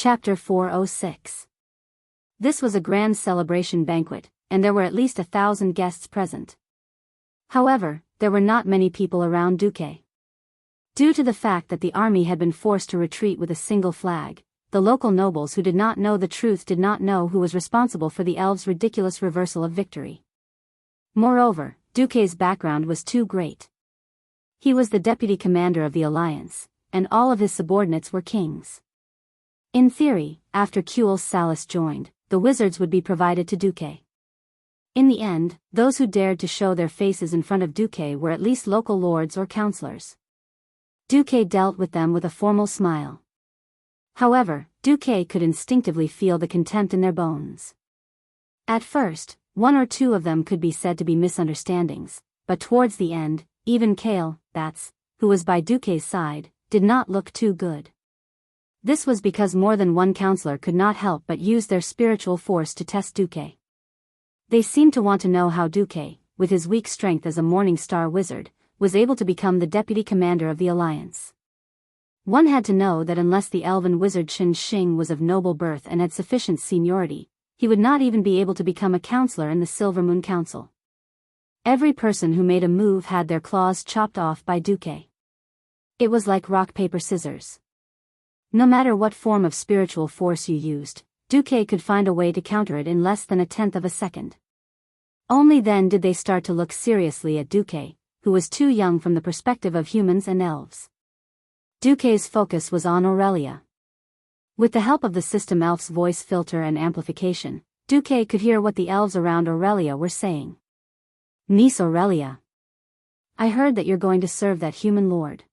Chapter 406. This was a grand celebration banquet, and there were at least 1,000 guests present. However, there were not many people around Duque. Due to the fact that the army had been forced to retreat with a single flag, the local nobles who did not know the truth did not know who was responsible for the elves' ridiculous reversal of victory. Moreover, Duque's background was too great. He was the deputy commander of the alliance, and all of his subordinates were kings. In theory, after Wuxia Chronicles joined, the wizards would be provided to Duque. In the end, those who dared to show their faces in front of Duque were at least local lords or counselors. Duque dealt with them with a formal smile. However, Duque could instinctively feel the contempt in their bones. At first, one or two of them could be said to be misunderstandings, but towards the end, even Kale, who was by Duque's side, did not look too good. This was because more than one counselor could not help but use their spiritual force to test Duque. They seemed to want to know how Duque, with his weak strength as a Morning Star wizard, was able to become the deputy commander of the alliance. One had to know that unless the elven wizard Shen Xing was of noble birth and had sufficient seniority, he would not even be able to become a counselor in the Silver Moon Council. Every person who made a move had their claws chopped off by Duque. It was like rock paper scissors. No matter what form of spiritual force you used, Duque could find a way to counter it in less than 1/10 of a second. Only then did they start to look seriously at Duque, who was too young from the perspective of humans and elves. Duque's focus was on Aurelia. With the help of the system elf's voice filter and amplification, Duque could hear what the elves around Aurelia were saying. "Niece Aurelia, I heard that you're going to serve that human lord.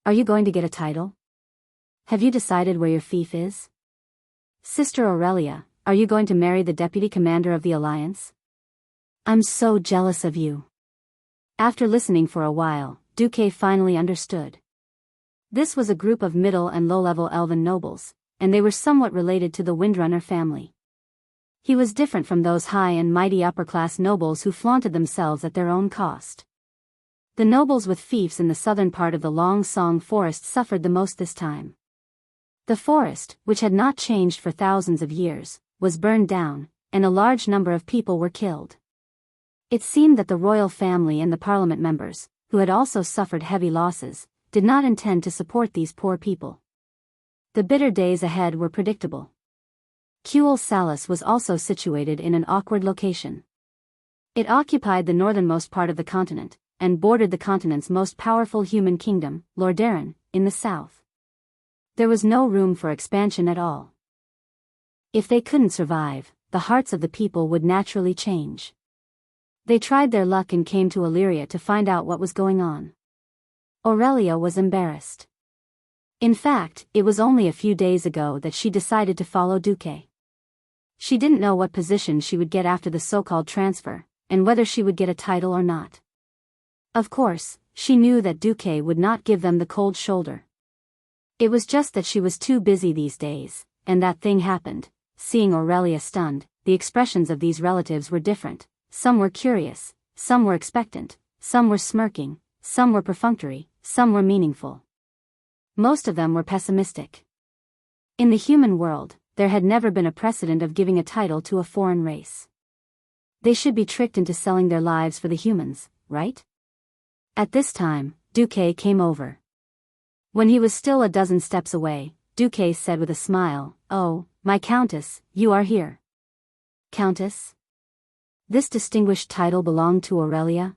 Are you going to get a title? Have you decided where your fief is? Sister Aurelia, are you going to marry the deputy commander of the alliance? I'm so jealous of you." After listening for a while, Duque finally understood. This was a group of middle and low-level elven nobles, and they were somewhat related to the Windrunner family. He was different from those high and mighty upper-class nobles who flaunted themselves at their own cost. The nobles with fiefs in the southern part of the Long Song Forest suffered the most this time. The forest, which had not changed for thousands of years, was burned down, and a large number of people were killed. It seemed that the royal family and the parliament members, who had also suffered heavy losses, did not intend to support these poor people. The bitter days ahead were predictable. Wuxia Chronicles was also situated in an awkward location. It occupied the northernmost part of the continent, and bordered the continent's most powerful human kingdom, Lordaeron, in the south. There was no room for expansion at all. If they couldn't survive, the hearts of the people would naturally change. They tried their luck and came to Illyria to find out what was going on. Aurelia was embarrassed. In fact, it was only a few days ago that she decided to follow Duque. She didn't know what position she would get after the so-called transfer, and whether she would get a title or not. Of course, she knew that Duque would not give them the cold shoulder. It was just that she was too busy these days, and that thing happened. Seeing Aurelia stunned, the expressions of these relatives were different. Some were curious, some were expectant, some were smirking, some were perfunctory, some were meaningful. Most of them were pessimistic. In the human world, there had never been a precedent of giving a title to a foreign race. They should be tricked into selling their lives for the humans, right? At this time, Duque came over. When he was still a dozen steps away, Duque said with a smile, "Oh, my countess, you are here." Countess? This distinguished title belonged to Aurelia?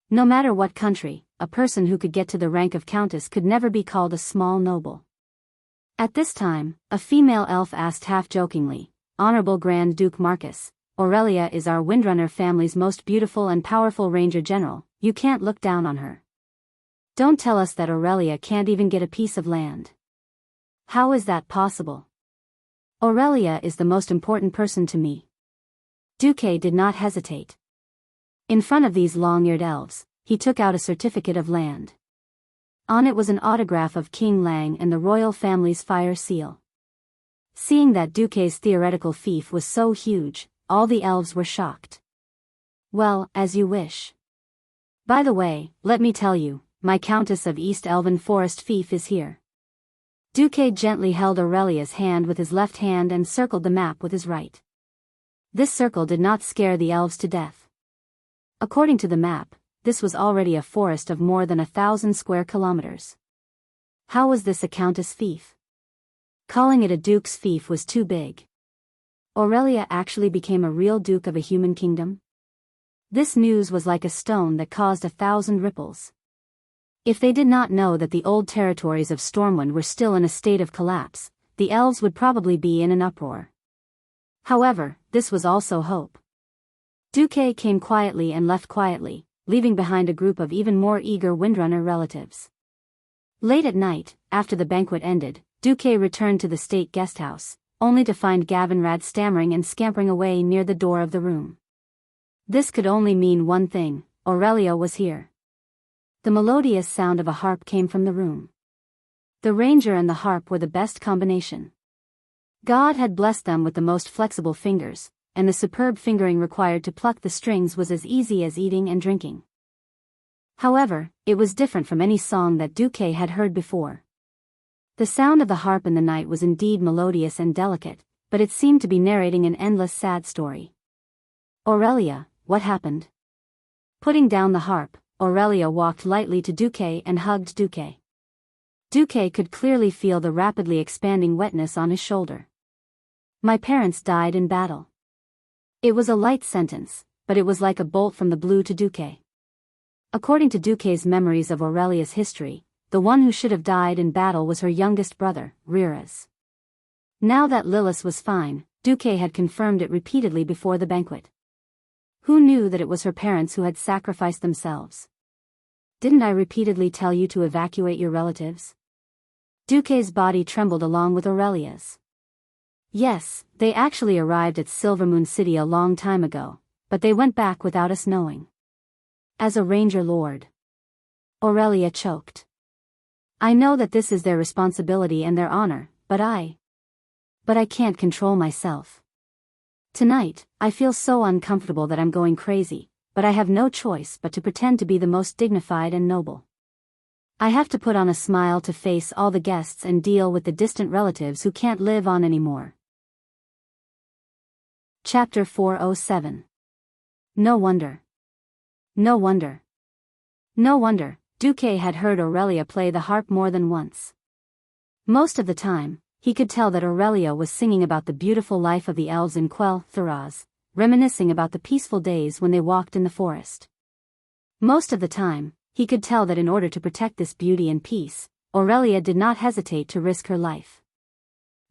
No matter what country, a person who could get to the rank of countess could never be called a small noble. At this time, a female elf asked half-jokingly, "Honorable Grand Duke Marcus, Aurelia is our Windrunner family's most beautiful and powerful ranger general, you can't look down on her. Don't tell us that Aurelia can't even get a piece of land. How is that possible? Aurelia is the most important person to me." Duque did not hesitate. In front of these long-eared elves, he took out a certificate of land. On it was an autograph of King Lang and the royal family's fire seal. Seeing that Duque's theoretical fief was so huge, all the elves were shocked. "Well, as you wish. By the way, let me tell you, my Countess of East Elven Forest fief is here." Duque gently held Aurelia's hand with his left hand and circled the map with his right. This circle did not scare the elves to death. According to the map, this was already a forest of more than 1,000 square kilometers. How was this a countess' fief? Calling it a duke's fief was too big. Aurelia actually became a real duke of a human kingdom? This news was like a stone that caused 1,000 ripples. If they did not know that the old territories of Stormwind were still in a state of collapse, the elves would probably be in an uproar. However, this was also hope. Duque came quietly and left quietly, leaving behind a group of even more eager Windrunner relatives. Late at night, after the banquet ended, Duque returned to the state guesthouse, only to find Gavinrad stammering and scampering away near the door of the room. This could only mean one thing: Aurelia was here. The melodious sound of a harp came from the room. The ranger and the harp were the best combination. God had blessed them with the most flexible fingers, and the superb fingering required to pluck the strings was as easy as eating and drinking. However, it was different from any song that Duque had heard before. The sound of the harp in the night was indeed melodious and delicate, but it seemed to be narrating an endless sad story. Aurelia, what happened? Putting down the harp, Aurelia walked lightly to Duque and hugged Duque. Duque could clearly feel the rapidly expanding wetness on his shoulder. My parents died in battle. It was a light sentence, but it was like a bolt from the blue to Duque. According to Duque's memories of Aurelia's history, the one who should have died in battle was her youngest brother, Riras. Now that Lilith was fine, Duque had confirmed it repeatedly before the banquet. Who knew that it was her parents who had sacrificed themselves? Didn't I repeatedly tell you to evacuate your relatives? Duque's body trembled along with Aurelia's. Yes, they actually arrived at Silvermoon City a long time ago, but they went back without us knowing. As a ranger lord. Aurelia choked. I know that this is their responsibility and their honor, but I can't control myself. Tonight, I feel so uncomfortable that I'm going crazy, but I have no choice but to pretend to be the most dignified and noble. I have to put on a smile to face all the guests and deal with the distant relatives who can't live on anymore. Chapter 407. No wonder. No wonder. No wonder, Duque had heard Aurelia play the harp more than once. Most of the time, he could tell that Aurelia was singing about the beautiful life of the elves in Quell Thuraz, reminiscing about the peaceful days when they walked in the forest. Most of the time, he could tell that in order to protect this beauty and peace, Aurelia did not hesitate to risk her life.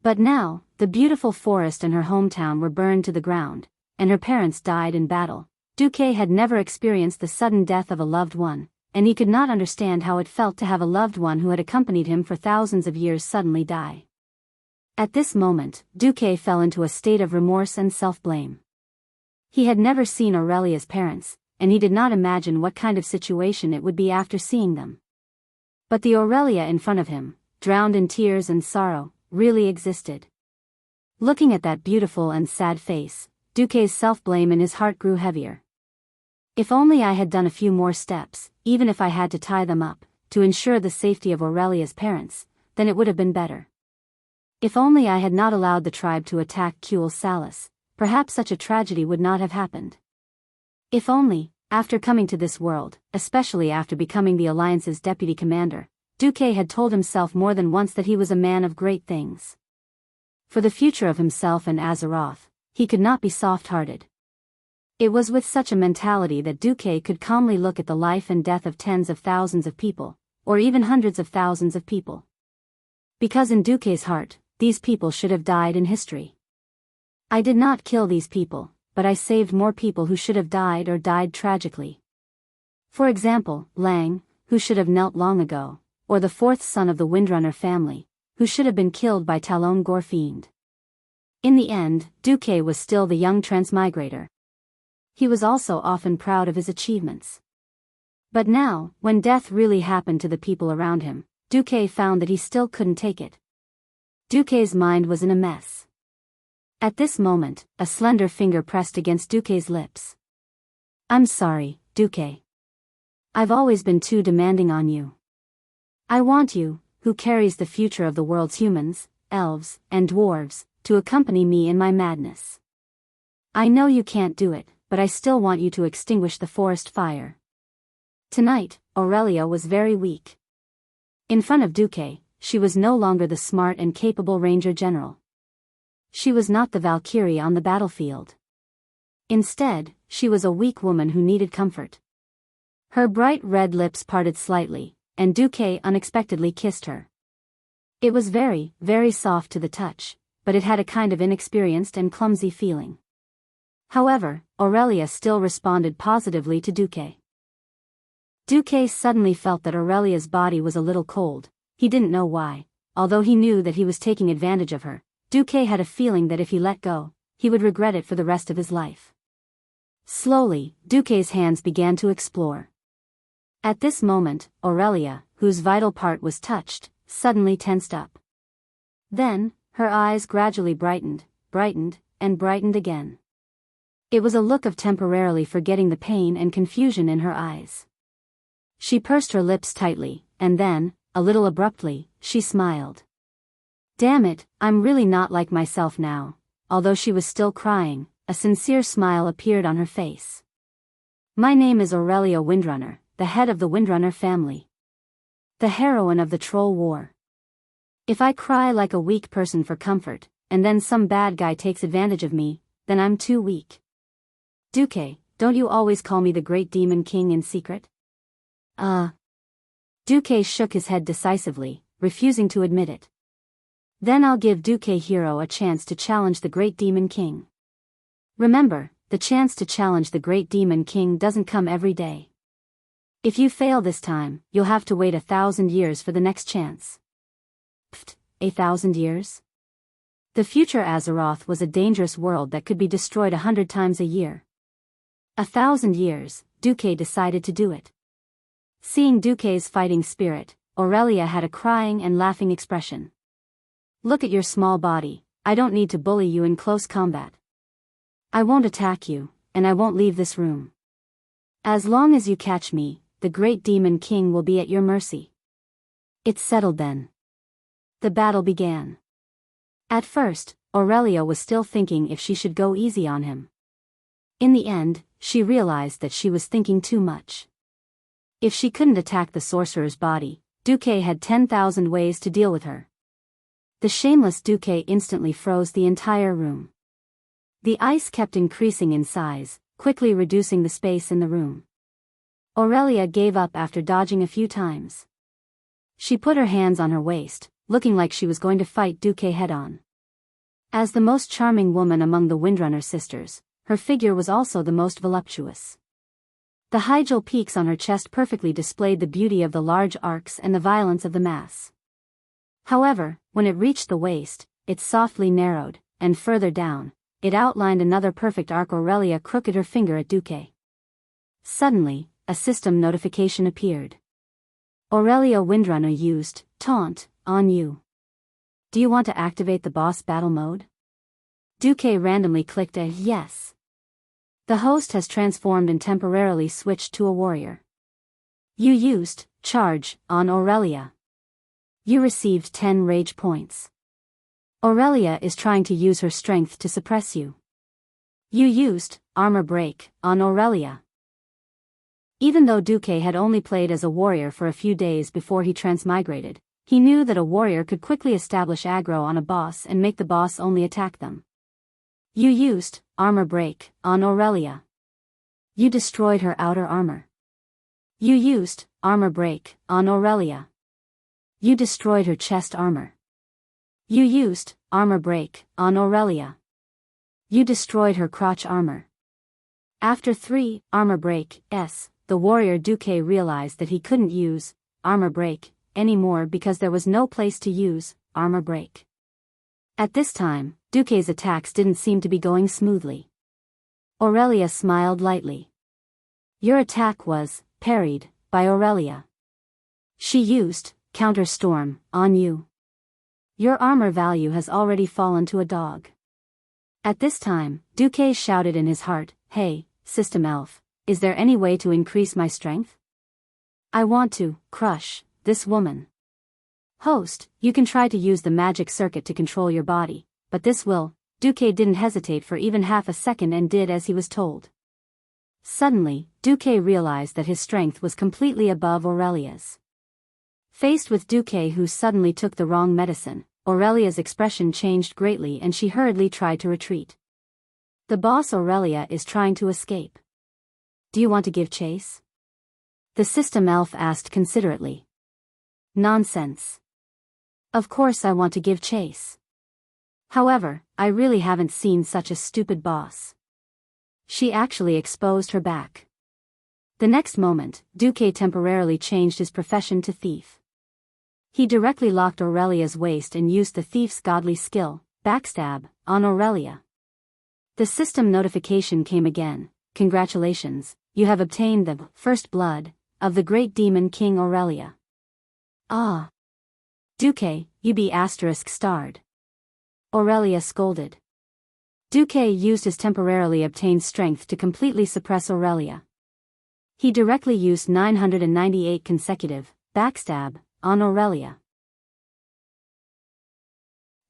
But now, the beautiful forest and her hometown were burned to the ground, and her parents died in battle. Duque had never experienced the sudden death of a loved one, and he could not understand how it felt to have a loved one who had accompanied him for thousands of years suddenly die. At this moment, Duque fell into a state of remorse and self-blame. He had never seen Aurelia's parents, and he did not imagine what kind of situation it would be after seeing them. But the Aurelia in front of him, drowned in tears and sorrow, really existed. Looking at that beautiful and sad face, Duque's self-blame in his heart grew heavier. If only I had done a few more steps, even if I had to tie them up, to ensure the safety of Aurelia's parents, then it would have been better. If only I had not allowed the tribe to attack Cule Salis, perhaps such a tragedy would not have happened. If only, after coming to this world, especially after becoming the Alliance's deputy commander, Duque had told himself more than once that he was a man of great things. For the future of himself and Azeroth, he could not be soft-hearted. It was with such a mentality that Duque could calmly look at the life and death of tens of thousands of people, or even hundreds of thousands of people. Because in Duque's heart, these people should have died in history. I did not kill these people, but I saved more people who should have died or died tragically. For example, Lang, who should have knelt long ago, or the fourth son of the Windrunner family, who should have been killed by Talon Gorfiend. In the end, Duque was still the young transmigrator. He was also often proud of his achievements. But now, when death really happened to the people around him, Duque found that he still couldn't take it. Duque's mind was in a mess. At this moment, a slender finger pressed against Duque's lips. I'm sorry, Duque. I've always been too demanding on you. I want you, who carries the future of the world's humans, elves, and dwarves, to accompany me in my madness. I know you can't do it, but I still want you to extinguish the forest fire. Tonight, Aurelia was very weak. In front of Duque, she was no longer the smart and capable ranger general. She was not the Valkyrie on the battlefield. Instead, she was a weak woman who needed comfort. Her bright red lips parted slightly, and Duque unexpectedly kissed her. It was very, very soft to the touch, but it had a kind of inexperienced and clumsy feeling. However, Aurelia still responded positively to Duque. Duque suddenly felt that Aurelia's body was a little cold. He didn't know why. Although he knew that he was taking advantage of her, Duque had a feeling that if he let go, he would regret it for the rest of his life. Slowly, Duque's hands began to explore. At this moment, Aurelia, whose vital part was touched, suddenly tensed up. Then, her eyes gradually brightened, and brightened again. It was a look of temporarily forgetting the pain and confusion in her eyes. She pursed her lips tightly, and then, a little abruptly, she smiled. Damn it, I'm really not like myself now. Although she was still crying, a sincere smile appeared on her face. My name is Aurelia Windrunner, the head of the Windrunner family. The heroine of the Troll War. If I cry like a weak person for comfort, and then some bad guy takes advantage of me, then I'm too weak. Duque, don't you always call me the Great Demon King in secret? Duque shook his head decisively, refusing to admit it. Then I'll give Duque Hero a chance to challenge the Great Demon King. Remember, the chance to challenge the Great Demon King doesn't come every day. If you fail this time, you'll have to wait 1,000 years for the next chance. Pfft, 1,000 years? The future Azeroth was a dangerous world that could be destroyed 100 times a year. 1,000 years, Duque decided to do it. Seeing Duque's fighting spirit, Aurelia had a crying and laughing expression. Look at your small body, I don't need to bully you in close combat. I won't attack you, and I won't leave this room. As long as you catch me, the Great Demon King will be at your mercy. It's settled then. The battle began. At first, Aurelia was still thinking if she should go easy on him. In the end, she realized that she was thinking too much. If she couldn't attack the sorcerer's body, Duque had 10,000 ways to deal with her. The shameless Duque instantly froze the entire room. The ice kept increasing in size, quickly reducing the space in the room. Aurelia gave up after dodging a few times. She put her hands on her waist, looking like she was going to fight Duque head-on. As the most charming woman among the Windrunner sisters, her figure was also the most voluptuous. The high jewel peaks on her chest perfectly displayed the beauty of the large arcs and the violence of the mass. However, when it reached the waist, it softly narrowed, and further down, it outlined another perfect arc. Aurelia crooked her finger at Duque. Suddenly, a system notification appeared. Aurelia Windrunner used taunt on you. Do you want to activate the boss battle mode? Duque randomly clicked a yes. The host has transformed and temporarily switched to a warrior. You used charge on Aurelia. You received 10 rage points. Aurelia is trying to use her strength to suppress you. You used armor break on Aurelia. Even though Duque had only played as a warrior for a few days before he transmigrated, he knew that a warrior could quickly establish aggro on a boss and make the boss only attack them. You used armor break on Aurelia. You destroyed her outer armor. You used armor break on Aurelia. You destroyed her chest armor. You used armor break on Aurelia. You destroyed her crotch armor. After 3 armor break, the warrior Duque realized that he couldn't use armor break anymore because there was no place to use armor break. At this time, Duque's attacks didn't seem to be going smoothly. Aurelia smiled lightly. Your attack was parried by Aurelia. She used counter storm on you. Your armor value has already fallen to a dog. At this time, Duque shouted in his heart, Hey, system elf, is there any way to increase my strength? I want to crush this woman. Host, you can try to use the magic circuit to control your body, but this will. Duque didn't hesitate for even half a second and did as he was told. Suddenly, Duque realized that his strength was completely above Aurelia's. Faced with Duque, who suddenly took the wrong medicine, Aurelia's expression changed greatly and she hurriedly tried to retreat. The boss Aurelia is trying to escape. Do you want to give chase? The system elf asked considerately. Nonsense. Of course I want to give chase. However, I really haven't seen such a stupid boss. She actually exposed her back. The next moment, Duque temporarily changed his profession to thief. He directly locked Aurelia's waist and used the thief's godly skill, backstab, on Aurelia. The system notification came again. Congratulations, you have obtained the first blood of the great demon King Aurelia. Ah. Duque, you be *****. Aurelia scolded. Duque used his temporarily obtained strength to completely suppress Aurelia. He directly used 998 consecutive backstab on Aurelia.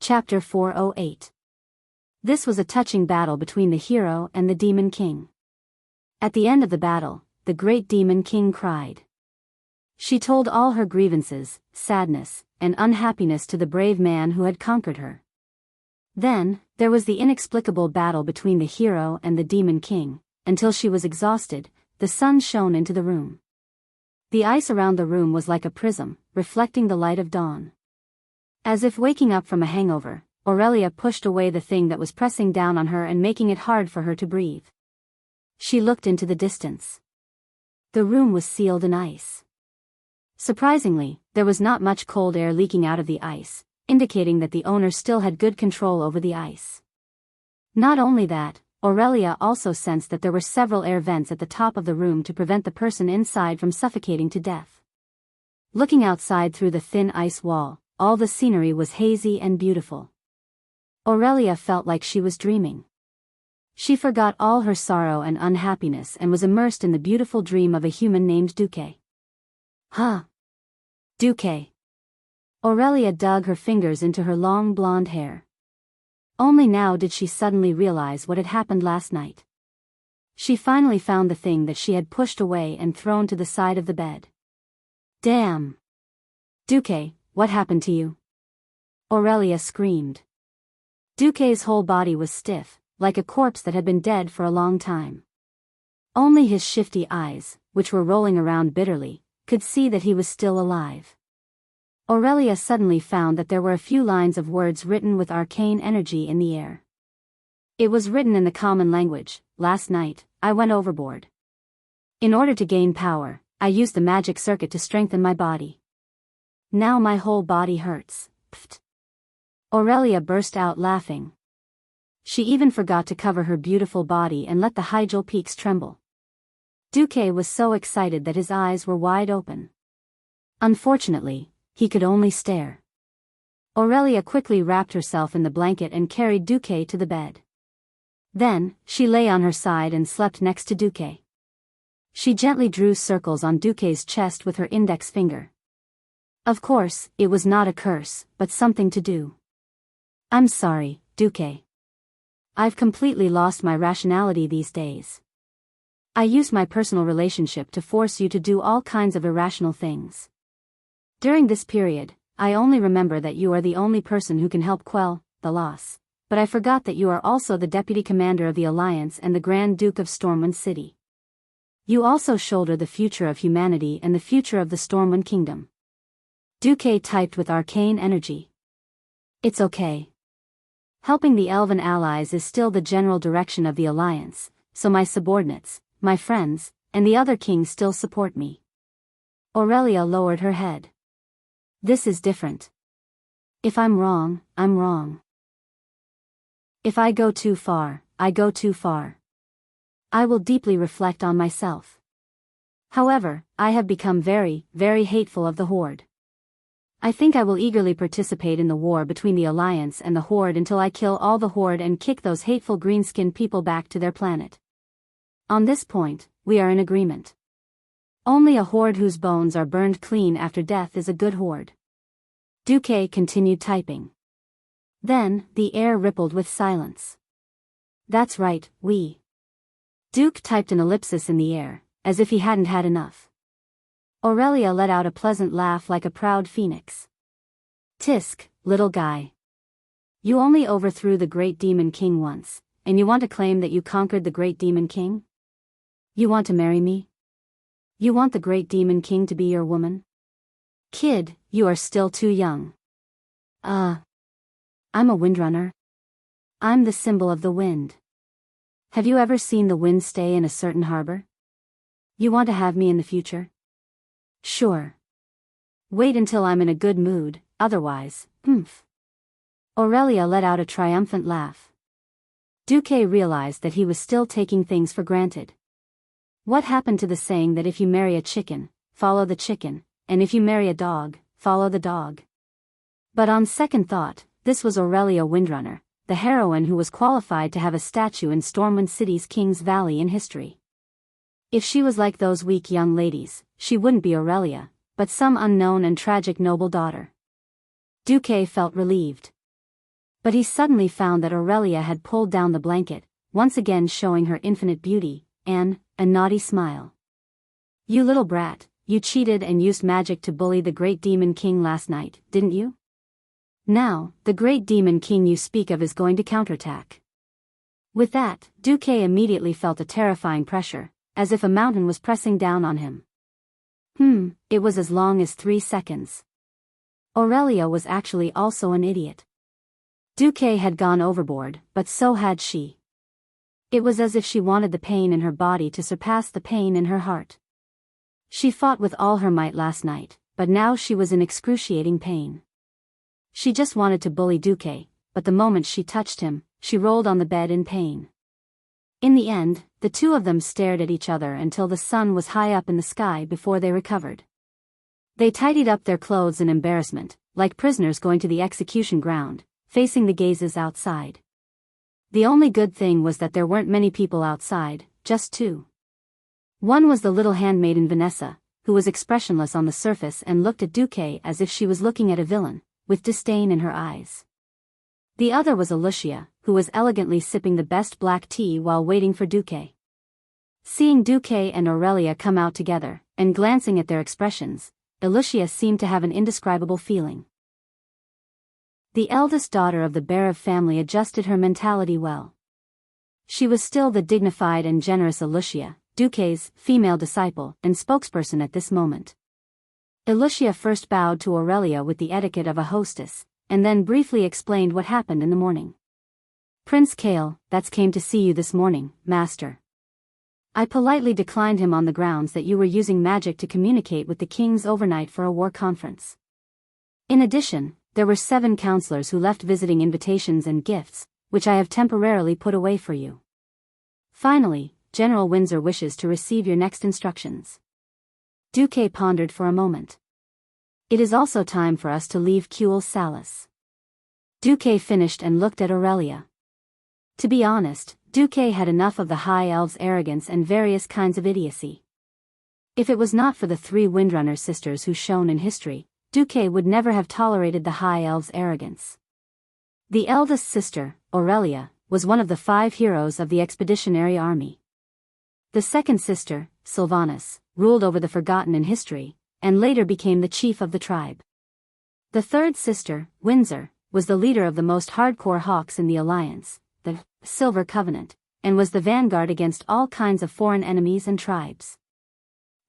Chapter 408. This was a touching battle between the hero and the Demon King. At the end of the battle, the great Demon King cried. She told all her grievances, sadness, and unhappiness to the brave man who had conquered her. Then, there was the inexplicable battle between the hero and the Demon King. Until she was exhausted, the sun shone into the room. The ice around the room was like a prism, reflecting the light of dawn. As if waking up from a hangover, Aurelia pushed away the thing that was pressing down on her and making it hard for her to breathe. She looked into the distance. The room was sealed in ice. Surprisingly, there was not much cold air leaking out of the ice, indicating that the owner still had good control over the ice. Not only that, Aurelia also sensed that there were several air vents at the top of the room to prevent the person inside from suffocating to death. Looking outside through the thin ice wall, all the scenery was hazy and beautiful. Aurelia felt like she was dreaming. She forgot all her sorrow and unhappiness and was immersed in the beautiful dream of a human named Duque. Huh? Duque. Aurelia dug her fingers into her long blonde hair. Only now did she suddenly realize what had happened last night. She finally found the thing that she had pushed away and thrown to the side of the bed. Damn! Duque, what happened to you? Aurelia screamed. Duque's whole body was stiff, like a corpse that had been dead for a long time. Only his shifty eyes, which were rolling around bitterly, could see that he was still alive. Aurelia suddenly found that there were a few lines of words written with arcane energy in the air. It was written in the common language. Last night, I went overboard. In order to gain power, I used the magic circuit to strengthen my body. Now my whole body hurts. Pfft. Aurelia burst out laughing. She even forgot to cover her beautiful body and let the Hyjal peaks tremble. Duque was so excited that his eyes were wide open. Unfortunately, he could only stare. Aurelia quickly wrapped herself in the blanket and carried Duque to the bed. Then, she lay on her side and slept next to Duque. She gently drew circles on Duque's chest with her index finger. Of course, it was not a curse, but something to do. I'm sorry, Duque. I've completely lost my rationality these days. I use my personal relationship to force you to do all kinds of irrational things. During this period, I only remember that you are the only person who can help quell the loss, but I forgot that you are also the deputy commander of the Alliance and the Grand Duke of Stormwind City. You also shoulder the future of humanity and the future of the Stormwind Kingdom. Duque typed with arcane energy. It's okay. Helping the Elven allies is still the general direction of the Alliance, so my subordinates, my friends, and the other kings still support me. Aurelia lowered her head. This is different. If I'm wrong, I'm wrong. If I go too far, I go too far. I will deeply reflect on myself. However, I have become very, very hateful of the Horde. I think I will eagerly participate in the war between the Alliance and the Horde until I kill all the Horde and kick those hateful green-skinned people back to their planet. On this point, we are in agreement. Only a Horde whose bones are burned clean after death is a good Horde. Duque continued typing. Then, the air rippled with silence. That's right, we. Duke typed an ellipsis in the air, as if he hadn't had enough. Aurelia let out a pleasant laugh like a proud phoenix. Tisk, little guy. You only overthrew the great demon king once, and you want to claim that you conquered the great demon king? You want to marry me? You want the great demon king to be your woman? Kid, you are still too young. I'm a windrunner. I'm the symbol of the wind. Have you ever seen the wind stay in a certain harbor? You want to have me in the future? Sure. Wait until I'm in a good mood, otherwise, Aurelia let out a triumphant laugh. Duque realized that he was still taking things for granted. What happened to the saying that if you marry a chicken, follow the chicken, and if you marry a dog, follow the dog? But on second thought, this was Aurelia Windrunner, the heroine who was qualified to have a statue in Stormwind City's King's Valley in history. If she was like those weak young ladies, she wouldn't be Aurelia, but some unknown and tragic noble daughter. Duque felt relieved. But he suddenly found that Aurelia had pulled down the blanket, once again showing her infinite beauty, and a naughty smile. You little brat, you cheated and used magic to bully the great demon king last night, didn't you? Now, the great demon king you speak of is going to counterattack. With that, Duque immediately felt a terrifying pressure, as if a mountain was pressing down on him. It was as long as 3 seconds. Aurelia was actually also an idiot. Duque had gone overboard, but so had she. It was as if she wanted the pain in her body to surpass the pain in her heart. She fought with all her might last night, but now she was in excruciating pain. She just wanted to bully Duque, but the moment she touched him, she rolled on the bed in pain. In the end, the two of them stared at each other until the sun was high up in the sky before they recovered. They tidied up their clothes in embarrassment, like prisoners going to the execution ground, facing the gazes outside. The only good thing was that there weren't many people outside, just 2. One was the little handmaiden Vanessa, who was expressionless on the surface and looked at Duque as if she was looking at a villain, with disdain in her eyes. The other was Alicia, who was elegantly sipping the best black tea while waiting for Duque. Seeing Duque and Aurelia come out together, and glancing at their expressions, Alicia seemed to have an indescribable feeling. The eldest daughter of the Berev family adjusted her mentality well. She was still the dignified and generous Alicia, Duque's female disciple and spokesperson at this moment. Alicia first bowed to Aurelia with the etiquette of a hostess, and then briefly explained what happened in the morning. Prince Kale, that's came to see you this morning, master. I politely declined him on the grounds that you were using magic to communicate with the kings overnight for a war conference. In addition, there were 7 counselors who left visiting invitations and gifts, which I have temporarily put away for you. Finally, General Windsor wishes to receive your next instructions. Duque pondered for a moment. It is also time for us to leave Kuel Salis. Duque finished and looked at Aurelia. To be honest, Duque had enough of the High Elves' arrogance and various kinds of idiocy. If it was not for the 3 Windrunner sisters who shone in history, Duque would never have tolerated the High Elves' arrogance. The eldest sister, Aurelia, was one of the 5 heroes of the expeditionary army. The second sister, Sylvanas, ruled over the forgotten in history, and later became the chief of the tribe. The third sister, Windsor, was the leader of the most hardcore hawks in the Alliance, the Silver Covenant, and was the vanguard against all kinds of foreign enemies and tribes.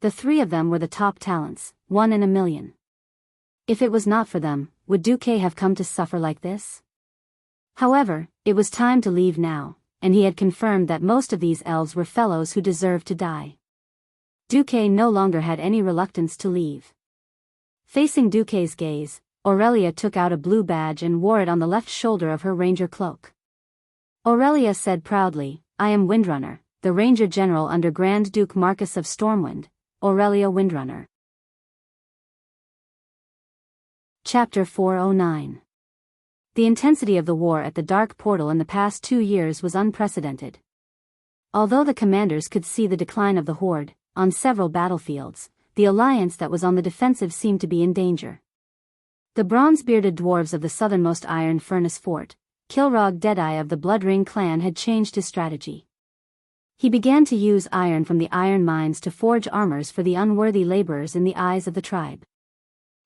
The 3 of them were the top talents, 1 in a million. If it was not for them, would Duque have come to suffer like this? However, it was time to leave now, and he had confirmed that most of these elves were fellows who deserved to die. Duque no longer had any reluctance to leave. Facing Duque's gaze, Aurelia took out a blue badge and wore it on the left shoulder of her ranger cloak. Aurelia said proudly, I am Windrunner, the Ranger General under Grand Duke Marcus of Stormwind, Aurelia Windrunner. Chapter 409. The intensity of the war at the Dark Portal in the past 2 years was unprecedented. Although the commanders could see the decline of the Horde, on several battlefields, the alliance that was on the defensive seemed to be in danger. The bronze-bearded dwarves of the southernmost iron furnace fort, Kilrog Deadeye of the Bloodring clan, had changed his strategy. He began to use iron from the iron mines to forge armors for the unworthy laborers in the eyes of the tribe.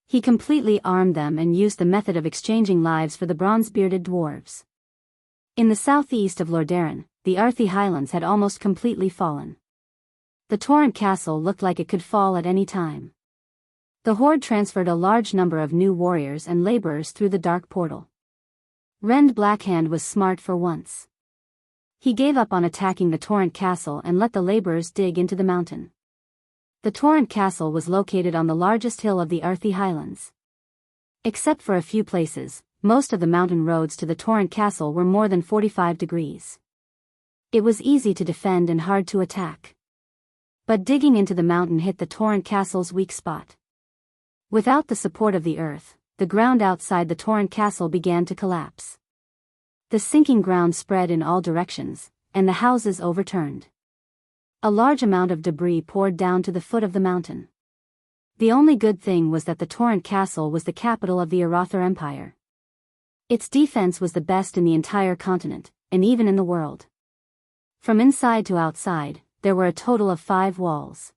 He completely armed them and used the method of exchanging lives for the bronze-bearded dwarves. In the southeast of Lordaeron, the Arthi Highlands had almost completely fallen. The Torrent Castle looked like it could fall at any time. The Horde transferred a large number of new warriors and laborers through the dark portal. Rend Blackhand was smart for once. He gave up on attacking the Torrent Castle and let the laborers dig into the mountain. The Torrent Castle was located on the largest hill of the Arthi Highlands. Except for a few places, most of the mountain roads to the Torrent Castle were more than 45 degrees. It was easy to defend and hard to attack. But digging into the mountain hit the Torrent Castle's weak spot. Without the support of the earth, the ground outside the Torrent Castle began to collapse. The sinking ground spread in all directions, and the houses overturned. A large amount of debris poured down to the foot of the mountain. The only good thing was that the Torrent Castle was the capital of the Arathar Empire. Its defense was the best in the entire continent, and even in the world. From inside to outside, there were a total of 5 walls.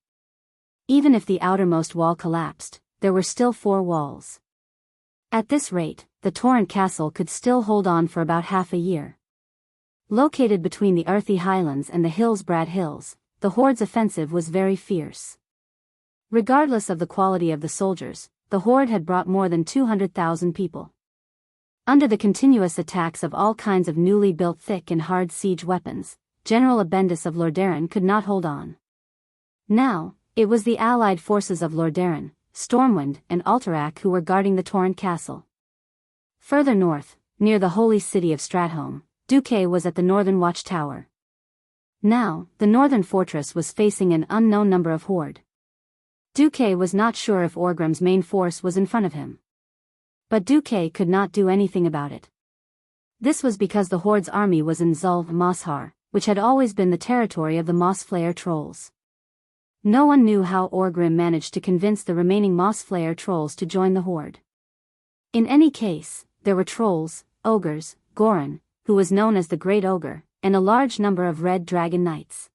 Even if the outermost wall collapsed, there were still 4 walls. At this rate, the Torrent Castle could still hold on for about half a year. Located between the Arthi Highlands and the Hillsbrad Hills, the Horde's offensive was very fierce. Regardless of the quality of the soldiers, the Horde had brought more than 200,000 people. Under the continuous attacks of all kinds of newly built thick and hard siege weapons, General Abendis of Lordaeron could not hold on. Now, it was the allied forces of Lordaeron, Stormwind, and Alterac who were guarding the Torrent Castle. Further north, near the holy city of Stratholme, Duque was at the northern watchtower. Now, the northern fortress was facing an unknown number of Horde. Duque was not sure if Orgrim's main force was in front of him. But Duque could not do anything about it. This was because the Horde's army was in Zulv Moshar, which had always been the territory of the Mossflayer trolls. No one knew how Orgrim managed to convince the remaining Mossflayer trolls to join the Horde. In any case, there were trolls, ogres, Goran, who was known as the Great Ogre, and a large number of Red Dragon Knights.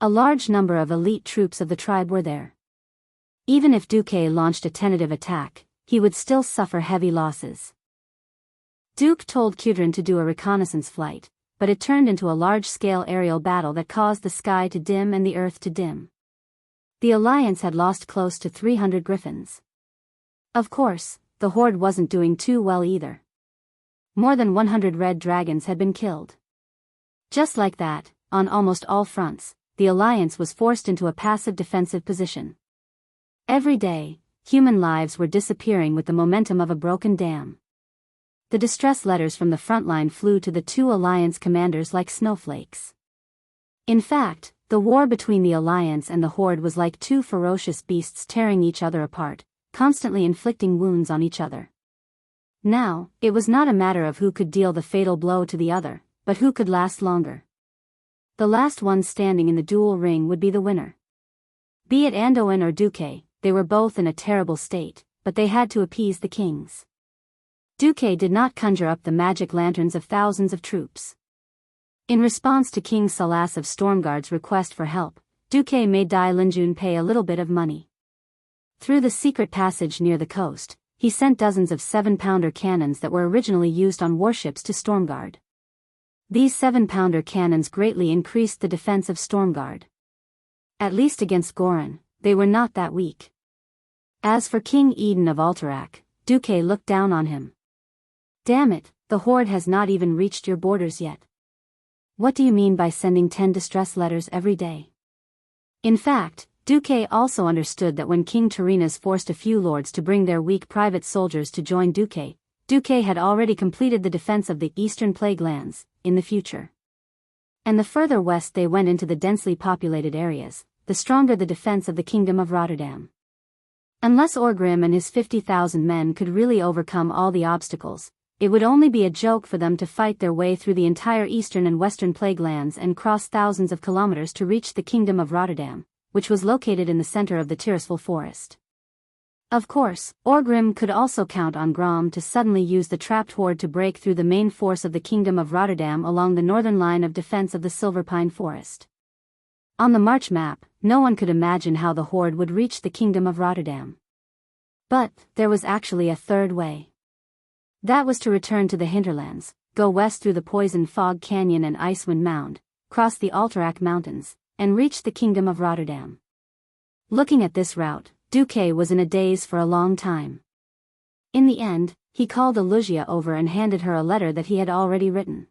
A large number of elite troops of the tribe were there. Even if Duque launched a tentative attack, he would still suffer heavy losses. Duke told Kudrin to do a reconnaissance flight, but it turned into a large-scale aerial battle that caused the sky to dim and the earth to dim. The Alliance had lost close to 300 griffins. Of course, the Horde wasn't doing too well either. More than 100 red dragons had been killed. Just like that, on almost all fronts, the Alliance was forced into a passive defensive position. Every day, human lives were disappearing with the momentum of a broken dam. The distress letters from the front line flew to the 2 Alliance commanders like snowflakes. In fact, the war between the Alliance and the Horde was like 2 ferocious beasts tearing each other apart, constantly inflicting wounds on each other. Now, it was not a matter of who could deal the fatal blow to the other, but who could last longer. The last one standing in the duel ring would be the winner. Be it Anduin or Duque, they were both in a terrible state, but they had to appease the kings. Duque did not conjure up the magic lanterns of thousands of troops. In response to King Salas of Stormguard's request for help, Duque made Dai Linjun pay a little bit of money. Through the secret passage near the coast, he sent dozens of 7-pounder cannons that were originally used on warships to Stormguard. These 7-pounder cannons greatly increased the defense of Stormguard. At least against Goran, they were not that weak. As for King Eden of Alterac, Duque looked down on him. Damn it, the Horde has not even reached your borders yet. What do you mean by sending 10 distress letters every day? In fact, Duque also understood that when King Tarinas forced a few lords to bring their weak private soldiers to join Duque, Duque had already completed the defense of the eastern plague lands, in the future. And the further west they went into the densely populated areas, the stronger the defense of the Kingdom of Rotterdam. Unless Orgrim and his 50,000 men could really overcome all the obstacles, it would only be a joke for them to fight their way through the entire eastern and western plague lands and cross thousands of kilometers to reach the Kingdom of Rotterdam, which was located in the center of the Tirisful forest. Of course, Orgrim could also count on Grom to suddenly use the trapped horde to break through the main force of the Kingdom of Rotterdam along the northern line of defense of the Silver Pine Forest. On the March map, no one could imagine how the horde would reach the Kingdom of Rotterdam. But there was actually a third way. That was to return to the hinterlands, go west through the Poison Fog Canyon and Icewind Mound, cross the Alterac Mountains, and reach the Kingdom of Rotterdam. Looking at this route, Duque was in a daze for a long time. In the end, he called Alusia over and handed her a letter that he had already written.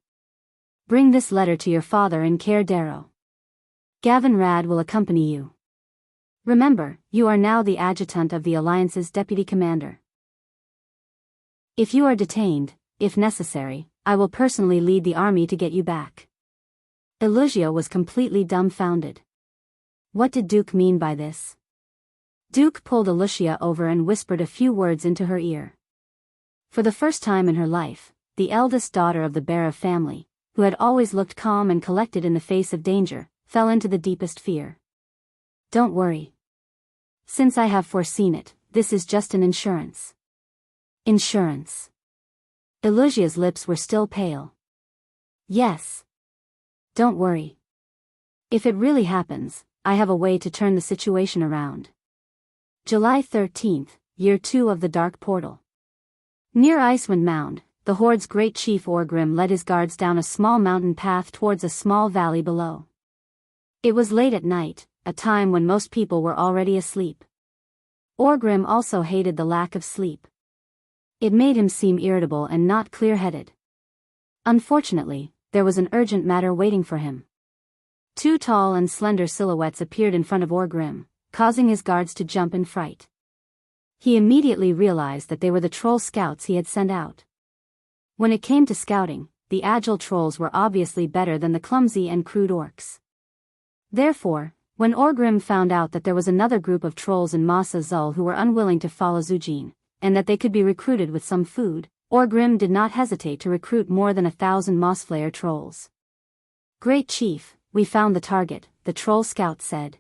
Bring this letter to your father in Cair Darrow. Gavin Rad will accompany you. Remember, you are now the adjutant of the Alliance's deputy commander. If you are detained, if necessary, I will personally lead the army to get you back. Alusia was completely dumbfounded. What did Duke mean by this? Duke pulled Alusia over and whispered a few words into her ear. For the first time in her life, the eldest daughter of the Bara family, who had always looked calm and collected in the face of danger, fell into the deepest fear. Don't worry. Since I have foreseen it, this is just an insurance. Insurance. Alusia's lips were still pale. Yes. Don't worry. If it really happens, I have a way to turn the situation around. July 13th, Year 2 of the Dark Portal. Near Icewind Mound, the Horde's great chief Orgrim led his guards down a small mountain path towards a small valley below. It was late at night, a time when most people were already asleep. Orgrim also hated the lack of sleep. It made him seem irritable and not clear-headed. Unfortunately, there was an urgent matter waiting for him. Two tall and slender silhouettes appeared in front of Orgrim, causing his guards to jump in fright. He immediately realized that they were the troll scouts he had sent out. When it came to scouting, the agile trolls were obviously better than the clumsy and crude orcs. Therefore, when Orgrim found out that there was another group of trolls in Mos Azul who were unwilling to follow Zujin, and that they could be recruited with some food, Orgrim did not hesitate to recruit more than 1,000 Mossflayer trolls. Great Chief, we found the target, the troll scout said.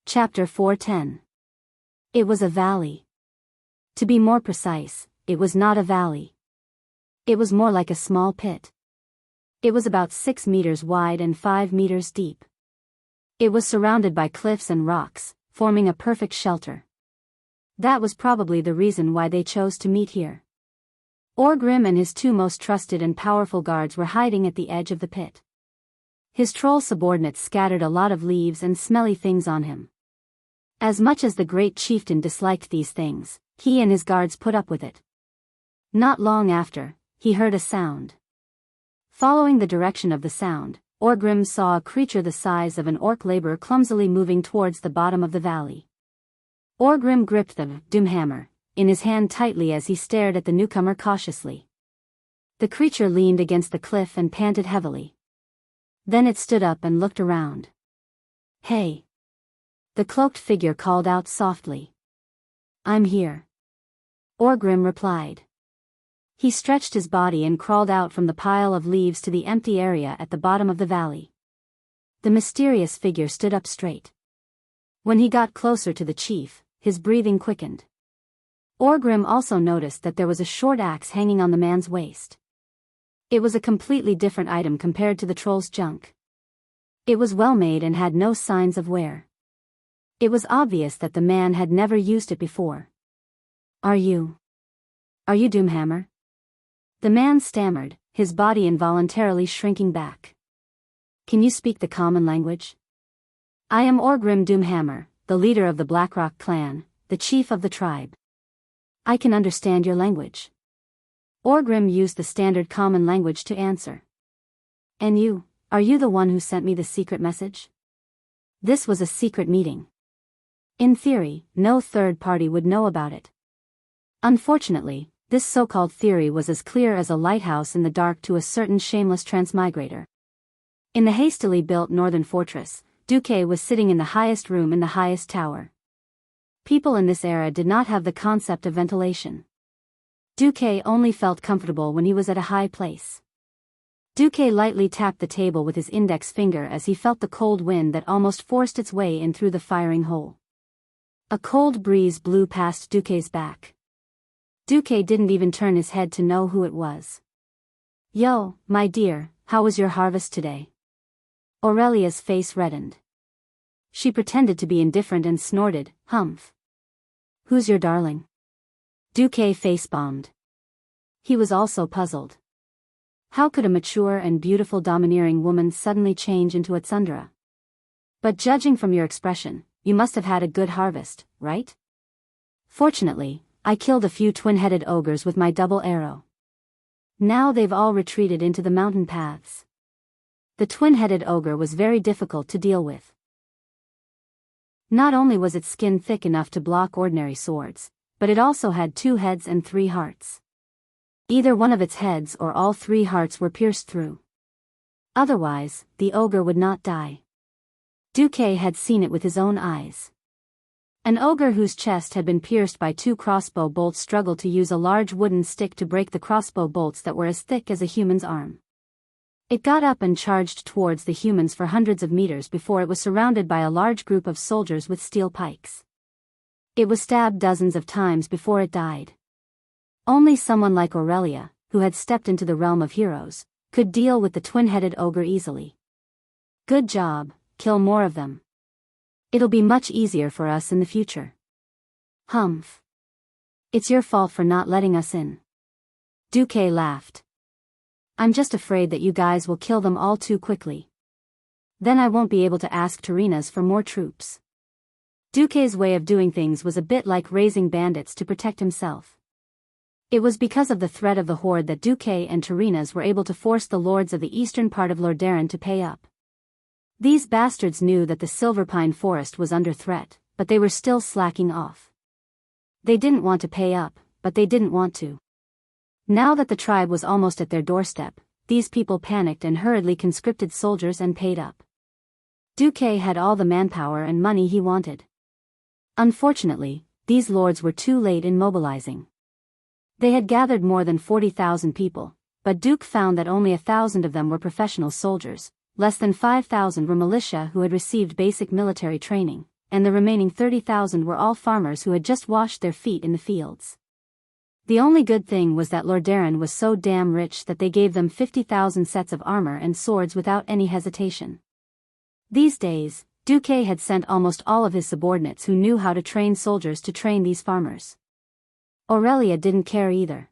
Chapter 410. It was a valley. To be more precise, it was not a valley. It was more like a small pit. It was about 6 meters wide and 5 meters deep. It was surrounded by cliffs and rocks, forming a perfect shelter. That was probably the reason why they chose to meet here. Orgrim and his two most trusted and powerful guards were hiding at the edge of the pit. His troll subordinates scattered a lot of leaves and smelly things on him. As much as the great chieftain disliked these things, he and his guards put up with it. Not long after, he heard a sound. Following the direction of the sound, Orgrim saw a creature the size of an orc laborer clumsily moving towards the bottom of the valley. Orgrim gripped the doomhammer in his hand tightly as he stared at the newcomer cautiously. The creature leaned against the cliff and panted heavily. Then it stood up and looked around. Hey! The cloaked figure called out softly. I'm here. Orgrim replied. He stretched his body and crawled out from the pile of leaves to the empty area at the bottom of the valley. The mysterious figure stood up straight. When he got closer to the chief, his breathing quickened. Orgrim also noticed that there was a short axe hanging on the man's waist. It was a completely different item compared to the troll's junk. It was well made and had no signs of wear. It was obvious that the man had never used it before. Are you Doomhammer? The man stammered, his body involuntarily shrinking back. Can you speak the common language? I am Orgrim Doomhammer, the leader of the Blackrock clan, the chief of the tribe. I can understand your language. Orgrim used the standard common language to answer. And you, are you the one who sent me the secret message? This was a secret meeting. In theory, no third party would know about it. Unfortunately, this so-called theory was as clear as a lighthouse in the dark to a certain shameless transmigrator. In the hastily built northern fortress, Duque was sitting in the highest room in the highest tower. People in this era did not have the concept of ventilation. Duque only felt comfortable when he was at a high place. Duque lightly tapped the table with his index finger as he felt the cold wind that almost forced its way in through the firing hole. A cold breeze blew past Duque's back. Duque didn't even turn his head to know who it was. "Yo, my dear, how was your harvest today?" Aurelia's face reddened. She pretended to be indifferent and snorted, "Humph. Who's your darling?" Duque face-bombed. He was also puzzled. How could a mature and beautiful domineering woman suddenly change into a tsundere? "But judging from your expression, you must have had a good harvest, right?" "Fortunately, I killed a few twin-headed ogres with my double arrow. Now they've all retreated into the mountain paths." The twin-headed ogre was very difficult to deal with. Not only was its skin thick enough to block ordinary swords, but it also had 2 heads and 3 hearts. Either one of its heads or all 3 hearts were pierced through. Otherwise, the ogre would not die. Duque had seen it with his own eyes. An ogre whose chest had been pierced by 2 crossbow bolts struggled to use a large wooden stick to break the crossbow bolts that were as thick as a human's arm. It got up and charged towards the humans for hundreds of meters before it was surrounded by a large group of soldiers with steel pikes. It was stabbed dozens of times before it died. Only someone like Aurelia, who had stepped into the realm of heroes, could deal with the twin-headed ogre easily. "Good job, kill more of them. It'll be much easier for us in the future." "Humph. It's your fault for not letting us in." Duque laughed. "I'm just afraid that you guys will kill them all too quickly. Then I won't be able to ask Terinas for more troops." Duque's way of doing things was a bit like raising bandits to protect himself. It was because of the threat of the horde that Duque and Terinas were able to force the lords of the eastern part of Lordaeron to pay up. These bastards knew that the Silver Pine Forest was under threat, but they were still slacking off. They didn't want to pay up, but they didn't want to. Now that the tribe was almost at their doorstep, these people panicked and hurriedly conscripted soldiers and paid up. Duque had all the manpower and money he wanted. Unfortunately, these lords were too late in mobilizing. They had gathered more than 40,000 people, but Duque found that only 1,000 of them were professional soldiers, less than 5,000 were militia who had received basic military training, and the remaining 30,000 were all farmers who had just washed their feet in the fields. The only good thing was that Lordaeron was so damn rich that they gave them 50,000 sets of armor and swords without any hesitation. These days, Duque had sent almost all of his subordinates who knew how to train soldiers to train these farmers. Aurelia didn't care either.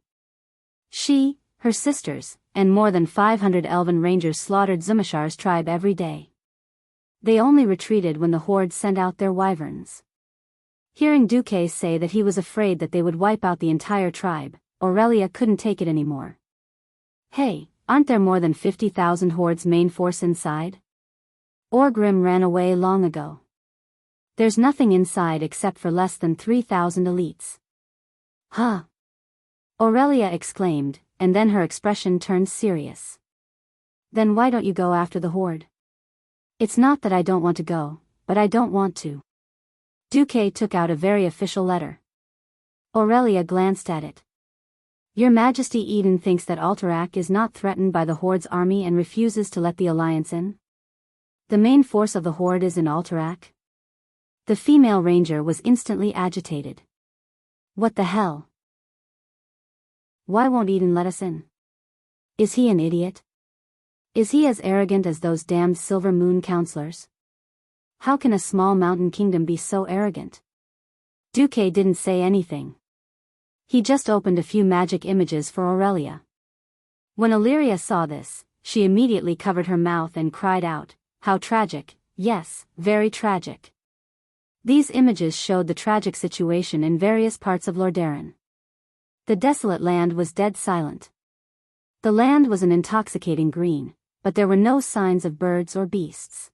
She, her sisters, and more than 500 elven rangers slaughtered Zumashar's tribe every day. They only retreated when the horde sent out their wyverns. Hearing Duque say that he was afraid that they would wipe out the entire tribe, Aurelia couldn't take it anymore. "Hey, aren't there more than 50,000 horde's main force inside? Orgrim ran away long ago. There's nothing inside except for less than 3,000 elites." "Huh?" Aurelia exclaimed, and then her expression turned serious. "Then why don't you go after the horde?" "It's not that I don't want to go, but I don't want to." Duque took out a very official letter. Aurelia glanced at it. "Your Majesty Eden thinks that Alterac is not threatened by the Horde's army and refuses to let the Alliance in? The main force of the Horde is in Alterac?" The female ranger was instantly agitated. "What the hell? Why won't Eden let us in? Is he an idiot? Is he as arrogant as those damned Silver Moon counselors? How can a small mountain kingdom be so arrogant?" Duque didn't say anything. He just opened a few magic images for Aurelia. When Illyria saw this, she immediately covered her mouth and cried out, "How tragic, yes, very tragic." These images showed the tragic situation in various parts of Lordaeron. The desolate land was dead silent. The land was an intoxicating green, but there were no signs of birds or beasts.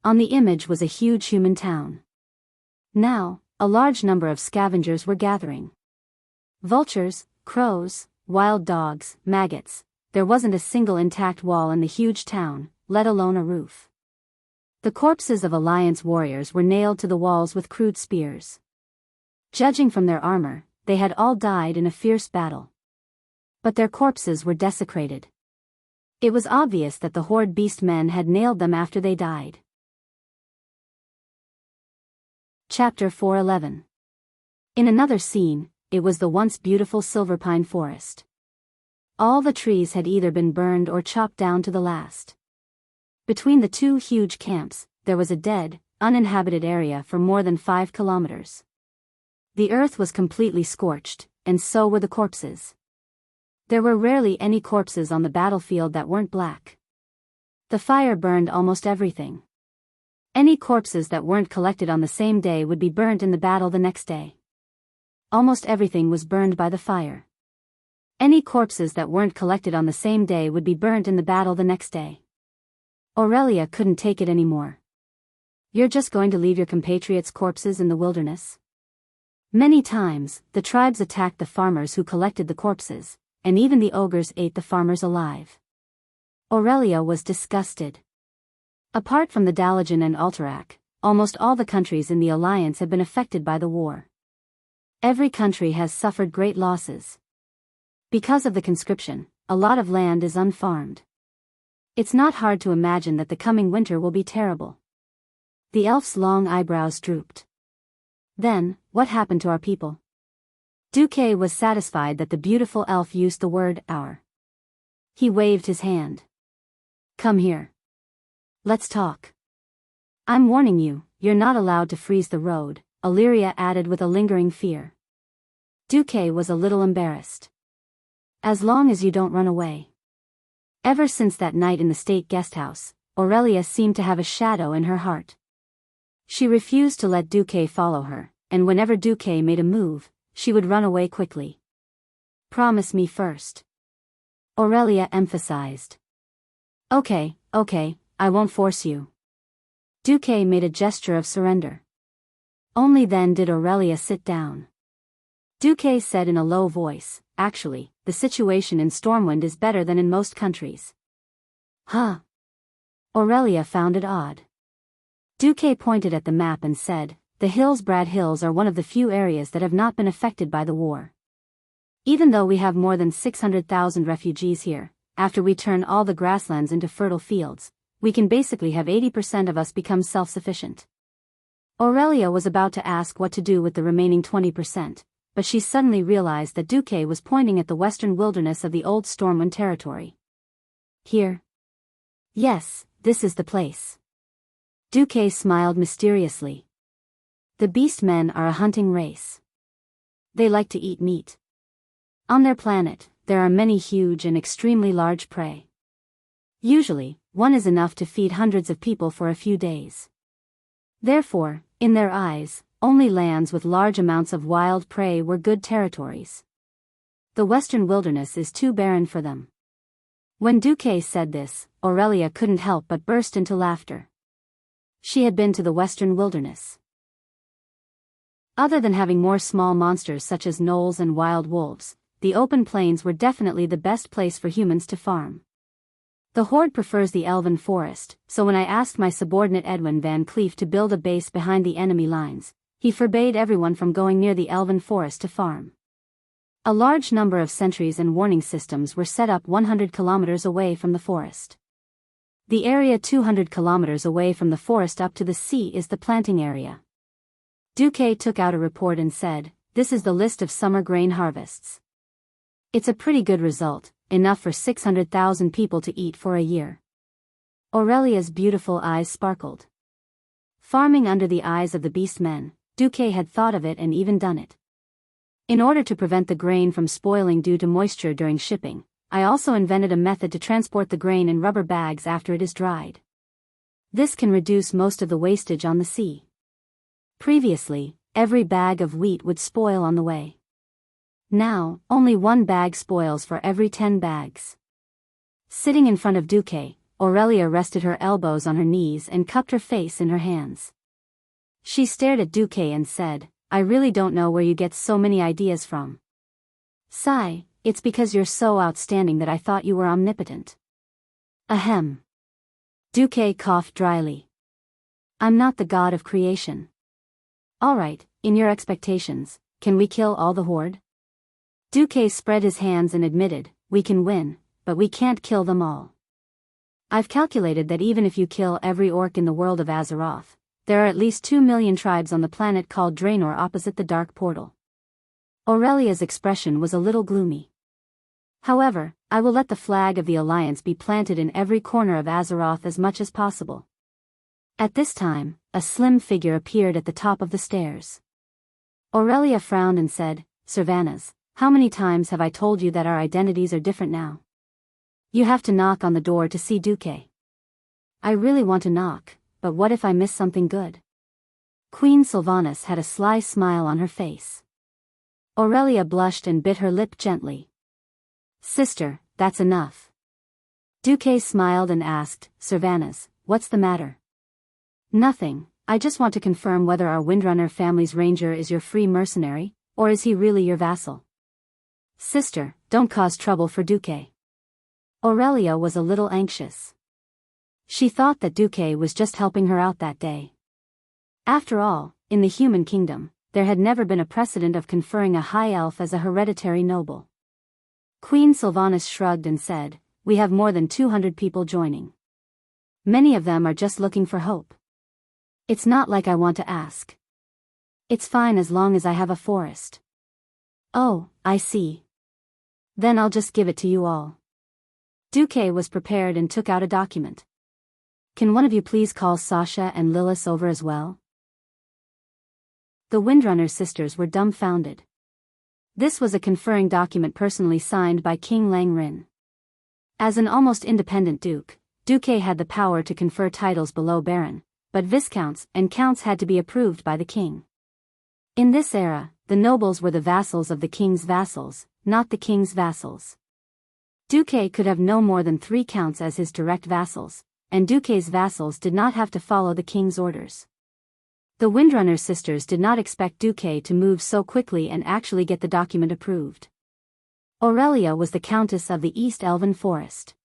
On the image was a huge human town. Now, a large number of scavengers were gathering. Vultures, crows, wild dogs, maggots. There wasn't a single intact wall in the huge town, let alone a roof. The corpses of Alliance warriors were nailed to the walls with crude spears. Judging from their armor, they had all died in a fierce battle. But their corpses were desecrated. It was obvious that the Horde beast men had nailed them after they died. Chapter 411. In another scene, it was the once beautiful silver pine forest. All the trees had either been burned or chopped down to the last. Between the two huge camps, there was a dead, uninhabited area for more than 5 kilometers. The earth was completely scorched, and so were the corpses. There were rarely any corpses on the battlefield that weren't black. The fire burned almost everything. Any corpses that weren't collected on the same day would be burnt in the battle the next day. Almost everything was burned by the fire. Any corpses that weren't collected on the same day would be burnt in the battle the next day. Aurelia couldn't take it anymore. You're just going to leave your compatriots' corpses in the wilderness? Many times, the tribes attacked the farmers who collected the corpses, and even the ogres ate the farmers alive. Aurelia was disgusted. Apart from the Dalajan and Alterac, almost all the countries in the alliance have been affected by the war. Every country has suffered great losses. Because of the conscription, a lot of land is unfarmed. It's not hard to imagine that the coming winter will be terrible. The elf's long eyebrows drooped. Then, what happened to our people? Duque was satisfied that the beautiful elf used the word our. He waved his hand. Come here. Let's talk. I'm warning you, you're not allowed to freeze the road, Illyria added with a lingering fear. Duque was a little embarrassed. As long as you don't run away. Ever since that night in the state guest house, Aurelia seemed to have a shadow in her heart. She refused to let Duque follow her, and whenever Duque made a move, she would run away quickly. Promise me first. Aurelia emphasized. Okay, I won't force you. Duque made a gesture of surrender. Only then did Aurelia sit down. Duque said in a low voice, actually, the situation in Stormwind is better than in most countries. Huh? Aurelia found it odd. Duque pointed at the map and said, the Hillsbrad Hills are one of the few areas that have not been affected by the war. Even though we have more than 600,000 refugees here, after we turn all the grasslands into fertile fields, we can basically have 80% of us become self-sufficient. Aurelia was about to ask what to do with the remaining 20%, but she suddenly realized that Duque was pointing at the western wilderness of the old Stormwind territory. Here? Yes, this is the place. Duque smiled mysteriously. The beast men are a hunting race. They like to eat meat. On their planet, there are many huge and extremely large prey. Usually, one is enough to feed hundreds of people for a few days. Therefore, in their eyes, only lands with large amounts of wild prey were good territories. The western wilderness is too barren for them. When Duque said this, Aurelia couldn't help but burst into laughter. She had been to the western wilderness. Other than having more small monsters such as gnolls and wild wolves, the open plains were definitely the best place for humans to farm. The Horde prefers the elven forest, so when I asked my subordinate Edwin Van Cleef to build a base behind the enemy lines, he forbade everyone from going near the elven forest to farm. A large number of sentries and warning systems were set up 100 kilometers away from the forest. The area 200 kilometers away from the forest up to the sea is the planting area. Duque took out a report and said, this is the list of summer grain harvests. It's a pretty good result, enough for 600,000 people to eat for a year. Aurelia's beautiful eyes sparkled. Farming under the eyes of the beast men, Duque had thought of it and even done it. In order to prevent the grain from spoiling due to moisture during shipping, I also invented a method to transport the grain in rubber bags after it is dried. This can reduce most of the wastage on the sea. Previously, every bag of wheat would spoil on the way. Now, only 1 bag spoils for every 10 bags. Sitting in front of Duque, Aurelia rested her elbows on her knees and cupped her face in her hands. She stared at Duque and said, I really don't know where you get so many ideas from. Sigh, it's because you're so outstanding that I thought you were omnipotent. Ahem. Duque coughed dryly. I'm not the god of creation. Alright, in your expectations, can we kill all the Horde? Duque spread his hands and admitted, we can win, but we can't kill them all. I've calculated that even if you kill every orc in the world of Azeroth, there are at least 2 million tribes on the planet called Draenor opposite the Dark Portal. Aurelia's expression was a little gloomy. However, I will let the flag of the Alliance be planted in every corner of Azeroth as much as possible. At this time, a slim figure appeared at the top of the stairs. Aurelia frowned and said, Sylvanas, how many times have I told you that our identities are different now? You have to knock on the door to see Duque. I really want to knock, but what if I miss something good? Queen Sylvanas had a sly smile on her face. Aurelia blushed and bit her lip gently. Sister, that's enough. Duque smiled and asked, Sylvanas, what's the matter? Nothing, I just want to confirm whether our Windrunner family's ranger is your free mercenary, or is he really your vassal? Sister, don't cause trouble for Duque. Aurelia was a little anxious. She thought that Duque was just helping her out that day. After all, in the human kingdom, there had never been a precedent of conferring a high elf as a hereditary noble. Queen Sylvanas shrugged and said, we have more than 200 people joining. Many of them are just looking for hope. It's not like I want to ask. It's fine as long as I have a forest. Oh, I see. Then I'll just give it to you all. Duque was prepared and took out a document. Can one of you please call Sasha and Lilith over as well? The Windrunner sisters were dumbfounded. This was a conferring document personally signed by King Langrin. As an almost independent duke, Duque had the power to confer titles below Baron, but viscounts and counts had to be approved by the king. In this era, the nobles were the vassals of the king's vassals, not the king's vassals. Duque could have no more than 3 counts as his direct vassals, and Duque's vassals did not have to follow the king's orders. The Windrunner sisters did not expect Duque to move so quickly and actually get the document approved. Aurelia was the Countess of the East Elven Forest.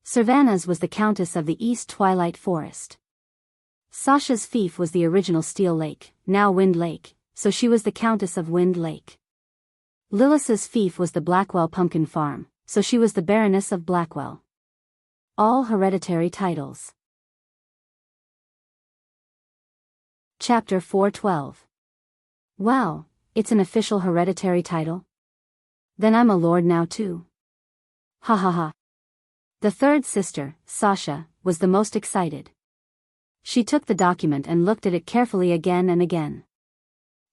Sylvanas was the Countess of the East Twilight Forest. Sasha's fief was the original Steel Lake, now Wind Lake, so she was the Countess of Wind Lake. Lilith's fief was the Blackwell Pumpkin Farm, so she was the Baroness of Blackwell. All hereditary titles. Chapter 412. Wow, it's an official hereditary title? Then I'm a lord now too. Ha ha ha. The third sister, Sasha, was the most excited. She took the document and looked at it carefully again and again.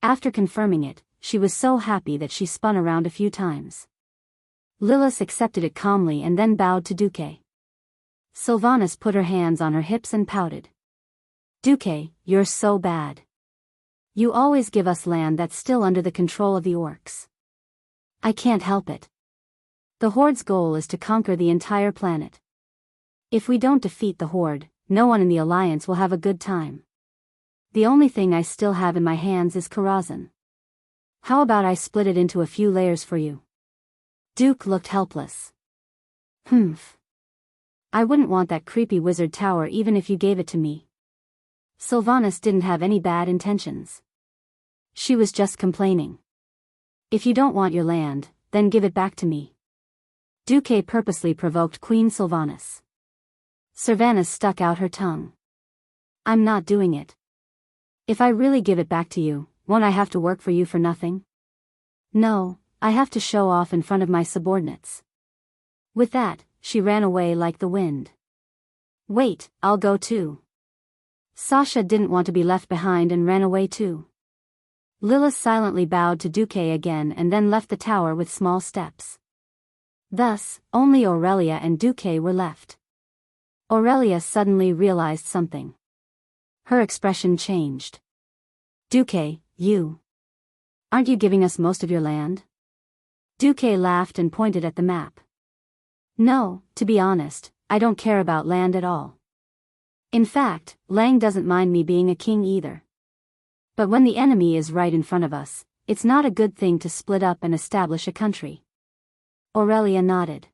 After confirming it, she was so happy that she spun around a few times. Lilith accepted it calmly and then bowed to Duque. Sylvanas put her hands on her hips and pouted. Duque, you're so bad. You always give us land that's still under the control of the orcs. I can't help it. The Horde's goal is to conquer the entire planet. If we don't defeat the Horde, no one in the Alliance will have a good time. The only thing I still have in my hands is Karazhan. How about I split it into a few layers for you? Duke looked helpless. Humph. I wouldn't want that creepy wizard tower even if you gave it to me. Sylvanas didn't have any bad intentions. She was just complaining. If you don't want your land, then give it back to me. Duque purposely provoked Queen Sylvanas. Sylvanas stuck out her tongue. I'm not doing it. If I really give it back to you, won't I have to work for you for nothing? No, I have to show off in front of my subordinates. With that, she ran away like the wind. Wait, I'll go too. Sasha didn't want to be left behind and ran away too. Lilith silently bowed to Duque again and then left the tower with small steps. Thus, only Aurelia and Duque were left. Aurelia suddenly realized something. Her expression changed. Duque, you. Aren't you giving us most of your land? Duque laughed and pointed at the map. No, to be honest, I don't care about land at all. In fact, Lang doesn't mind me being a king either. But when the enemy is right in front of us, it's not a good thing to split up and establish a country. Aurelia nodded.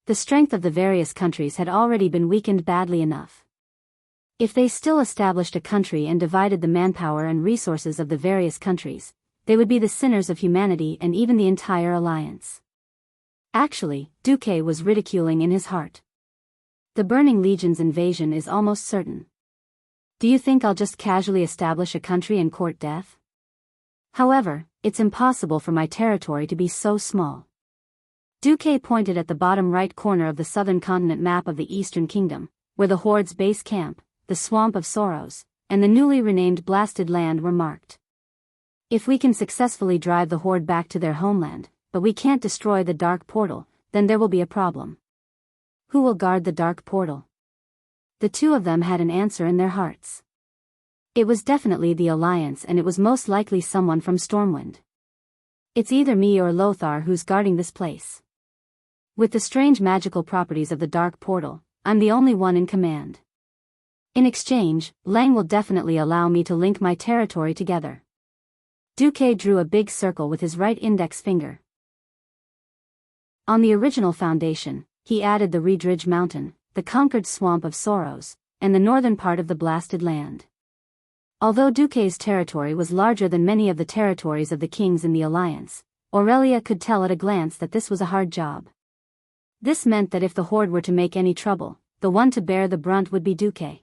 The strength of the various countries had already been weakened badly enough. If they still established a country and divided the manpower and resources of the various countries, they would be the sinners of humanity and even the entire alliance. Actually, Duque was ridiculing in his heart. The Burning Legion's invasion is almost certain. Do you think I'll just casually establish a country and court death? However, it's impossible for my territory to be so small. Duque pointed at the bottom right corner of the southern continent map of the Eastern Kingdom, where the Horde's base camp, the Swamp of Sorrows, and the newly renamed Blasted Land were marked. If we can successfully drive the Horde back to their homeland, but we can't destroy the Dark Portal, then there will be a problem. Who will guard the Dark Portal? The two of them had an answer in their hearts. It was definitely the Alliance, and it was most likely someone from Stormwind. It's either me or Lothar who's guarding this place. With the strange magical properties of the Dark Portal, I'm the only one in command. In exchange, Lang will definitely allow me to link my territory together. Duque drew a big circle with his right index finger. On the original foundation, he added the Redridge Mountain, the conquered Swamp of Sorrows, and the northern part of the Blasted Land. Although Duque's territory was larger than many of the territories of the kings in the Alliance, Aurelia could tell at a glance that this was a hard job. This meant that if the Horde were to make any trouble, the one to bear the brunt would be Duque.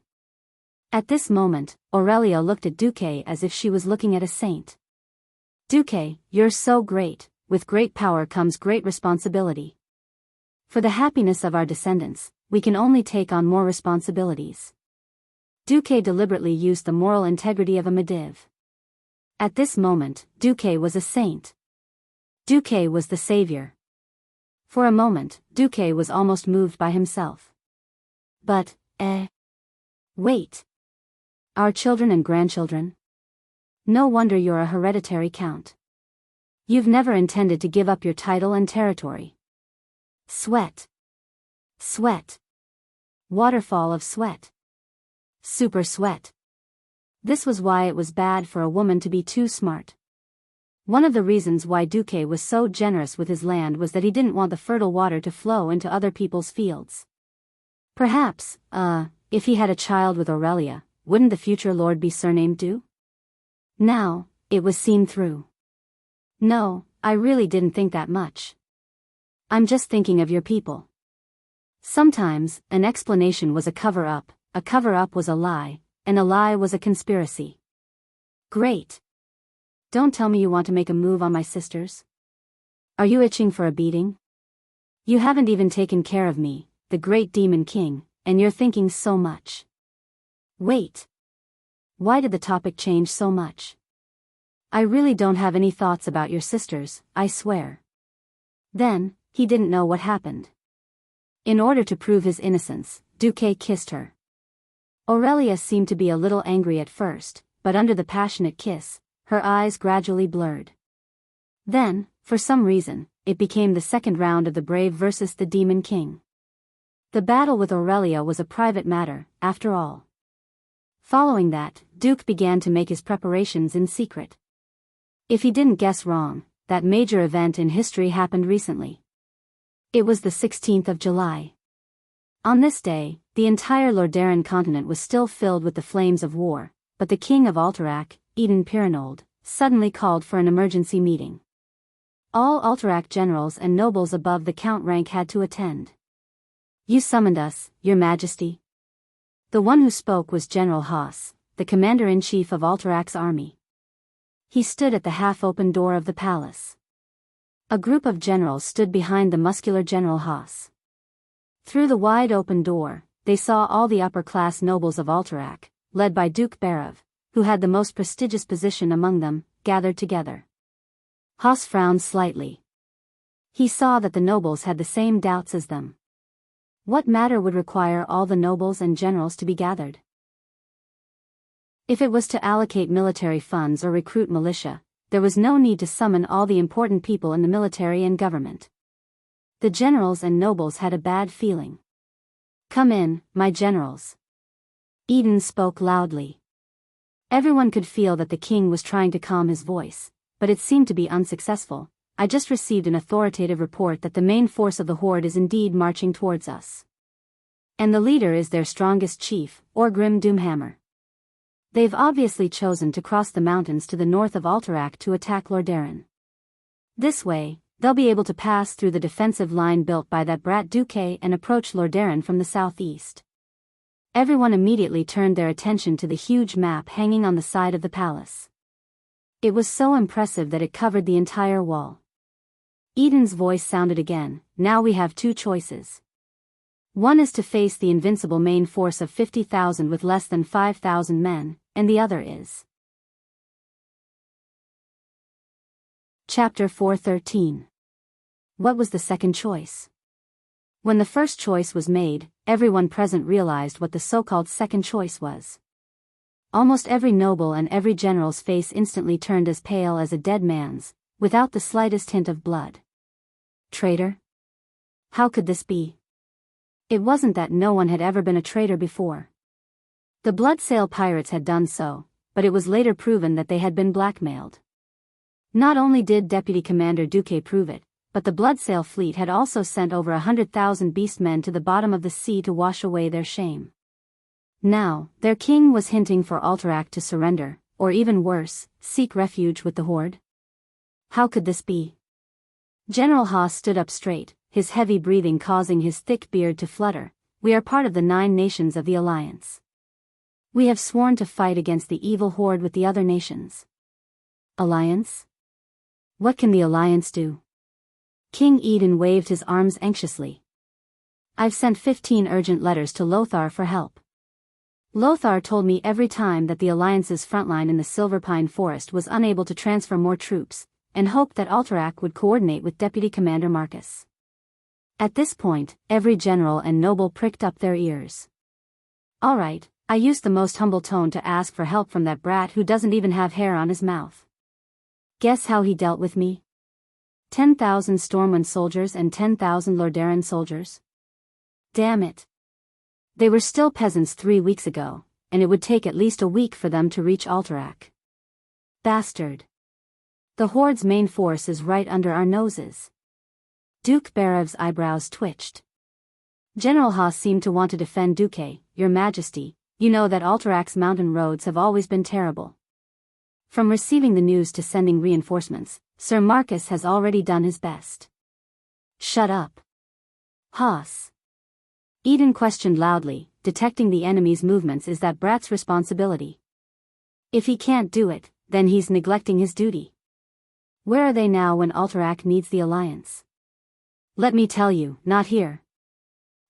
At this moment, Aurelia looked at Duque as if she was looking at a saint. Duque, you're so great. With great power comes great responsibility. For the happiness of our descendants, we can only take on more responsibilities. Duque deliberately used the moral integrity of a Mediv. At this moment, Duque was a saint. Duque was the savior. For a moment, Duque was almost moved by himself. But, wait. Our children and grandchildren? No wonder you're a hereditary count. You've never intended to give up your title and territory. Sweat. Sweat. Waterfall of sweat. Super sweat. This was why it was bad for a woman to be too smart. One of the reasons why Duque was so generous with his land was that he didn't want the fertile water to flow into other people's fields. Perhaps, if he had a child with Aurelia, wouldn't the future lord be surnamed Du? Now, it was seen through. No, I really didn't think that much. I'm just thinking of your people. Sometimes, an explanation was a cover-up was a lie, and a lie was a conspiracy. Great. Don't tell me you want to make a move on my sisters. Are you itching for a beating? You haven't even taken care of me, the great demon king, and you're thinking so much. Wait. Why did the topic change so much? I really don't have any thoughts about your sisters, I swear. Then, he didn't know what happened. In order to prove his innocence, Duque kissed her. Aurelia seemed to be a little angry at first, but under the passionate kiss, her eyes gradually blurred. Then, for some reason, it became the second round of the Brave versus the Demon King. The battle with Aurelia was a private matter, after all. Following that, Duke began to make his preparations in secret. If he didn't guess wrong, that major event in history happened recently. It was the 16th of July. On this day, the entire Lordaeron continent was still filled with the flames of war, but the king of Alterac, Eden Pirinold, suddenly called for an emergency meeting. All Alterac generals and nobles above the count rank had to attend. You summoned us, your majesty. The one who spoke was General Haas, the commander-in-chief of Alterac's army. He stood at the half-open door of the palace. A group of generals stood behind the muscular General Haas. Through the wide-open door, they saw all the upper-class nobles of Alterac, led by Duke Barav, who had the most prestigious position among them, gathered together. Haas frowned slightly. He saw that the nobles had the same doubts as them. What matter would require all the nobles and generals to be gathered? If it was to allocate military funds or recruit militia, there was no need to summon all the important people in the military and government. The generals and nobles had a bad feeling. Come in, my generals. Eden spoke loudly. Everyone could feel that the king was trying to calm his voice, but it seemed to be unsuccessful. I just received an authoritative report that the main force of the Horde is indeed marching towards us. And the leader is their strongest chief, Orgrim Doomhammer. They've obviously chosen to cross the mountains to the north of Alterac to attack Lordaeron. This way, they'll be able to pass through the defensive line built by that brat Duque and approach Lordaeron from the southeast. Everyone immediately turned their attention to the huge map hanging on the side of the palace. It was so impressive that it covered the entire wall. Eden's voice sounded again. Now we have two choices. One is to face the invincible main force of 50,000 with less than 5,000 men, and the other is. Chapter 4:13. What was the second choice? When the first choice was made, everyone present realized what the so-called second choice was. Almost every noble and every general's face instantly turned as pale as a dead man's, without the slightest hint of blood. Traitor? How could this be? It wasn't that no one had ever been a traitor before. The blood-sale pirates had done so, but it was later proven that they had been blackmailed. Not only did Deputy Commander Duque prove it, but the blood-sale fleet had also sent over 100,000 beastmen to the bottom of the sea to wash away their shame. Now, their king was hinting for Alterac to surrender, or even worse, seek refuge with the horde. How could this be? General Haas stood up straight, his heavy breathing causing his thick beard to flutter. We are part of the 9 nations of the Alliance. We have sworn to fight against the evil horde with the other nations. Alliance? What can the Alliance do? King Eden waved his arms anxiously. I've sent 15 urgent letters to Lothar for help. Lothar told me every time that the Alliance's frontline in the Silver Pine Forest was unable to transfer more troops, and hoped that Alterac would coordinate with Deputy Commander Marcus. At this point, every general and noble pricked up their ears. All right, I used the most humble tone to ask for help from that brat who doesn't even have hair on his mouth. Guess how he dealt with me? 10,000 Stormwind soldiers and 10,000 Lordaeron soldiers. Damn it. They were still peasants 3 weeks ago, and it would take at least a week for them to reach Alterac. Bastard. The horde's main force is right under our noses. Duke Berev's eyebrows twitched. General Haas seemed to want to defend Duque. Your Majesty, you know that Alterac's mountain roads have always been terrible. From receiving the news to sending reinforcements, Sir Marcus has already done his best. Shut up. Haas. Eden questioned loudly. Detecting the enemy's movements is that brat's responsibility. If he can't do it, then he's neglecting his duty. Where are they now when Alterac needs the Alliance? Let me tell you, not here.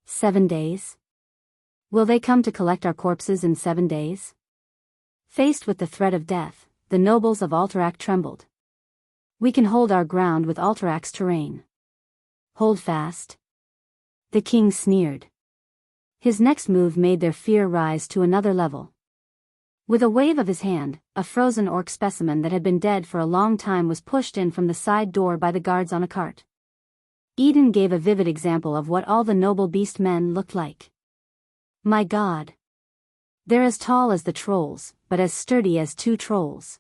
7 days? Will they come to collect our corpses in 7 days? Faced with the threat of death, the nobles of Alterac trembled. We can hold our ground with Alterac's terrain. Hold fast. The king sneered. His next move made their fear rise to another level. With a wave of his hand, a frozen orc specimen that had been dead for a long time was pushed in from the side door by the guards on a cart. Eden gave a vivid example of what all the noble beast men looked like. My God. They're as tall as the trolls, but as sturdy as 2 trolls.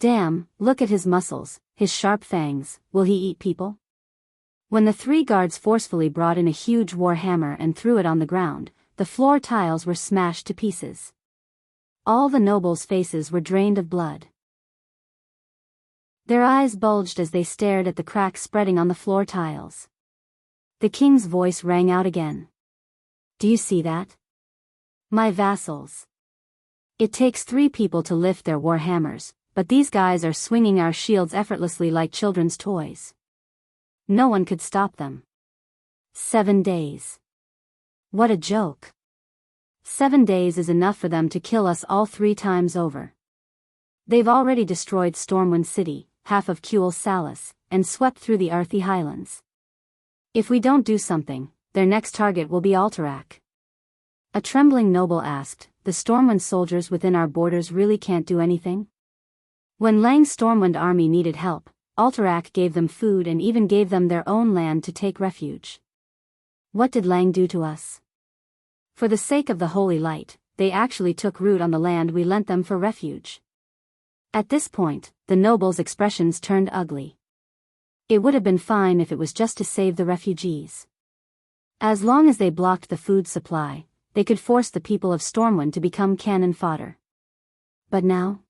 Damn, look at his muscles, his sharp fangs. Will he eat people? When the 3 guards forcefully brought in a huge war hammer and threw it on the ground, the floor tiles were smashed to pieces. All the nobles' faces were drained of blood. Their eyes bulged as they stared at the cracks spreading on the floor tiles. The king's voice rang out again. Do you see that? My vassals. It takes 3 people to lift their war hammers, but these guys are swinging our shields effortlessly like children's toys. No one could stop them. 7 days. What a joke. 7 days is enough for them to kill us all 3 times over. They've already destroyed Stormwind City, half of Kuel Salis, and swept through the Arthi Highlands. If we don't do something, their next target will be Alterac. A trembling noble asked, the Stormwind soldiers within our borders really can't do anything? When Lang's Stormwind army needed help, Alterac gave them food and even gave them their own land to take refuge. What did Lang do to us? For the sake of the holy light, they actually took root on the land we lent them for refuge. At this point, the nobles' expressions turned ugly. It would have been fine if it was just to save the refugees. As long as they blocked the food supply, they could force the people of Stormwind to become cannon fodder. But now?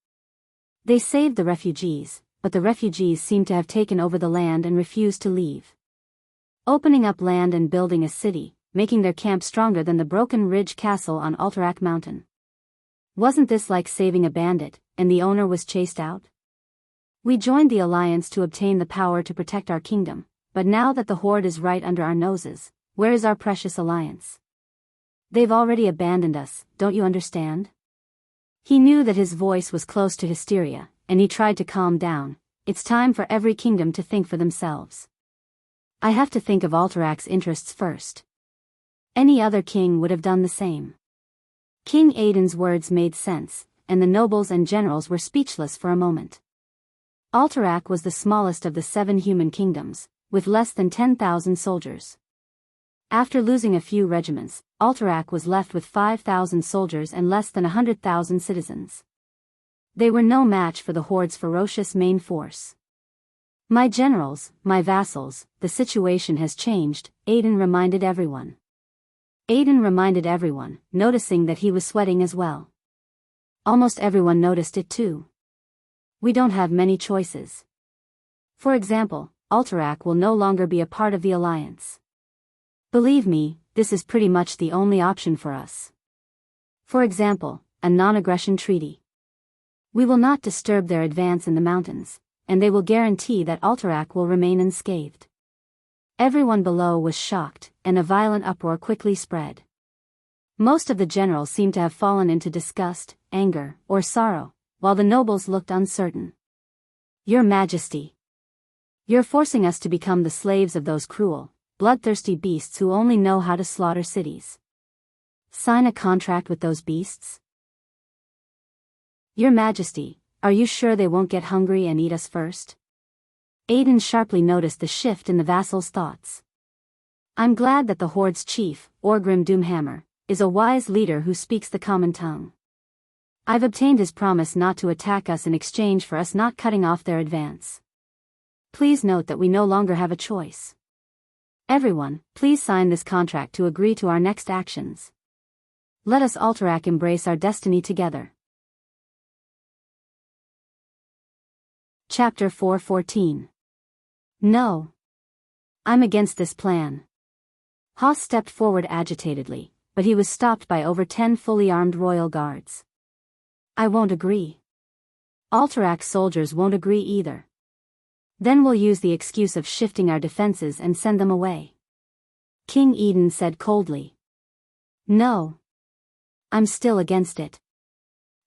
They saved the refugees, but the refugees seem to have taken over the land and refused to leave. Opening up land and building a city, making their camp stronger than the Broken Ridge Castle on Alterac Mountain. Wasn't this like saving a bandit, and the owner was chased out? We joined the alliance to obtain the power to protect our kingdom, but now that the horde is right under our noses, where is our precious alliance? They've already abandoned us, don't you understand? He knew that his voice was close to hysteria, and he tried to calm down. It's time for every kingdom to think for themselves. I have to think of Alterac's interests first. Any other king would have done the same. King Aiden's words made sense, and the nobles and generals were speechless for a moment. Alterac was the smallest of the 7 human kingdoms, with less than 10,000 soldiers. After losing a few regiments, Alterac was left with 5,000 soldiers and less than 100,000 citizens. They were no match for the horde's ferocious main force. My generals, my vassals, the situation has changed, Aiden reminded everyone. Aiden reminded everyone, noticing that he was sweating as well. Almost everyone noticed it too. We don't have many choices. For example, Alterac will no longer be a part of the alliance. Believe me, this is pretty much the only option for us. For example, a non-aggression treaty. We will not disturb their advance in the mountains, and they will guarantee that Alterac will remain unscathed. Everyone below was shocked, and a violent uproar quickly spread. Most of the generals seemed to have fallen into disgust, anger, or sorrow, while the nobles looked uncertain. Your Majesty. You're forcing us to become the slaves of those cruel, bloodthirsty beasts who only know how to slaughter cities. Sign a contract with those beasts? Your Majesty, are you sure they won't get hungry and eat us first? Aiden sharply noticed the shift in the vassal's thoughts. I'm glad that the horde's chief, Orgrim Doomhammer, is a wise leader who speaks the common tongue. I've obtained his promise not to attack us in exchange for us not cutting off their advance. Please note that we no longer have a choice. Everyone, please sign this contract to agree to our next actions. Let us Alterac embrace our destiny together. Chapter 4:14. No. I'm against this plan. Haas stepped forward agitatedly, but he was stopped by over 10 fully armed royal guards. I won't agree. Alterac's soldiers won't agree either. Then we'll use the excuse of shifting our defenses and send them away. King Eden said coldly. No. I'm still against it.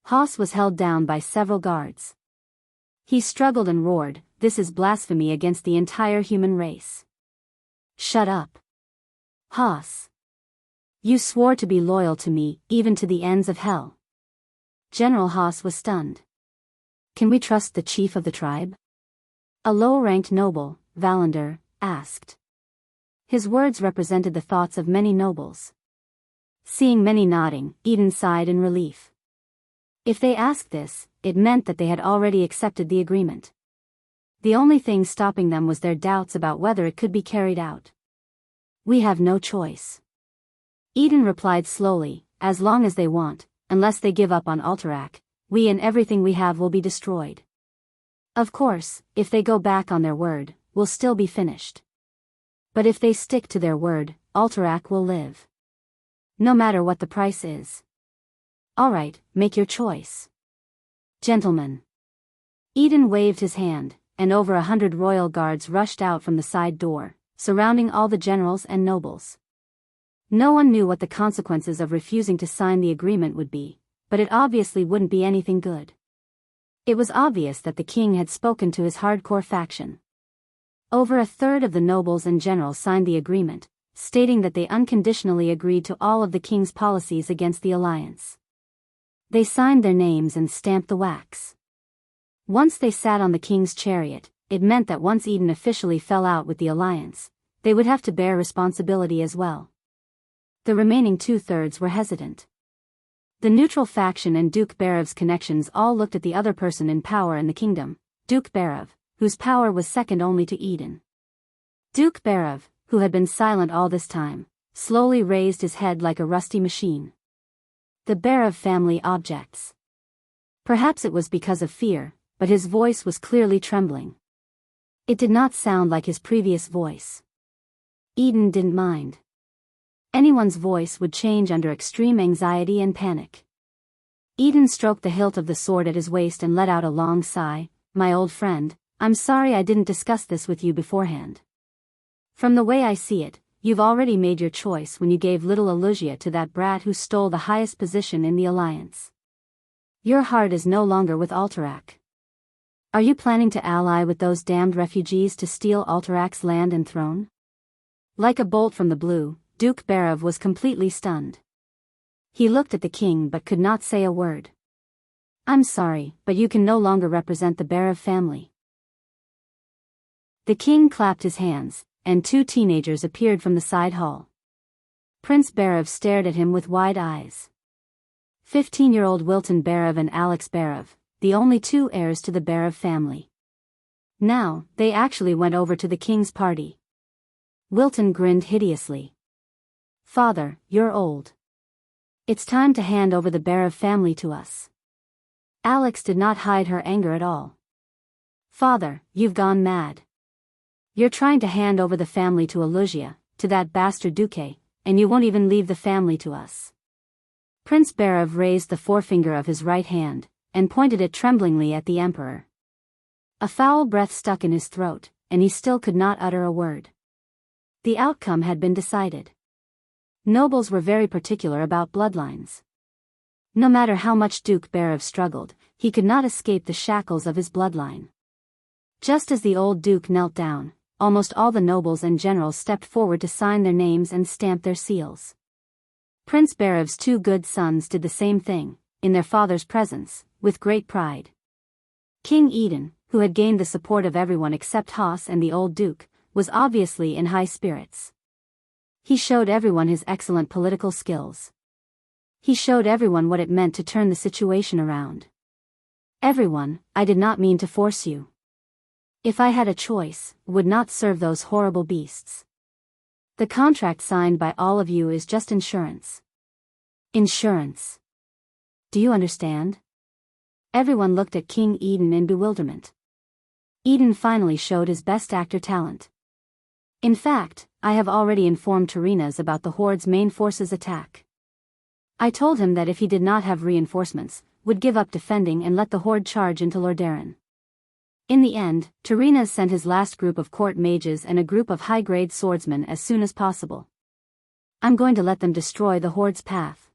Haas was held down by several guards. He struggled and roared, this is blasphemy against the entire human race. Shut up. Haas. You swore to be loyal to me, even to the ends of hell. General Haas was stunned. Can we trust the chief of the tribe? A low-ranked noble, Valander, asked. His words represented the thoughts of many nobles. Seeing many nodding, Eden sighed in relief. If they asked this, it meant that they had already accepted the agreement. The only thing stopping them was their doubts about whether it could be carried out. We have no choice. Eden replied slowly, as long as they want, unless they give up on Alterac, we and everything we have will be destroyed. Of course, if they go back on their word, we'll still be finished. But if they stick to their word, Alterac will live. No matter what the price is. All right, make your choice. Gentlemen. Eden waved his hand, and over 100 royal guards rushed out from the side door, surrounding all the generals and nobles. No one knew what the consequences of refusing to sign the agreement would be, but it obviously wouldn't be anything good. It was obvious that the king had spoken to his hardcore faction. Over a third of the nobles and generals signed the agreement, stating that they unconditionally agreed to all of the king's policies against the alliance. They signed their names and stamped the wax. Once they sat on the king's chariot, it meant that once Eden officially fell out with the alliance, they would have to bear responsibility as well. The remaining 2/3 were hesitant. The neutral faction and Duke Barev's connections all looked at the other person in power in the kingdom, Duke Barev, whose power was second only to Eden. Duke Barev, who had been silent all this time, slowly raised his head like a rusty machine. The Barev family objects. Perhaps it was because of fear, but his voice was clearly trembling. It did not sound like his previous voice. Eden didn't mind. Anyone's voice would change under extreme anxiety and panic. Eden stroked the hilt of the sword at his waist and let out a long sigh. My old friend, I'm sorry I didn't discuss this with you beforehand. From the way I see it, you've already made your choice when you gave little Alusia to that brat who stole the highest position in the alliance. Your heart is no longer with Alterac. Are you planning to ally with those damned refugees to steal Alterac's land and throne? Like a bolt from the blue, Duke Barav was completely stunned. He looked at the king but could not say a word. I'm sorry, but you can no longer represent the Barav family. The king clapped his hands, and two teenagers appeared from the side hall. Prince Barav stared at him with wide eyes. 15-year-old Wilton Barav and Alex Barav, the only two heirs to the Barav family. Now, they actually went over to the king's party. Wilton grinned hideously. Father, you're old. It's time to hand over the Barav family to us. Alex did not hide her anger at all. Father, you've gone mad. You're trying to hand over the family to Alusia, to that bastard Duque, and you won't even leave the family to us. Prince Barav raised the forefinger of his right hand, and pointed it tremblingly at the emperor. A foul breath stuck in his throat, and he still could not utter a word. The outcome had been decided. Nobles were very particular about bloodlines. No matter how much Duke Barav struggled, he could not escape the shackles of his bloodline. Just as the old duke knelt down, almost all the nobles and generals stepped forward to sign their names and stamp their seals. Prince Barav's two good sons did the same thing, in their father's presence, with great pride. King Eden, who had gained the support of everyone except Haas and the old duke, was obviously in high spirits. He showed everyone his excellent political skills. He showed everyone what it meant to turn the situation around. Everyone, I did not mean to force you. If I had a choice, would not serve those horrible beasts. The contract signed by all of you is just insurance. Insurance. Do you understand? Everyone looked at King Eden in bewilderment. Eden finally showed his best actor talent. In fact, I have already informed Turinas about the Horde's main forces attack. I told him that if he did not have reinforcements, would give up defending and let the Horde charge into Lordaeron. In the end, Turinas sent his last group of court mages and a group of high-grade swordsmen as soon as possible. I'm going to let them destroy the Horde's path.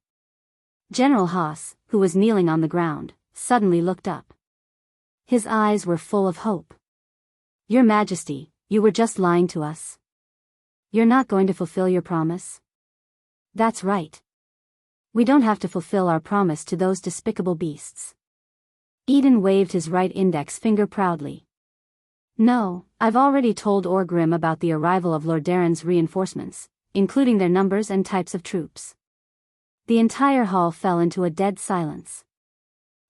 General Haas, who was kneeling on the ground, suddenly looked up. His eyes were full of hope. Your Majesty, you were just lying to us. You're not going to fulfill your promise? That's right. We don't have to fulfill our promise to those despicable beasts. Eden waved his right index finger proudly. No, I've already told Orgrim about the arrival of Lordaeron's reinforcements, including their numbers and types of troops. The entire hall fell into a dead silence.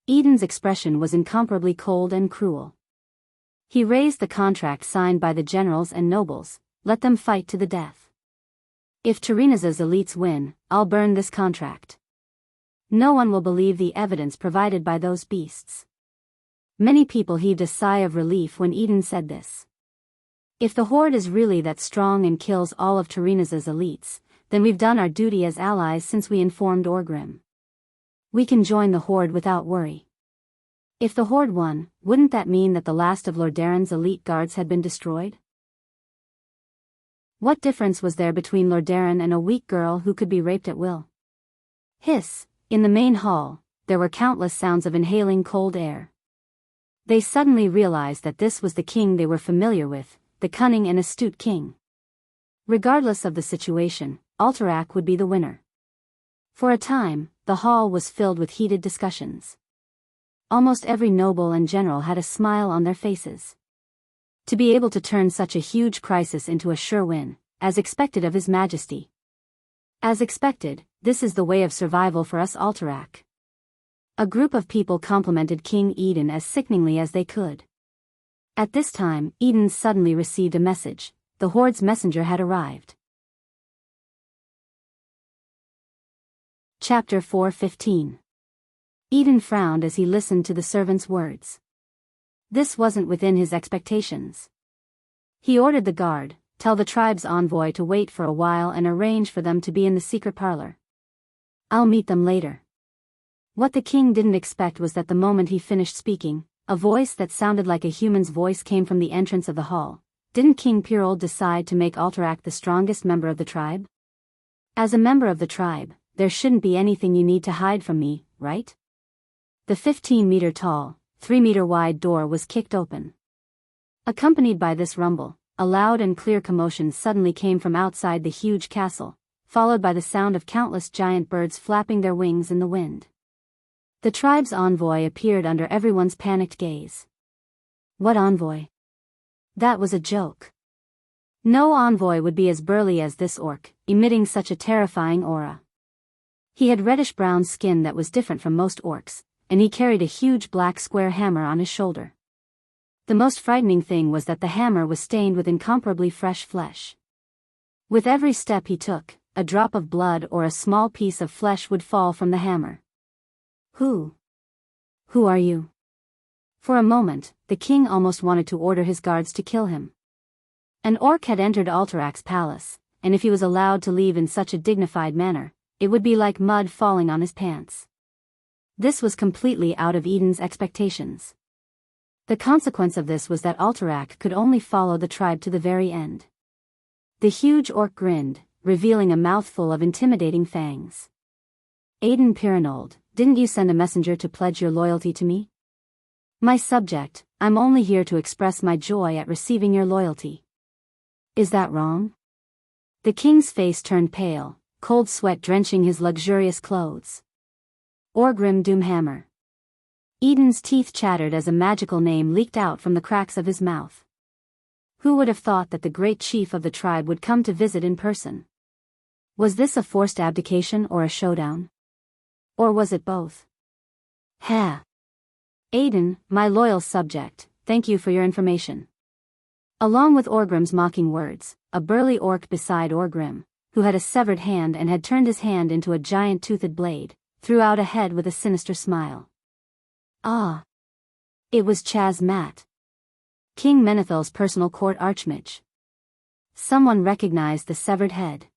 Eden's expression was incomparably cold and cruel. He raised the contract signed by the generals and nobles, let them fight to the death. If Turinas' elites win, I'll burn this contract. No one will believe the evidence provided by those beasts. Many people heaved a sigh of relief when Eden said this. If the Horde is really that strong and kills all of Turinas' elites, then we've done our duty as allies since we informed Orgrim. We can join the Horde without worry. If the Horde won, wouldn't that mean that the last of Lordaeron's elite guards had been destroyed? What difference was there between Lordaeron and a weak girl who could be raped at will? Hiss, in the main hall, there were countless sounds of inhaling cold air. They suddenly realized that this was the king they were familiar with, the cunning and astute king. Regardless of the situation, Alterac would be the winner. For a time, the hall was filled with heated discussions. Almost every noble and general had a smile on their faces. To be able to turn such a huge crisis into a sure win, as expected of His Majesty. As expected, this is the way of survival for us Alterac. A group of people complimented King Eden as sickeningly as they could. At this time, Eden suddenly received a message. The Horde's messenger had arrived. Chapter 4:15. Eden frowned as he listened to the servant's words. This wasn't within his expectations. He ordered the guard, tell the tribe's envoy to wait for a while and arrange for them to be in the secret parlor. I'll meet them later." What the king didn't expect was that the moment he finished speaking, a voice that sounded like a human's voice came from the entrance of the hall. Didn't King Pirold decide to make Alterac the strongest member of the tribe? As a member of the tribe, there shouldn't be anything you need to hide from me, right? The 15-meter-tall, 3-meter-wide door was kicked open. Accompanied by this rumble, a loud and clear commotion suddenly came from outside the huge castle, followed by the sound of countless giant birds flapping their wings in the wind. The tribe's envoy appeared under everyone's panicked gaze. What envoy? That was a joke. No envoy would be as burly as this orc, emitting such a terrifying aura. He had reddish-brown skin that was different from most orcs, and he carried a huge black square hammer on his shoulder. The most frightening thing was that the hammer was stained with incomparably fresh flesh. With every step he took, a drop of blood or a small piece of flesh would fall from the hammer. Who are you? For a moment, the king almost wanted to order his guards to kill him. An orc had entered Alterac's palace, and if he was allowed to leave in such a dignified manner, it would be like mud falling on his pants. This was completely out of Eden's expectations. The consequence of this was that Alterac could only follow the tribe to the very end. The huge orc grinned, revealing a mouthful of intimidating fangs. "Aiden Pirinold, didn't you send a messenger to pledge your loyalty to me?" "My subject, I'm only here to express my joy at receiving your loyalty." "Is that wrong?" The king's face turned pale, cold sweat drenching his luxurious clothes. Orgrim Doomhammer. Eden's teeth chattered as a magical name leaked out from the cracks of his mouth. Who would have thought that the great chief of the tribe would come to visit in person? Was this a forced abdication or a showdown? Or was it both? "Ha! Aiden, my loyal subject, thank you for your information." Along with Orgrim's mocking words, a burly orc beside Orgrim, who had a severed hand and had turned his hand into a giant toothed blade, threw out a head with a sinister smile. Ah! It was Chaz Mat, King Menethel's personal court archmage. Someone recognized the severed head.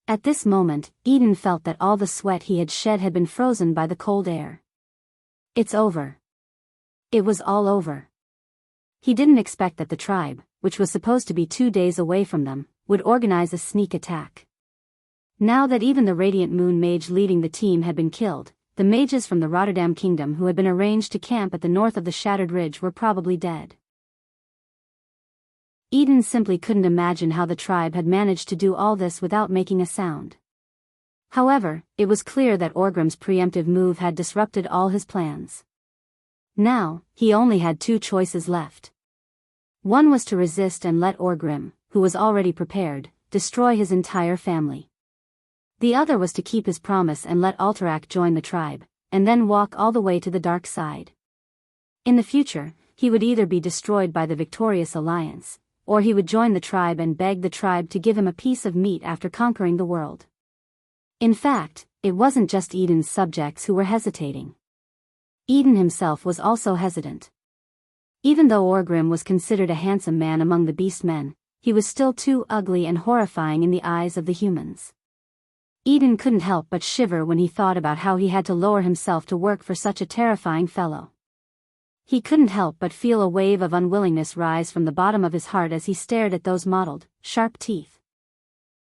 At this moment, Eden felt that all the sweat he had shed had been frozen by the cold air. It's over. It was all over. He didn't expect that the tribe, which was supposed to be 2 days away from them, would organize a sneak attack. Now that even the Radiant Moon mage leading the team had been killed, the mages from the Rotterdam Kingdom who had been arranged to camp at the north of the Shattered Ridge were probably dead. Eden simply couldn't imagine how the tribe had managed to do all this without making a sound. However, it was clear that Orgrim's preemptive move had disrupted all his plans. Now, he only had 2 choices left. One was to resist and let Orgrim, who was already prepared, destroy his entire family. The other was to keep his promise and let Alterac join the tribe, and then walk all the way to the dark side. In the future, he would either be destroyed by the victorious alliance, or he would join the tribe and beg the tribe to give him a piece of meat after conquering the world. In fact, it wasn't just Eden's subjects who were hesitating. Eden himself was also hesitant. Even though Orgrim was considered a handsome man among the beast men, he was still too ugly and horrifying in the eyes of the humans. Eden couldn't help but shiver when he thought about how he had to lower himself to work for such a terrifying fellow. He couldn't help but feel a wave of unwillingness rise from the bottom of his heart as he stared at those mottled, sharp teeth.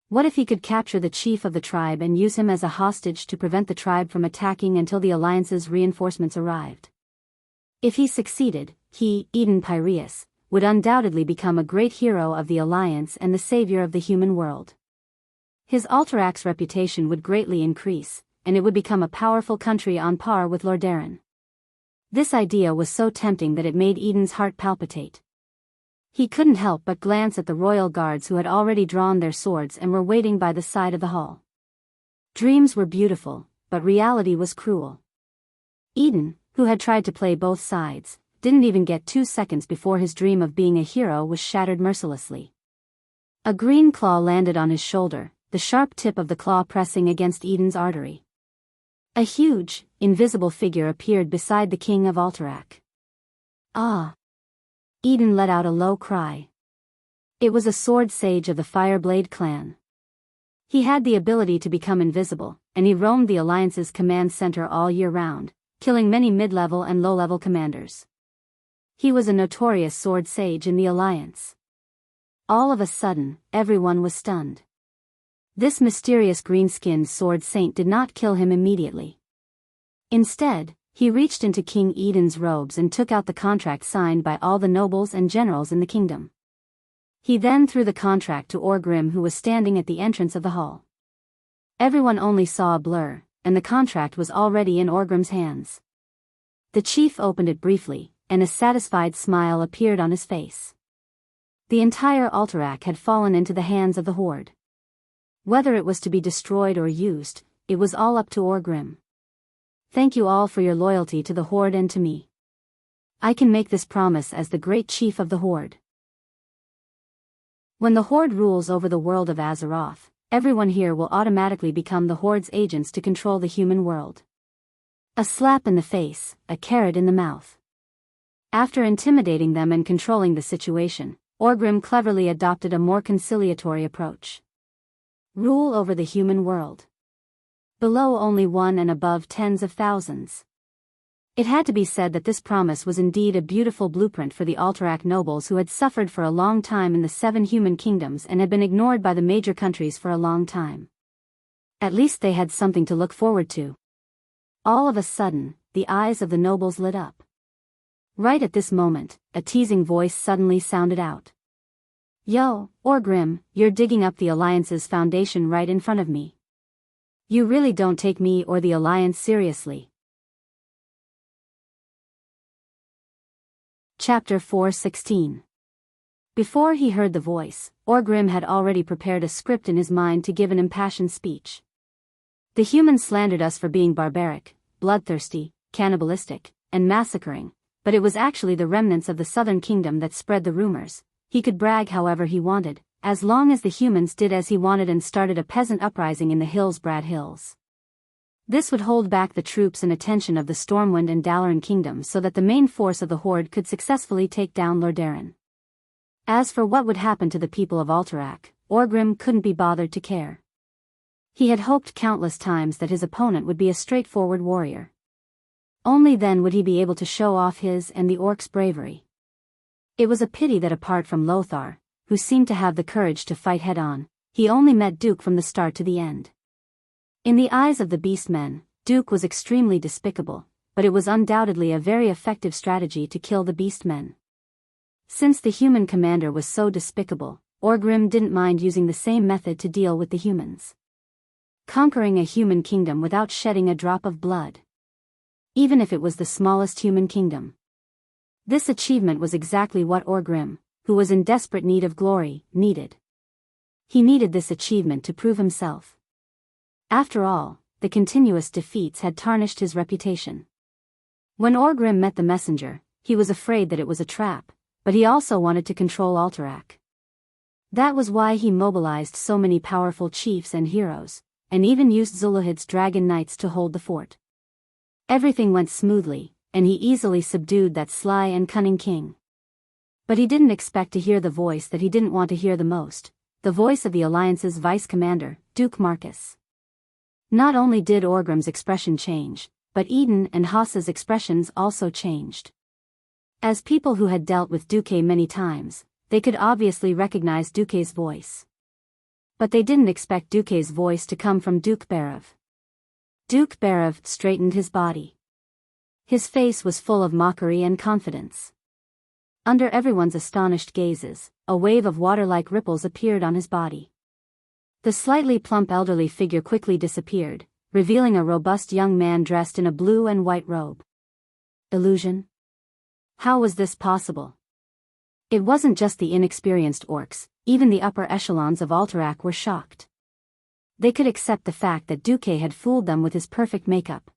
What if he could capture the chief of the tribe and use him as a hostage to prevent the tribe from attacking until the alliance's reinforcements arrived? If he succeeded, he, Eden Piraeus, would undoubtedly become a great hero of the alliance and the savior of the human world. His Alterac's reputation would greatly increase, and it would become a powerful country on par with Lordaeron. This idea was so tempting that it made Eden's heart palpitate. He couldn't help but glance at the royal guards who had already drawn their swords and were waiting by the side of the hall. Dreams were beautiful, but reality was cruel. Eden, who had tried to play both sides, didn't even get 2 seconds before his dream of being a hero was shattered mercilessly. A green claw landed on his shoulder, the sharp tip of the claw pressing against Eden's artery. A huge, invisible figure appeared beside the king of Alterac. Ah! Eden let out a low cry. It was a sword sage of the Fireblade clan. He had the ability to become invisible, and he roamed the Alliance's command center all year round, killing many mid-level and low-level commanders. He was a notorious sword sage in the Alliance. All of a sudden, everyone was stunned. This mysterious green-skinned sword saint did not kill him immediately. Instead, he reached into King Eden's robes and took out the contract signed by all the nobles and generals in the kingdom. He then threw the contract to Orgrim, who was standing at the entrance of the hall. Everyone only saw a blur, and the contract was already in Orgrim's hands. The chief opened it briefly, and a satisfied smile appeared on his face. The entire Alterac had fallen into the hands of the Horde. Whether it was to be destroyed or used, it was all up to Orgrim. Thank you all for your loyalty to the Horde and to me. I can make this promise as the great chief of the Horde. When the Horde rules over the world of Azeroth, everyone here will automatically become the Horde's agents to control the human world. A slap in the face, a carrot in the mouth. After intimidating them and controlling the situation, Orgrim cleverly adopted a more conciliatory approach. Rule over the human world. Below only one and above tens of thousands. It had to be said that this promise was indeed a beautiful blueprint for the Alterac nobles who had suffered for a long time in the 7 human kingdoms and had been ignored by the major countries for a long time. At least they had something to look forward to. All of a sudden, the eyes of the nobles lit up. Right at this moment, a teasing voice suddenly sounded out. Yo, Orgrim, you're digging up the Alliance's foundation right in front of me. You really don't take me or the Alliance seriously. Chapter 4:16. Before he heard the voice, Orgrim had already prepared a script in his mind to give an impassioned speech. The humans slandered us for being barbaric, bloodthirsty, cannibalistic, and massacring, but it was actually the remnants of the Southern Kingdom that spread the rumors. He could brag however he wanted, as long as the humans did as he wanted and started a peasant uprising in the Hillsbrad Hills. This would hold back the troops and attention of the Stormwind and Dalaran kingdoms so that the main force of the Horde could successfully take down Lordaeron. As for what would happen to the people of Alterac, Orgrim couldn't be bothered to care. He had hoped countless times that his opponent would be a straightforward warrior. Only then would he be able to show off his and the orcs' bravery. It was a pity that apart from Lothar, who seemed to have the courage to fight head-on, he only met Duke from the start to the end. In the eyes of the Beastmen, Duke was extremely despicable, but it was undoubtedly a very effective strategy to kill the Beastmen. Since the human commander was so despicable, Orgrim didn't mind using the same method to deal with the humans. Conquering a human kingdom without shedding a drop of blood. Even if it was the smallest human kingdom. This achievement was exactly what Orgrim, who was in desperate need of glory, needed. He needed this achievement to prove himself. After all, the continuous defeats had tarnished his reputation. When Orgrim met the messenger, he was afraid that it was a trap, but he also wanted to control Alterac. That was why he mobilized so many powerful chiefs and heroes, and even used Zulahid's dragon knights to hold the fort. Everything went smoothly, and he easily subdued that sly and cunning king. But he didn't expect to hear the voice that he didn't want to hear the most, the voice of the Alliance's vice-commander, Duke Marcus. Not only did Orgrim's expression change, but Eden and Haas's expressions also changed. As people who had dealt with Duque many times, they could obviously recognize Duque's voice. But they didn't expect Duque's voice to come from Duke Barav. Duke Barav straightened his body. His face was full of mockery and confidence. Under everyone's astonished gazes, a wave of water-like ripples appeared on his body. The slightly plump elderly figure quickly disappeared, revealing a robust young man dressed in a blue and white robe. Illusion? How was this possible? It wasn't just the inexperienced orcs, even the upper echelons of Alterac were shocked. They could accept the fact that Duque had fooled them with his perfect makeup.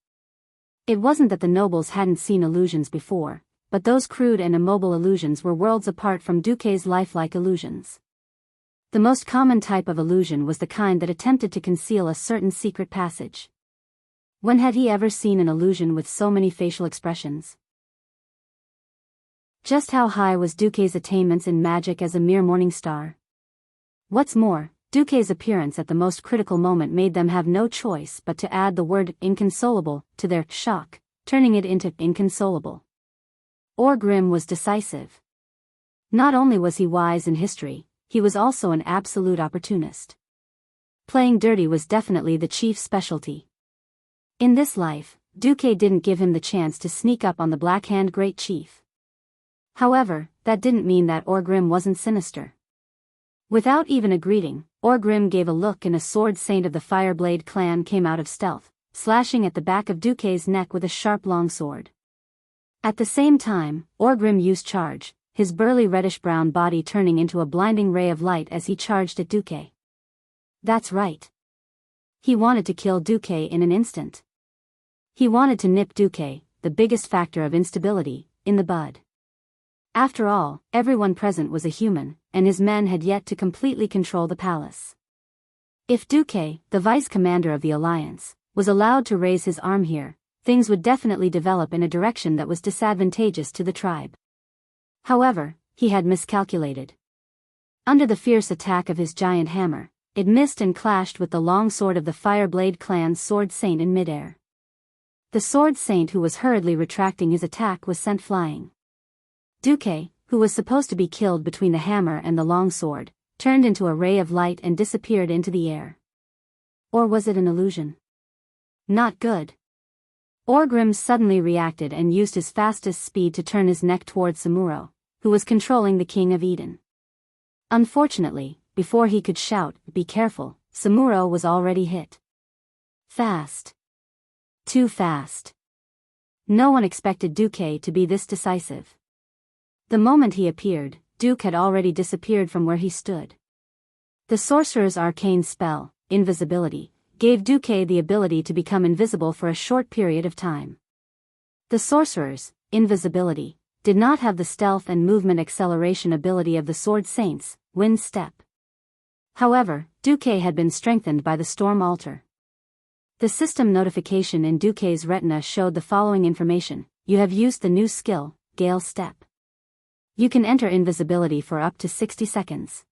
It wasn't that the nobles hadn't seen illusions before, but those crude and immobile illusions were worlds apart from Duque's lifelike illusions. The most common type of illusion was the kind that attempted to conceal a certain secret passage. When had he ever seen an illusion with so many facial expressions? Just how high was Duque's attainments in magic as a mere morning star? What's more, Duque's appearance at the most critical moment made them have no choice but to add the word inconsolable to their shock, turning it into inconsolable. Orgrim was decisive. Not only was he wise in history, he was also an absolute opportunist. Playing dirty was definitely the chief's specialty. In this life, Duque didn't give him the chance to sneak up on the Blackhand Great Chief. However, that didn't mean that Orgrim wasn't sinister. Without even a greeting, Orgrim gave a look and a sword saint of the Fireblade clan came out of stealth, slashing at the back of Duque's neck with a sharp longsword. At the same time, Orgrim used charge, his burly reddish-brown body turning into a blinding ray of light as he charged at Duque. That's right. He wanted to kill Duque in an instant. He wanted to nip Duque, the biggest factor of instability, in the bud. After all, everyone present was a human, and his men had yet to completely control the palace. If Duque, the vice-commander of the alliance, was allowed to raise his arm here, things would definitely develop in a direction that was disadvantageous to the tribe. However, he had miscalculated. Under the fierce attack of his giant hammer, it missed and clashed with the long sword of the Fireblade clan's sword saint in midair. The sword saint who was hurriedly retracting his attack was sent flying. Duque, who was supposed to be killed between the hammer and the long sword, turned into a ray of light and disappeared into the air. Or was it an illusion? Not good. Orgrim suddenly reacted and used his fastest speed to turn his neck towards Samuro, who was controlling the King of Eden. Unfortunately, before he could shout, "Be careful," Samuro was already hit. Fast. Too fast. No one expected Duque to be this decisive. The moment he appeared, Duque had already disappeared from where he stood. The sorcerer's arcane spell, invisibility, gave Duque the ability to become invisible for a short period of time. The sorcerer's invisibility did not have the stealth and movement acceleration ability of the sword saint's wind step. However, Duque had been strengthened by the storm altar. The system notification in Duque's retina showed the following information: you have used the new skill, Gale Step. You can enter invisibility for up to 60 seconds.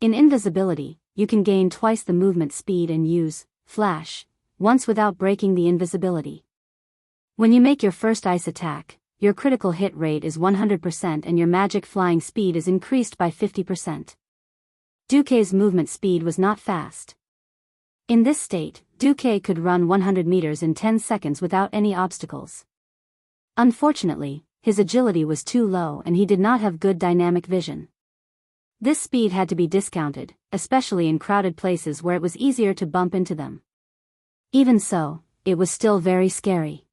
In invisibility, you can gain twice the movement speed and use flash once without breaking the invisibility. When you make your first ice attack, your critical hit rate is 100% and your magic flying speed is increased by 50%. Duque's movement speed was not fast. In this state, Duque could run 100 meters in 10 seconds without any obstacles. Unfortunately, his agility was too low and he did not have good dynamic vision. This speed had to be discounted, especially in crowded places where it was easier to bump into them. Even so, it was still very scary.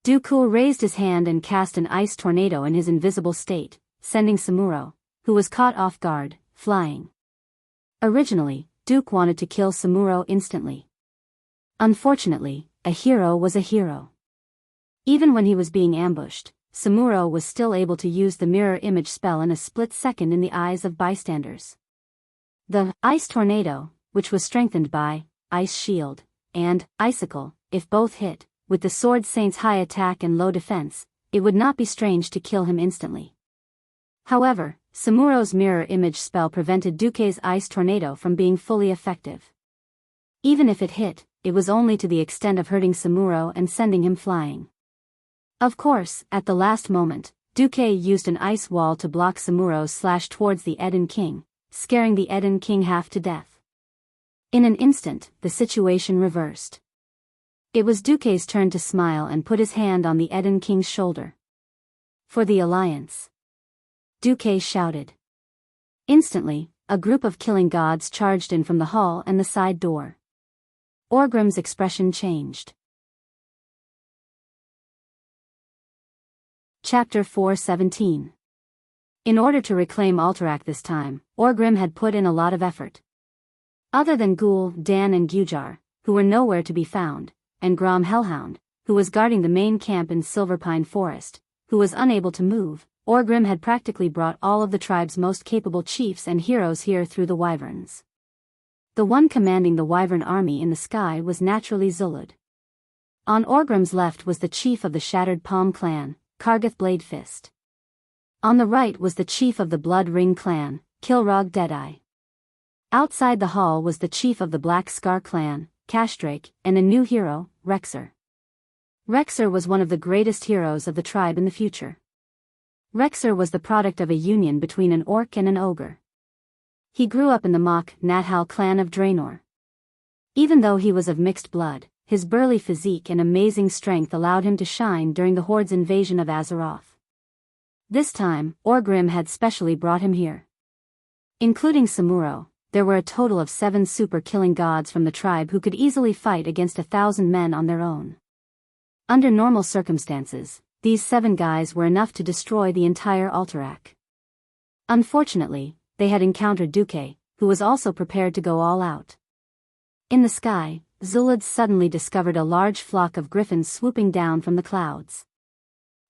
Duque raised his hand and cast an ice tornado in his invisible state, sending Samuro, who was caught off guard, flying. Originally, Duque wanted to kill Samuro instantly. Unfortunately, a hero was a hero. Even when he was being ambushed, Samuro was still able to use the mirror image spell in a split second in the eyes of bystanders. The ice tornado, which was strengthened by ice shield and icicle, if both hit, with the sword saint's high attack and low defense, it would not be strange to kill him instantly. However, Samuro's mirror image spell prevented Duque's ice tornado from being fully effective. Even if it hit, it was only to the extent of hurting Samuro and sending him flying. Of course, at the last moment, Duque used an ice wall to block Samuro's slash towards the Eden King, scaring the Eden King half to death. In an instant, the situation reversed. It was Duque's turn to smile and put his hand on the Eden King's shoulder. For the Alliance. Duque shouted. Instantly, a group of killing gods charged in from the hall and the side door. Orgrim's expression changed. Chapter 4:17. In order to reclaim Alterac this time, Orgrim had put in a lot of effort. Other than Ghoul, Dan and Gujar, who were nowhere to be found, and Grom Hellhound, who was guarding the main camp in Silverpine Forest, who was unable to move, Orgrim had practically brought all of the tribe's most capable chiefs and heroes here through the Wyverns. The one commanding the Wyvern army in the sky was naturally Zulud. On Orgrim's left was the chief of the Shattered Palm clan, Kargath Blade Fist. On the right was the chief of the Blood Ring clan, Kilrog Deadeye. Outside the hall was the chief of the Black Scar clan, Cashdrake, and a new hero, Rexer. Rexer was one of the greatest heroes of the tribe in the future. Rexer was the product of a union between an orc and an ogre. He grew up in the Mach Nathal clan of Draenor. Even though he was of mixed blood, his burly physique and amazing strength allowed him to shine during the Horde's invasion of Azeroth. This time, Orgrim had specially brought him here. Including Samuro, there were a total of 7 super-killing gods from the tribe who could easily fight against 1,000 men on their own. Under normal circumstances, these 7 guys were enough to destroy the entire Alterac. Unfortunately, they had encountered Duque, who was also prepared to go all out. In the sky, Zulad suddenly discovered a large flock of griffins swooping down from the clouds.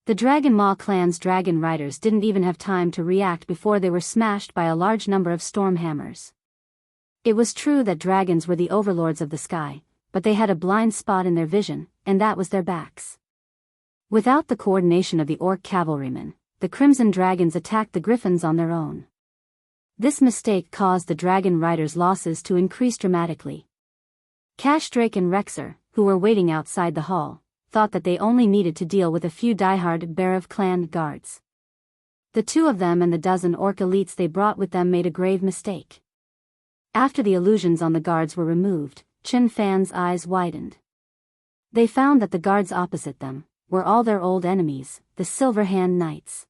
The Dragon Maw clan's dragon riders didn't even have time to react before they were smashed by a large number of storm hammers. It was true that dragons were the overlords of the sky, but they had a blind spot in their vision, and that was their backs. Without the coordination of the orc cavalrymen, the Crimson Dragons attacked the griffins on their own. This mistake caused the dragon riders' losses to increase dramatically. Cashdrake and Rexer, who were waiting outside the hall, thought that they only needed to deal with a few diehard Barav clan guards. The 2 of them and the dozen orc elites they brought with them made a grave mistake. After the illusions on the guards were removed, Chin Fan's eyes widened. They found that the guards opposite them were all their old enemies, the Silverhand Knights.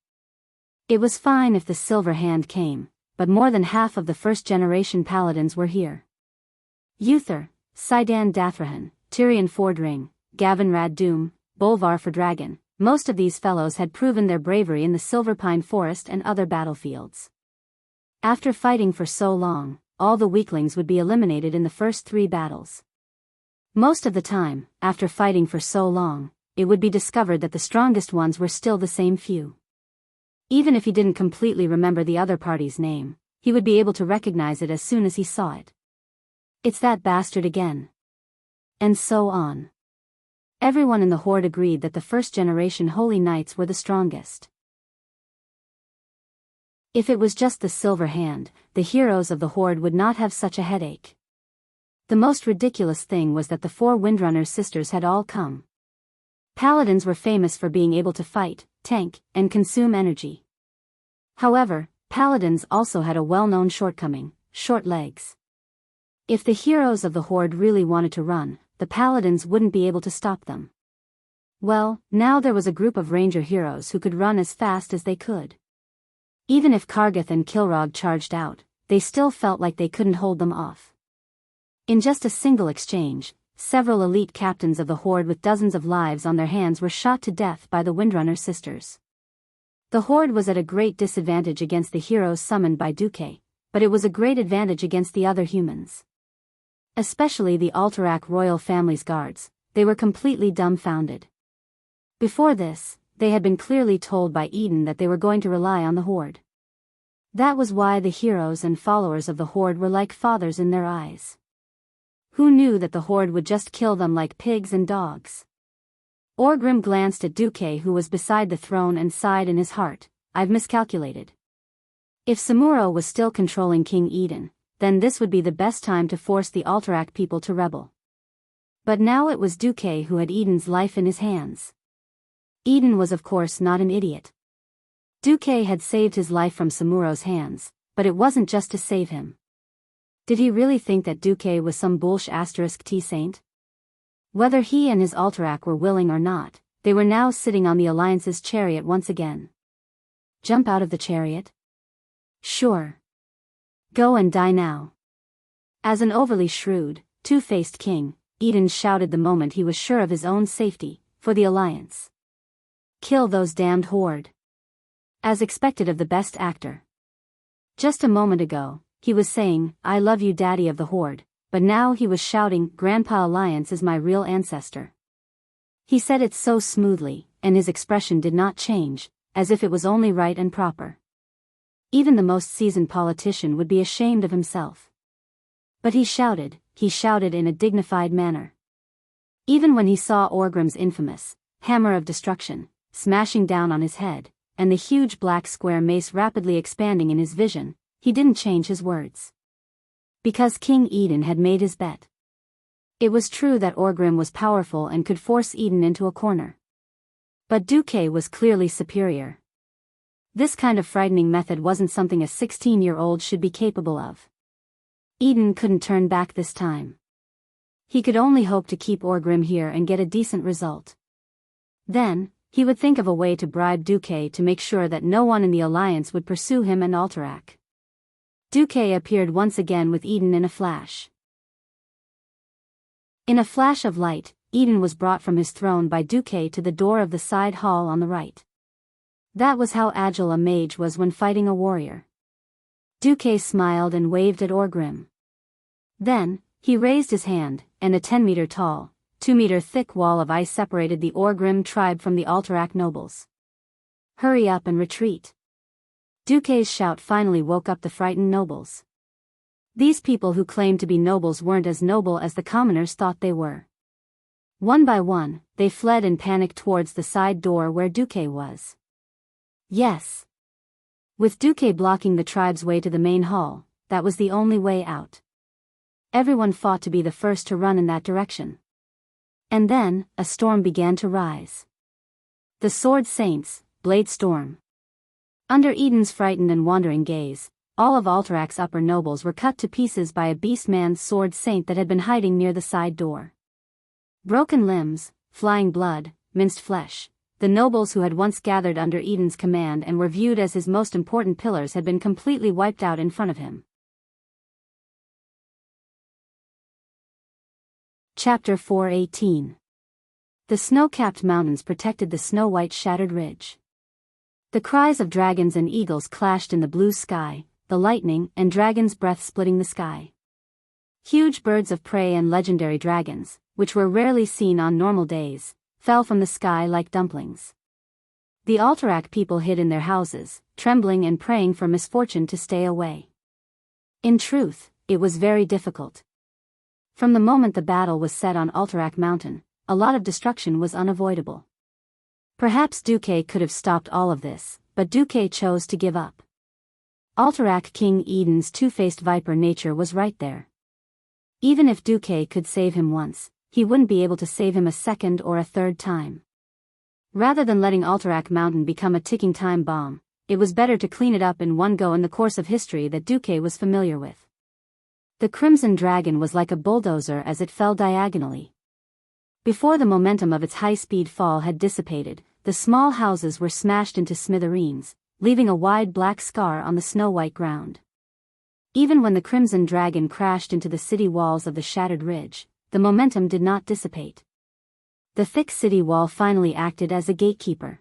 It was fine if the Silverhand came, but more than half of the first-generation paladins were here. Uther, Sidan Dathrahan, Tyrion Fordring, Gavin Rad-Doom, Bolvar Fordragon, most of these fellows had proven their bravery in the Silverpine Forest and other battlefields. After fighting for so long, all the weaklings would be eliminated in the first 3 battles. Most of the time, after fighting for so long, it would be discovered that the strongest ones were still the same few. Even if he didn't completely remember the other party's name, he would be able to recognize it as soon as he saw it. It's that bastard again. And so on. Everyone in the Horde agreed that the first-generation Holy Knights were the strongest. If it was just the Silver Hand, the heroes of the Horde would not have such a headache. The most ridiculous thing was that the 4 Windrunner sisters had all come. Paladins were famous for being able to fight, tank, and consume energy. However, paladins also had a well-known shortcoming: short legs. If the heroes of the Horde really wanted to run, the paladins wouldn't be able to stop them. Well, now there was a group of ranger heroes who could run as fast as they could. Even if Kargath and Kilrog charged out, they still felt like they couldn't hold them off. In just a single exchange, several elite captains of the Horde with dozens of lives on their hands were shot to death by the Windrunner sisters. The Horde was at a great disadvantage against the heroes summoned by Duque, but it was a great advantage against the other humans. Especially the Alterac royal family's guards, they were completely dumbfounded. Before this, they had been clearly told by Eden that they were going to rely on the Horde. That was why the heroes and followers of the Horde were like fathers in their eyes. Who knew that the Horde would just kill them like pigs and dogs? Orgrim glanced at Duque, who was beside the throne, and sighed in his heart, "I've miscalculated. If Samuro was still controlling King Eden, then this would be the best time to force the Alterac people to rebel." But now it was Duque who had Eden's life in his hands. Eden was of course not an idiot. Duque had saved his life from Samuro's hands, but it wasn't just to save him. Did he really think that Duque was some bullsh** T-saint? Whether he and his Alterac were willing or not, they were now sitting on the Alliance's chariot once again. Jump out of the chariot? Sure. Go and die now. As an overly shrewd, two-faced king, Eden shouted the moment he was sure of his own safety, for the Alliance. Kill those damned Horde. As expected of the best actor. Just a moment ago, he was saying, "I love you, Daddy of the Horde," but now he was shouting, "Grandpa Alliance is my real ancestor." He said it so smoothly, and his expression did not change, as if it was only right and proper. Even the most seasoned politician would be ashamed of himself. But he shouted in a dignified manner. Even when he saw Orgrim's infamous Hammer of Destruction, smashing down on his head, and the huge black square mace rapidly expanding in his vision, he didn't change his words. Because King Eden had made his bet. It was true that Orgrim was powerful and could force Eden into a corner. But Duque was clearly superior. This kind of frightening method wasn't something a 16-year-old should be capable of. Eden couldn't turn back this time. He could only hope to keep Orgrim here and get a decent result. Then, he would think of a way to bribe Duque to make sure that no one in the Alliance would pursue him and Alterac. Duque appeared once again with Eden in a flash. In a flash of light, Eden was brought from his throne by Duque to the door of the side hall on the right. That was how agile a mage was when fighting a warrior. Duque smiled and waved at Orgrim. Then, he raised his hand, and a 10-meter-tall, 2-meter-thick wall of ice separated the Orgrim tribe from the Alterac nobles. "Hurry up and retreat." Duque's shout finally woke up the frightened nobles. These people who claimed to be nobles weren't as noble as the commoners thought they were. One by one, they fled in panic towards the side door where Duque was. Yes. With Duque blocking the tribe's way to the main hall, that was the only way out. Everyone fought to be the first to run in that direction. And then, a storm began to rise. The Sword Saints, Blade Storm. Under Eden's frightened and wandering gaze, all of Alterac's upper nobles were cut to pieces by a beast-man's Sword Saint that had been hiding near the side door. Broken limbs, flying blood, minced flesh. The nobles who had once gathered under Eden's command and were viewed as his most important pillars had been completely wiped out in front of him. Chapter 4:18. The snow-capped mountains protected the snow-white shattered ridge. The cries of dragons and eagles clashed in the blue sky, the lightning and dragon's breath splitting the sky. Huge birds of prey and legendary dragons, which were rarely seen on normal days, fell from the sky like dumplings. The Alterac people hid in their houses, trembling and praying for misfortune to stay away. In truth, it was very difficult. From the moment the battle was set on Alterac Mountain, a lot of destruction was unavoidable. Perhaps Duque could have stopped all of this, but Duque chose to give up. Alterac King Eden's two-faced viper nature was right there. Even if Duque could save him once, he wouldn't be able to save him a second or a third time. Rather than letting Alterac Mountain become a ticking time bomb, it was better to clean it up in one go in the course of history that Duque was familiar with. The Crimson Dragon was like a bulldozer as it fell diagonally. Before the momentum of its high-speed fall had dissipated, the small houses were smashed into smithereens, leaving a wide black scar on the snow-white ground. Even when the Crimson Dragon crashed into the city walls of the shattered ridge, the momentum did not dissipate. The thick city wall finally acted as a gatekeeper.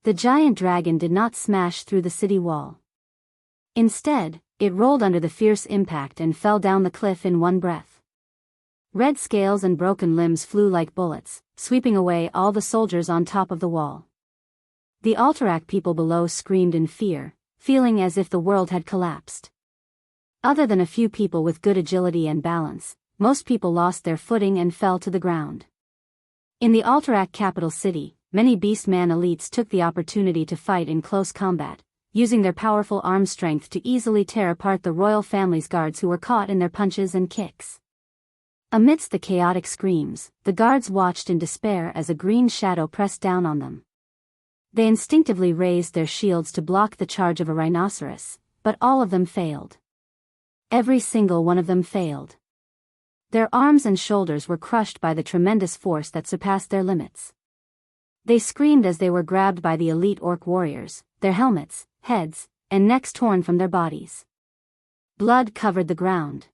The giant dragon did not smash through the city wall. Instead, it rolled under the fierce impact and fell down the cliff in one breath. Red scales and broken limbs flew like bullets, sweeping away all the soldiers on top of the wall. The Alterac people below screamed in fear, feeling as if the world had collapsed. Other than a few people with good agility and balance, most people lost their footing and fell to the ground. In the Alterac capital city, many Beastman elites took the opportunity to fight in close combat, using their powerful arm strength to easily tear apart the royal family's guards who were caught in their punches and kicks. Amidst the chaotic screams, the guards watched in despair as a green shadow pressed down on them. They instinctively raised their shields to block the charge of a rhinoceros, but all of them failed. Every single one of them failed. Their arms and shoulders were crushed by the tremendous force that surpassed their limits. They screamed as they were grabbed by the elite orc warriors, their helmets, heads, and necks torn from their bodies. Blood covered the ground.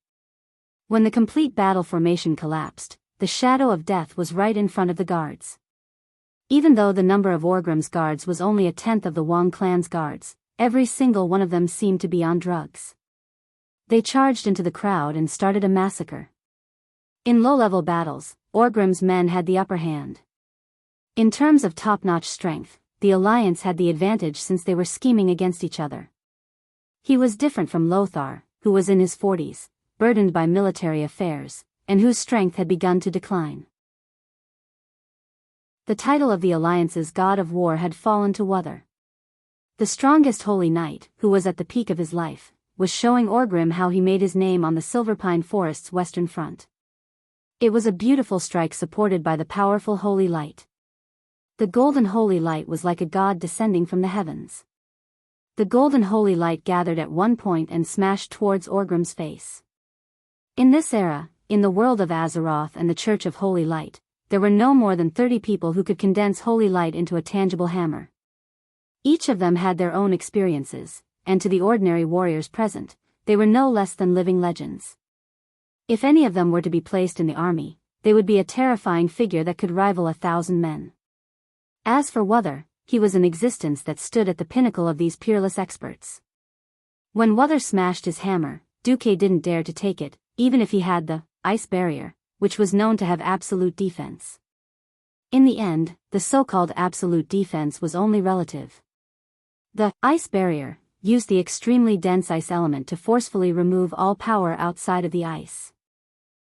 When the complete battle formation collapsed, the shadow of death was right in front of the guards. Even though the number of Orgrim's guards was only a tenth of the Wong clan's guards, every single one of them seemed to be on drugs. They charged into the crowd and started a massacre. In low-level battles, Orgrim's men had the upper hand. In terms of top-notch strength, the Alliance had the advantage since they were scheming against each other. He was different from Lothar, who was in his 40s, burdened by military affairs, and whose strength had begun to decline. The title of the alliance's god of war had fallen to Wuthor. The strongest holy knight, who was at the peak of his life, was showing Orgrim how he made his name on the Silverpine Forest's western front. It was a beautiful strike supported by the powerful holy light. The golden holy light was like a god descending from the heavens. The golden holy light gathered at one point and smashed towards Orgrim's face. In this era, in the world of Azeroth and the Church of Holy Light, there were no more than 30 people who could condense holy light into a tangible hammer. Each of them had their own experiences, and to the ordinary warriors present, they were no less than living legends. If any of them were to be placed in the army, they would be a terrifying figure that could rival 1,000 men. As for Wuthor, he was an existence that stood at the pinnacle of these peerless experts. When Wuthor smashed his hammer, Duque didn't dare to take it, even if he had the ice barrier, which was known to have absolute defense. In the end, the so-called absolute defense was only relative. The ice barrier used the extremely dense ice element to forcefully remove all power outside of the ice.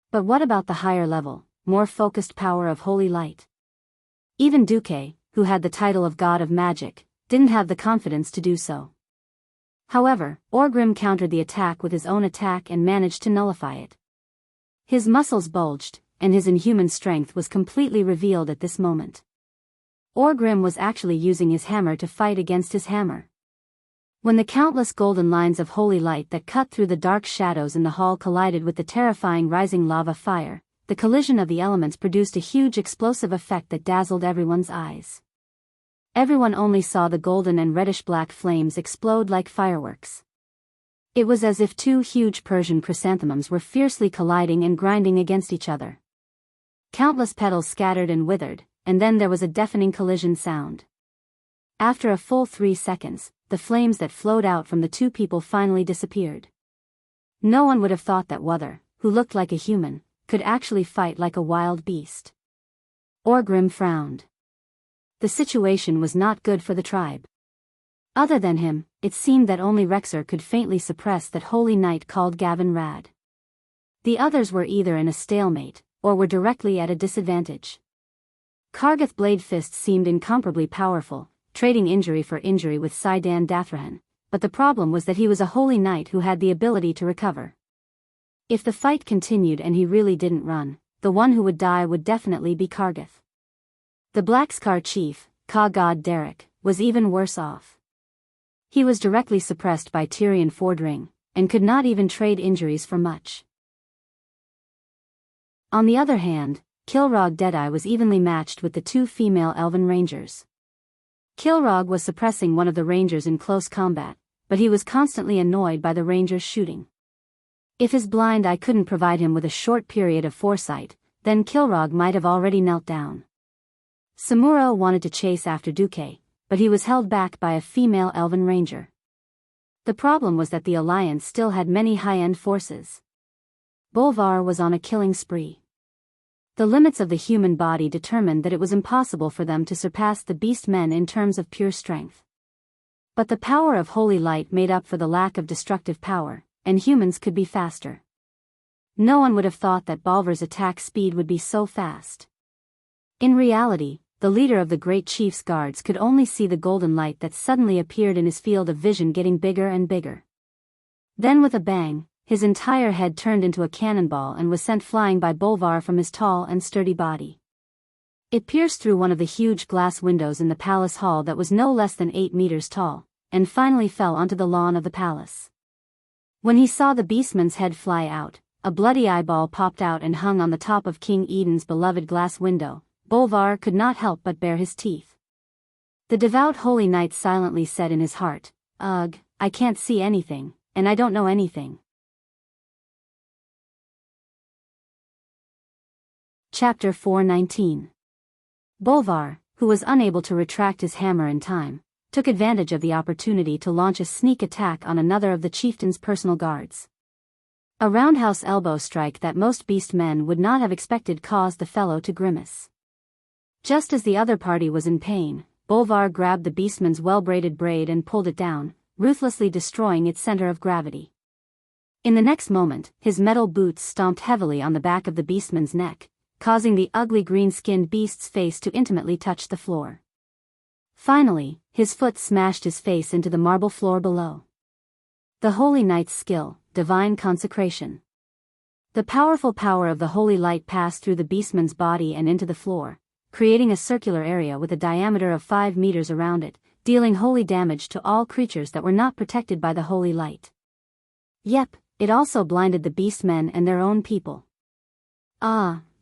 But what about the higher level, more focused power of holy light? Even Duque, who had the title of God of Magic, didn't have the confidence to do so. However, Orgrim countered the attack with his own attack and managed to nullify it. His muscles bulged, and his inhuman strength was completely revealed at this moment. Orgrim was actually using his hammer to fight against his hammer. When the countless golden lines of holy light that cut through the dark shadows in the hall collided with the terrifying rising lava fire, the collision of the elements produced a huge explosive effect that dazzled everyone's eyes. Everyone only saw the golden and reddish-black flames explode like fireworks. It was as if two huge Persian chrysanthemums were fiercely colliding and grinding against each other. Countless petals scattered and withered, and then there was a deafening collision sound. After a full 3 seconds, the flames that flowed out from the two people finally disappeared. No one would have thought that Wuthor, who looked like a human, could actually fight like a wild beast. Orgrim frowned. The situation was not good for the tribe. Other than him, it seemed that only Rexer could faintly suppress that holy knight called Gavin Rad. The others were either in a stalemate, or were directly at a disadvantage. Kargath Bladefist seemed incomparably powerful, trading injury for injury with Saidan Dathrahan, but the problem was that he was a holy knight who had the ability to recover. If the fight continued and he really didn't run, the one who would die would definitely be Kargath. The Blackscar chief, Ka-God Derek, was even worse off. He was directly suppressed by Tyrion Fordring, and could not even trade injuries for much. On the other hand, Kilrog Deadeye was evenly matched with the two female elven rangers. Kilrog was suppressing one of the rangers in close combat, but he was constantly annoyed by the rangers shooting. If his blind eye couldn't provide him with a short period of foresight, then Kilrog might have already knelt down. Samuro wanted to chase after Duque, but he was held back by a female elven ranger. The problem was that the alliance still had many high-end forces. Bolvar was on a killing spree. The limits of the human body determined that it was impossible for them to surpass the beast men in terms of pure strength. But the power of holy light made up for the lack of destructive power, and humans could be faster. No one would have thought that Bolvar's attack speed would be so fast. In reality, the leader of the Great Chief's guards could only see the golden light that suddenly appeared in his field of vision getting bigger and bigger. Then with a bang, his entire head turned into a cannonball and was sent flying by Bolvar from his tall and sturdy body. It pierced through one of the huge glass windows in the palace hall that was no less than 8 meters tall, and finally fell onto the lawn of the palace. When he saw the beastman's head fly out, a bloody eyeball popped out and hung on the top of King Eden's beloved glass window. Bolvar could not help but bare his teeth. The devout holy knight silently said in his heart, "Ugh, I can't see anything, and I don't know anything." Chapter 419. Bolvar, who was unable to retract his hammer in time, took advantage of the opportunity to launch a sneak attack on another of the chieftain's personal guards. A roundhouse elbow strike that most beast men would not have expected caused the fellow to grimace. Just as the other party was in pain, Bolvar grabbed the beastman's well-braided braid and pulled it down, ruthlessly destroying its center of gravity. In the next moment, his metal boots stomped heavily on the back of the beastman's neck, causing the ugly green-skinned beast's face to intimately touch the floor. Finally, his foot smashed his face into the marble floor below. The Holy Knight's skill, divine consecration. The powerful power of the holy light passed through the beastman's body and into the floor, creating a circular area with a diameter of 5 meters around it, dealing holy damage to all creatures that were not protected by the holy light. Yep, it also blinded the beastmen and their own people.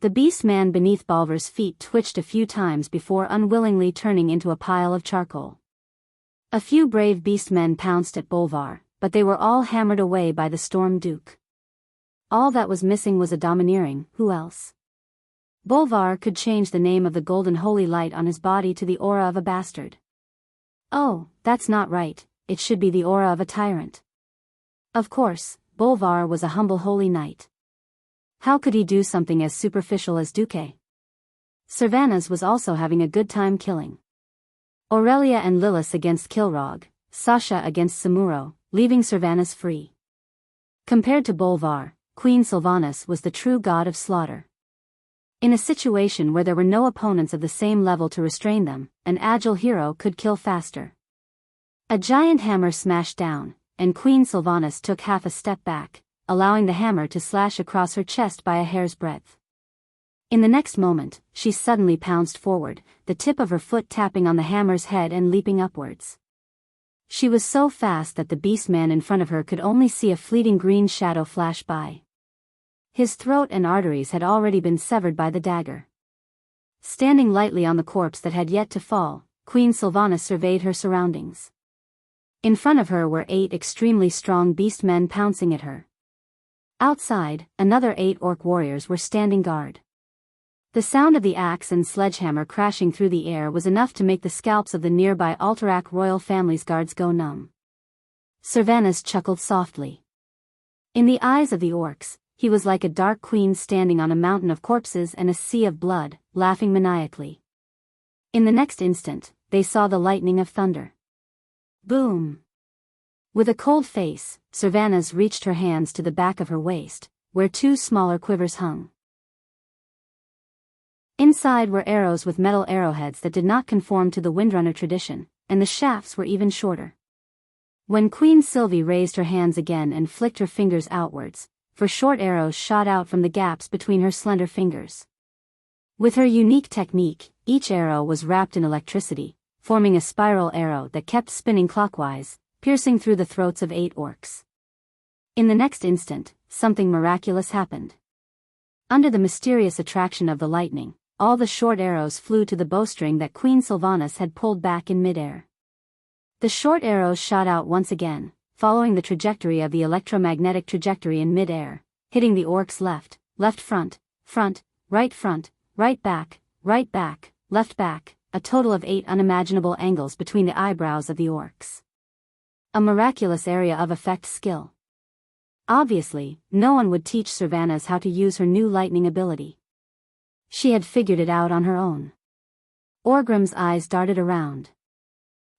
The beastman beneath Bolvar's feet twitched a few times before unwillingly turning into a pile of charcoal. A few brave beastmen pounced at Bolvar, but they were all hammered away by the Storm Duke. All that was missing was a domineering, who else? Bolvar could change the name of the golden holy light on his body to the aura of a bastard. Oh, that's not right, it should be the aura of a tyrant. Of course, Bolvar was a humble holy knight. How could he do something as superficial as Duque? Sylvanas was also having a good time killing. Aurelia and Lilith against Kilrog, Sasha against Samuro, leaving Sylvanas free. Compared to Bolvar, Queen Sylvanas was the true god of slaughter. In a situation where there were no opponents of the same level to restrain them, an agile hero could kill faster. A giant hammer smashed down, and Queen Sylvanas took half a step back, allowing the hammer to slash across her chest by a hair's breadth. In the next moment, she suddenly pounced forward, the tip of her foot tapping on the hammer's head and leaping upwards. She was so fast that the beastman in front of her could only see a fleeting green shadow flash by. His throat and arteries had already been severed by the dagger. Standing lightly on the corpse that had yet to fall, Queen Sylvanas surveyed her surroundings. In front of her were 8 extremely strong beastmen pouncing at her. Outside, another 8 orc warriors were standing guard. The sound of the axe and sledgehammer crashing through the air was enough to make the scalps of the nearby Alterac royal family's guards go numb. Sylvanas chuckled softly. In the eyes of the orcs, he was like a dark queen standing on a mountain of corpses and a sea of blood, laughing maniacally. In the next instant, they saw the lightning of thunder. Boom! With a cold face, Sylvanas reached her hands to the back of her waist, where 2 smaller quivers hung. Inside were arrows with metal arrowheads that did not conform to the Windrunner tradition, and the shafts were even shorter. When Queen Sylvie raised her hands again and flicked her fingers outwards, 4 short arrows shot out from the gaps between her slender fingers. With her unique technique, each arrow was wrapped in electricity, forming a spiral arrow that kept spinning clockwise, piercing through the throats of 8 orcs. In the next instant, something miraculous happened. Under the mysterious attraction of the lightning, all the short arrows flew to the bowstring that Queen Sylvanas had pulled back in midair. The short arrows shot out once again, following the trajectory of the electromagnetic trajectory in midair, hitting the orcs left front, right back, left back, a total of 8 unimaginable angles between the eyebrows of the orcs. A miraculous area of effect skill. Obviously, no one would teach Sylvanas how to use her new lightning ability. She had figured it out on her own. Orgrim's eyes darted around.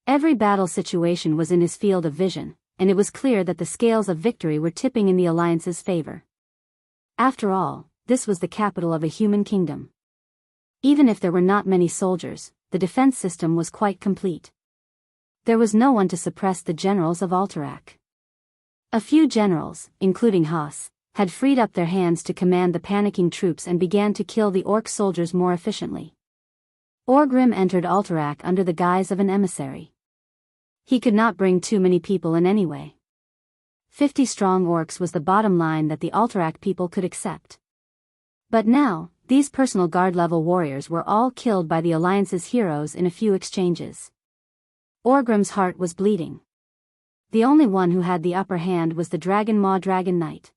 Every battle situation was in his field of vision, and it was clear that the scales of victory were tipping in the Alliance's favor. After all, this was the capital of a human kingdom. Even if there were not many soldiers, the defense system was quite complete. There was no one to suppress the generals of Alterac. A few generals, including Haas, had freed up their hands to command the panicking troops and began to kill the orc soldiers more efficiently. Orgrim entered Alterac under the guise of an emissary. He could not bring too many people in anyway. 50 strong orcs was the bottom line that the Alterac people could accept. But now, these personal guard-level warriors were all killed by the Alliance's heroes in a few exchanges. Orgrim's heart was bleeding. The only one who had the upper hand was the Dragon Maw Dragon Knight.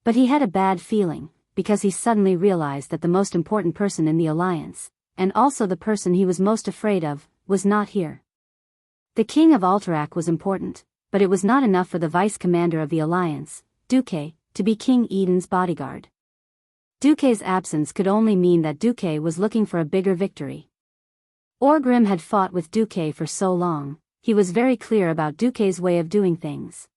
But he had a bad feeling, because he suddenly realized that the most important person in the Alliance, and also the person he was most afraid of, was not here. The King of Alterac was important, but it was not enough for the vice-commander of the Alliance, Duque, to be King Eden's bodyguard. Duque's absence could only mean that Duque was looking for a bigger victory. Orgrim had fought with Duque for so long, he was very clear about Duque's way of doing things.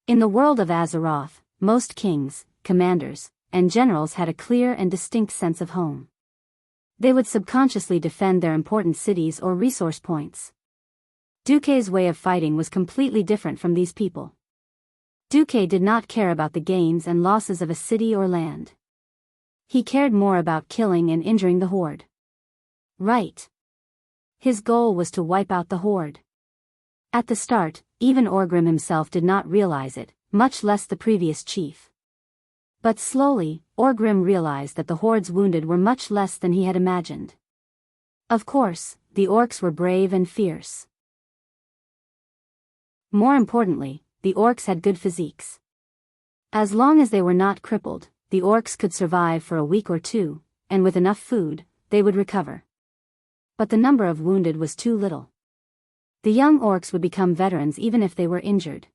In the world of Azeroth, most kings, commanders, and generals had a clear and distinct sense of home. They would subconsciously defend their important cities or resource points. Duke's way of fighting was completely different from these people. Duke did not care about the gains and losses of a city or land. He cared more about killing and injuring the horde. Right. His goal was to wipe out the horde. At the start, even Orgrim himself did not realize it, much less the previous chief. But slowly, Orgrim realized that the horde's wounded were much less than he had imagined. Of course, the orcs were brave and fierce. More importantly, the orcs had good physiques. As long as they were not crippled, the orcs could survive for a week or two, and with enough food, they would recover. But the number of wounded was too little. The young orcs would become veterans even if they were injured.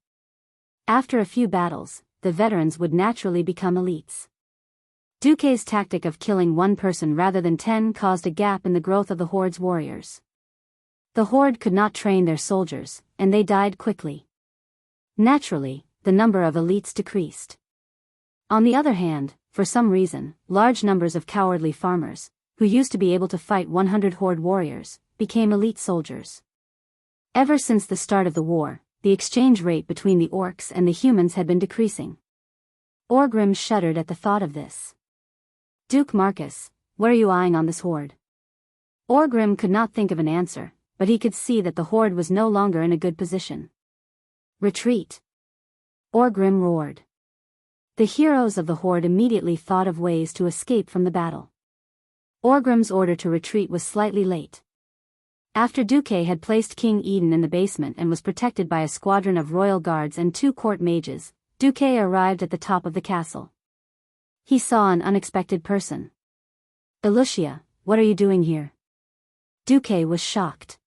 After a few battles, the veterans would naturally become elites. Duke's tactic of killing one person rather than 10 caused a gap in the growth of the horde's warriors. The horde could not train their soldiers, and they died quickly. Naturally, the number of elites decreased. On the other hand, for some reason, large numbers of cowardly farmers, who used to be able to fight 100 horde warriors, became elite soldiers. Ever since the start of the war, the exchange rate between the orcs and the humans had been decreasing. Orgrim shuddered at the thought of this. Duke Marcus, what are you eyeing on this horde? Orgrim could not think of an answer, but he could see that the horde was no longer in a good position. Retreat! Orgrim roared. The heroes of the horde immediately thought of ways to escape from the battle. Orgrim's order to retreat was slightly late. After Duke had placed King Eden in the basement and was protected by a squadron of royal guards and 2 court mages, Duke arrived at the top of the castle. He saw an unexpected person. Lucia, what are you doing here? Duke was shocked.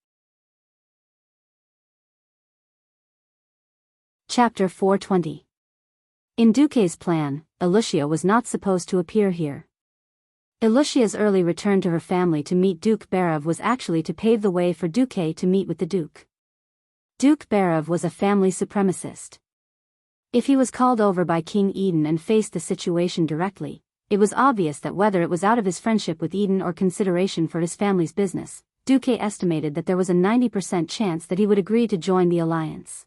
Chapter 420. In Duke's plan, Lucia was not supposed to appear here. Lucia's early return to her family to meet Duke Barav was actually to pave the way for Duke to meet with the Duke. Duke Barav was a family supremacist. If he was called over by King Eden and faced the situation directly, it was obvious that whether it was out of his friendship with Eden or consideration for his family's business, Duke estimated that there was a 90% chance that he would agree to join the alliance.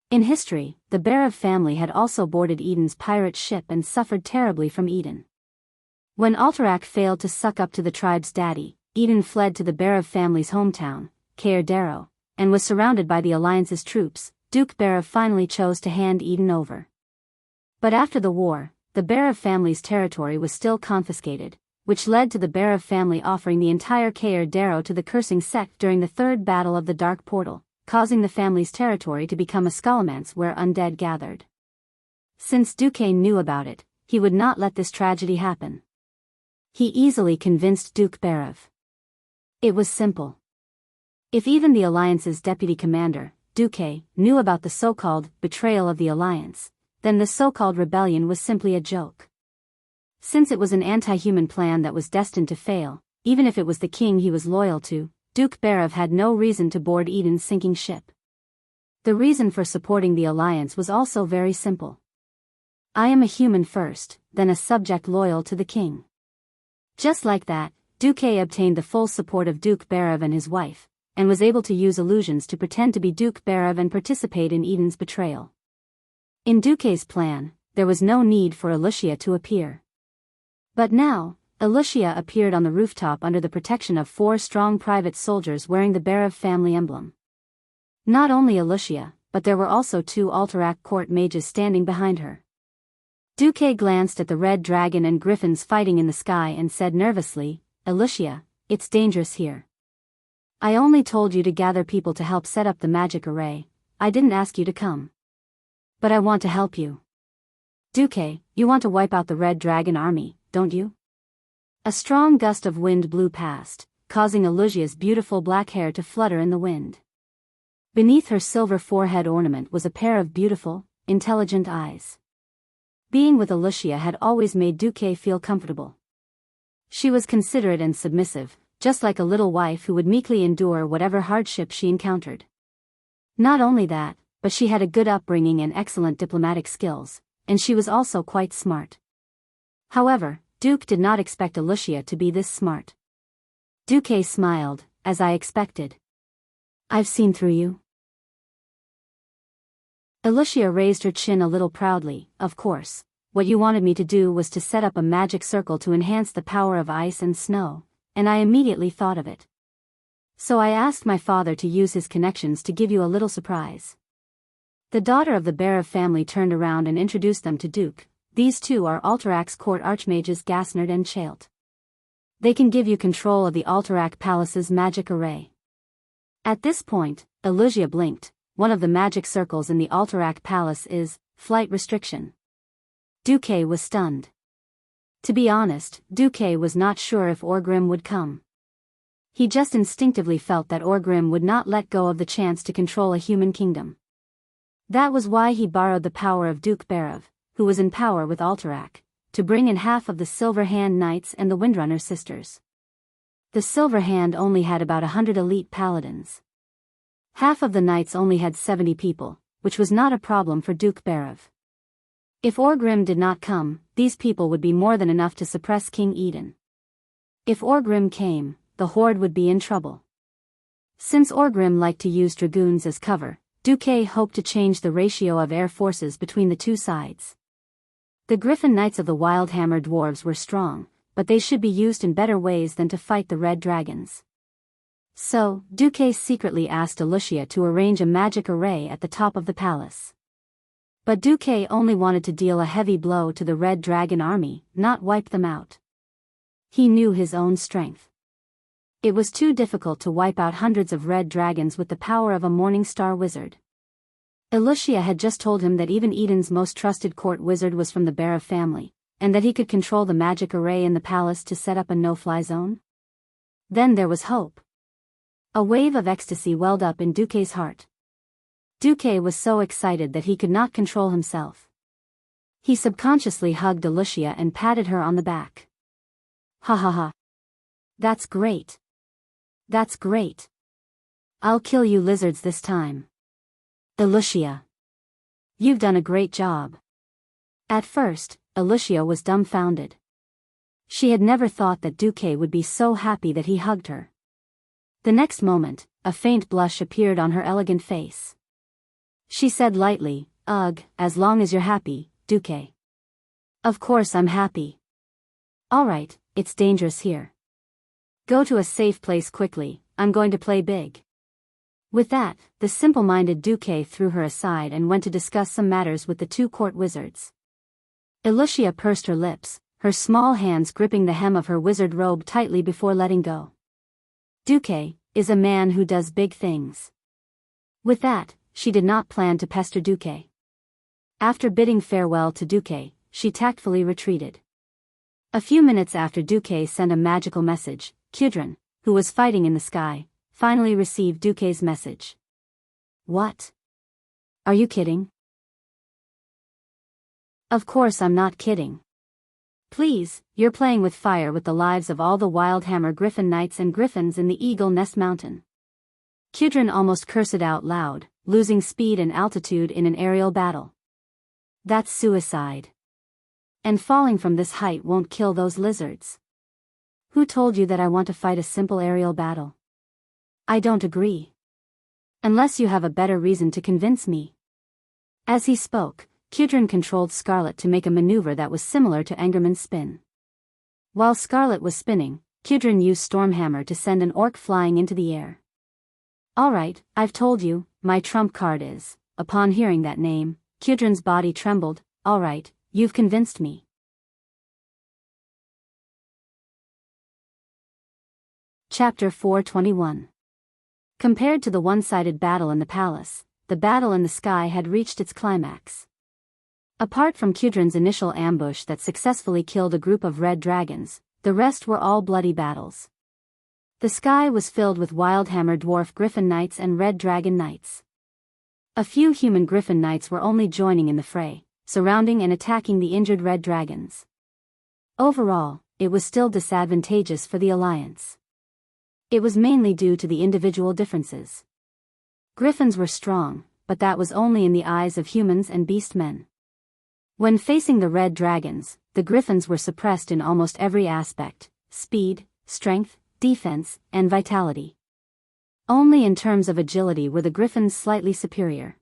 In history, the Barav family had also boarded Eden's pirate ship and suffered terribly from Eden. When Alterac failed to suck up to the tribe's daddy, Eden fled to the Barav family's hometown, Caer Darrow, and was surrounded by the alliance's troops. Duke Barav finally chose to hand Eden over. But after the war, the Barav family's territory was still confiscated, which led to the Barav family offering the entire Caer Darrow to the cursing sect during the Third Battle of the Dark Portal, causing the family's territory to become a scholomance where undead gathered. Since Duque knew about it, he would not let this tragedy happen. He easily convinced Duke Barav. It was simple. If even the Alliance's deputy commander, Duque, knew about the so-called betrayal of the Alliance, then the so-called rebellion was simply a joke. Since it was an anti-human plan that was destined to fail, even if it was the king he was loyal to, Duke Barav had no reason to board Eden's sinking ship. The reason for supporting the Alliance was also very simple. I am a human first, then a subject loyal to the king. Just like that, Duque obtained the full support of Duke Barav and his wife, and was able to use illusions to pretend to be Duke Barav and participate in Eden's betrayal. In Duque's plan, there was no need for Lucia to appear. But now, Lucia appeared on the rooftop under the protection of 4 strong private soldiers wearing the Barav family emblem. Not only Lucia, but there were also 2 Alterac court mages standing behind her. Duque glanced at the red dragon and griffins fighting in the sky and said nervously, Lucia, it's dangerous here. I only told you to gather people to help set up the magic array, I didn't ask you to come. But I want to help you. Duque, you want to wipe out the red dragon army, don't you? A strong gust of wind blew past, causing Lucia's beautiful black hair to flutter in the wind. Beneath her silver forehead ornament was a pair of beautiful, intelligent eyes. Being with Lucia had always made Duque feel comfortable. She was considerate and submissive, just like a little wife who would meekly endure whatever hardship she encountered. Not only that, but she had a good upbringing and excellent diplomatic skills, and she was also quite smart. However, Duke did not expect Alicia to be this smart. Duque smiled, as I expected. I've seen through you. Alicia raised her chin a little proudly. Of course, what you wanted me to do was to set up a magic circle to enhance the power of ice and snow, and I immediately thought of it. So I asked my father to use his connections to give you a little surprise. The daughter of the Biyao family turned around and introduced them to Duke. These two are Alterac court archmages Gasnard and Chailt. They can give you control of the Alterac Palace's magic array. At this point, Alicia blinked. One of the magic circles in the Alterac Palace is flight restriction. Duque was stunned. To be honest, Duque was not sure if Orgrim would come. He just instinctively felt that Orgrim would not let go of the chance to control a human kingdom. That was why he borrowed the power of Duke Barav, who was in power with Alterac, to bring in half of the Silver Hand Knights and the Windrunner sisters. The Silver Hand only had about 100 elite paladins. Half of the knights only had 70 people, which was not a problem for Duke Barav. If Orgrim did not come, these people would be more than enough to suppress King Eden. If Orgrim came, the Horde would be in trouble. Since Orgrim liked to use dragoons as cover, Duque hoped to change the ratio of air forces between the two sides. The Griffin Knights of the Wildhammer Dwarves were strong, but they should be used in better ways than to fight the Red Dragons. So, Duque secretly asked Alicia to arrange a magic array at the top of the palace. But Duque only wanted to deal a heavy blow to the Red Dragon army, not wipe them out. He knew his own strength. It was too difficult to wipe out hundreds of red dragons with the power of a Morning Star wizard. Alicia had just told him that even Eden's most trusted court wizard was from the Biyao family, and that he could control the magic array in the palace to set up a no-fly zone. Then there was hope. A wave of ecstasy welled up in Duque's heart. Duque was so excited that he could not control himself. He subconsciously hugged Alicia and patted her on the back. Ha ha ha. That's great. That's great. I'll kill you lizards this time. Alicia. You've done a great job. At first, Alicia was dumbfounded. She had never thought that Duque would be so happy that he hugged her. The next moment, a faint blush appeared on her elegant face. She said lightly, "Ugh, as long as you're happy, Duque." "Of course I'm happy." "All right, it's dangerous here. Go to a safe place quickly, I'm going to play big." With that, the simple-minded Duque threw her aside and went to discuss some matters with the two court wizards. Alicia pursed her lips, her small hands gripping the hem of her wizard robe tightly before letting go. Duque is a man who does big things. With that, she did not plan to pester Duque. After bidding farewell to Duque, she tactfully retreated. A few minutes after Duque sent a magical message, Kudrin, who was fighting in the sky, finally received Duque's message. "What? Are you kidding?" "Of course I'm not kidding. Please, you're playing with fire with the lives of all the Wildhammer Griffin Knights and Griffins in the Eagle Nest Mountain." Kudrin almost cursed out loud, losing speed and altitude in an aerial battle. "That's suicide. And falling from this height won't kill those lizards. Who told you that I want to fight a simple aerial battle? I don't agree. Unless you have a better reason to convince me." As he spoke, Kudrin controlled Scarlet to make a maneuver that was similar to Engerman's spin. While Scarlet was spinning, Kudrin used Stormhammer to send an orc flying into the air. "All right, I've told you, my trump card is." Upon hearing that name, Kudrin's body trembled. "All right, you've convinced me." Chapter 421. Compared to the one-sided battle in the palace, the battle in the sky had reached its climax. Apart from Kudrin's initial ambush that successfully killed a group of red dragons, the rest were all bloody battles. The sky was filled with Wildhammer Dwarf Griffin Knights and Red Dragon Knights. A few human Griffin Knights were only joining in the fray, surrounding and attacking the injured red dragons. Overall, it was still disadvantageous for the Alliance. It was mainly due to the individual differences. Griffins were strong, but that was only in the eyes of humans and beastmen. When facing the red dragons, the griffins were suppressed in almost every aspect: speed, strength, defense, and vitality. Only in terms of agility were the griffins slightly superior.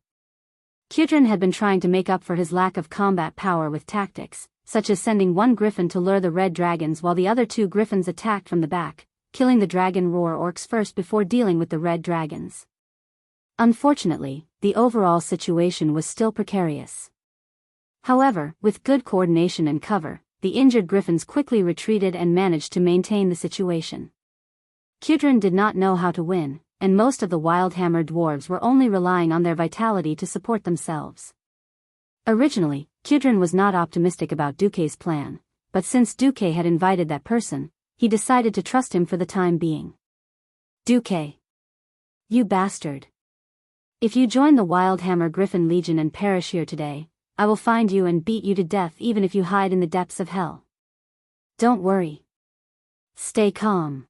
Kudrin had been trying to make up for his lack of combat power with tactics, such as sending one griffin to lure the red dragons while the other two griffins attacked from the back, killing the dragon roar orcs first before dealing with the red dragons. Unfortunately, the overall situation was still precarious. However, with good coordination and cover, the injured griffins quickly retreated and managed to maintain the situation. Kudrin did not know how to win, and most of the Wildhammer dwarves were only relying on their vitality to support themselves. Originally, Kudrin was not optimistic about Duque's plan, but since Duque had invited that person, he decided to trust him for the time being. Duque. You bastard. If you join the Wildhammer Griffin Legion and perish here today, I will find you and beat you to death even if you hide in the depths of hell. Don't worry. Stay calm.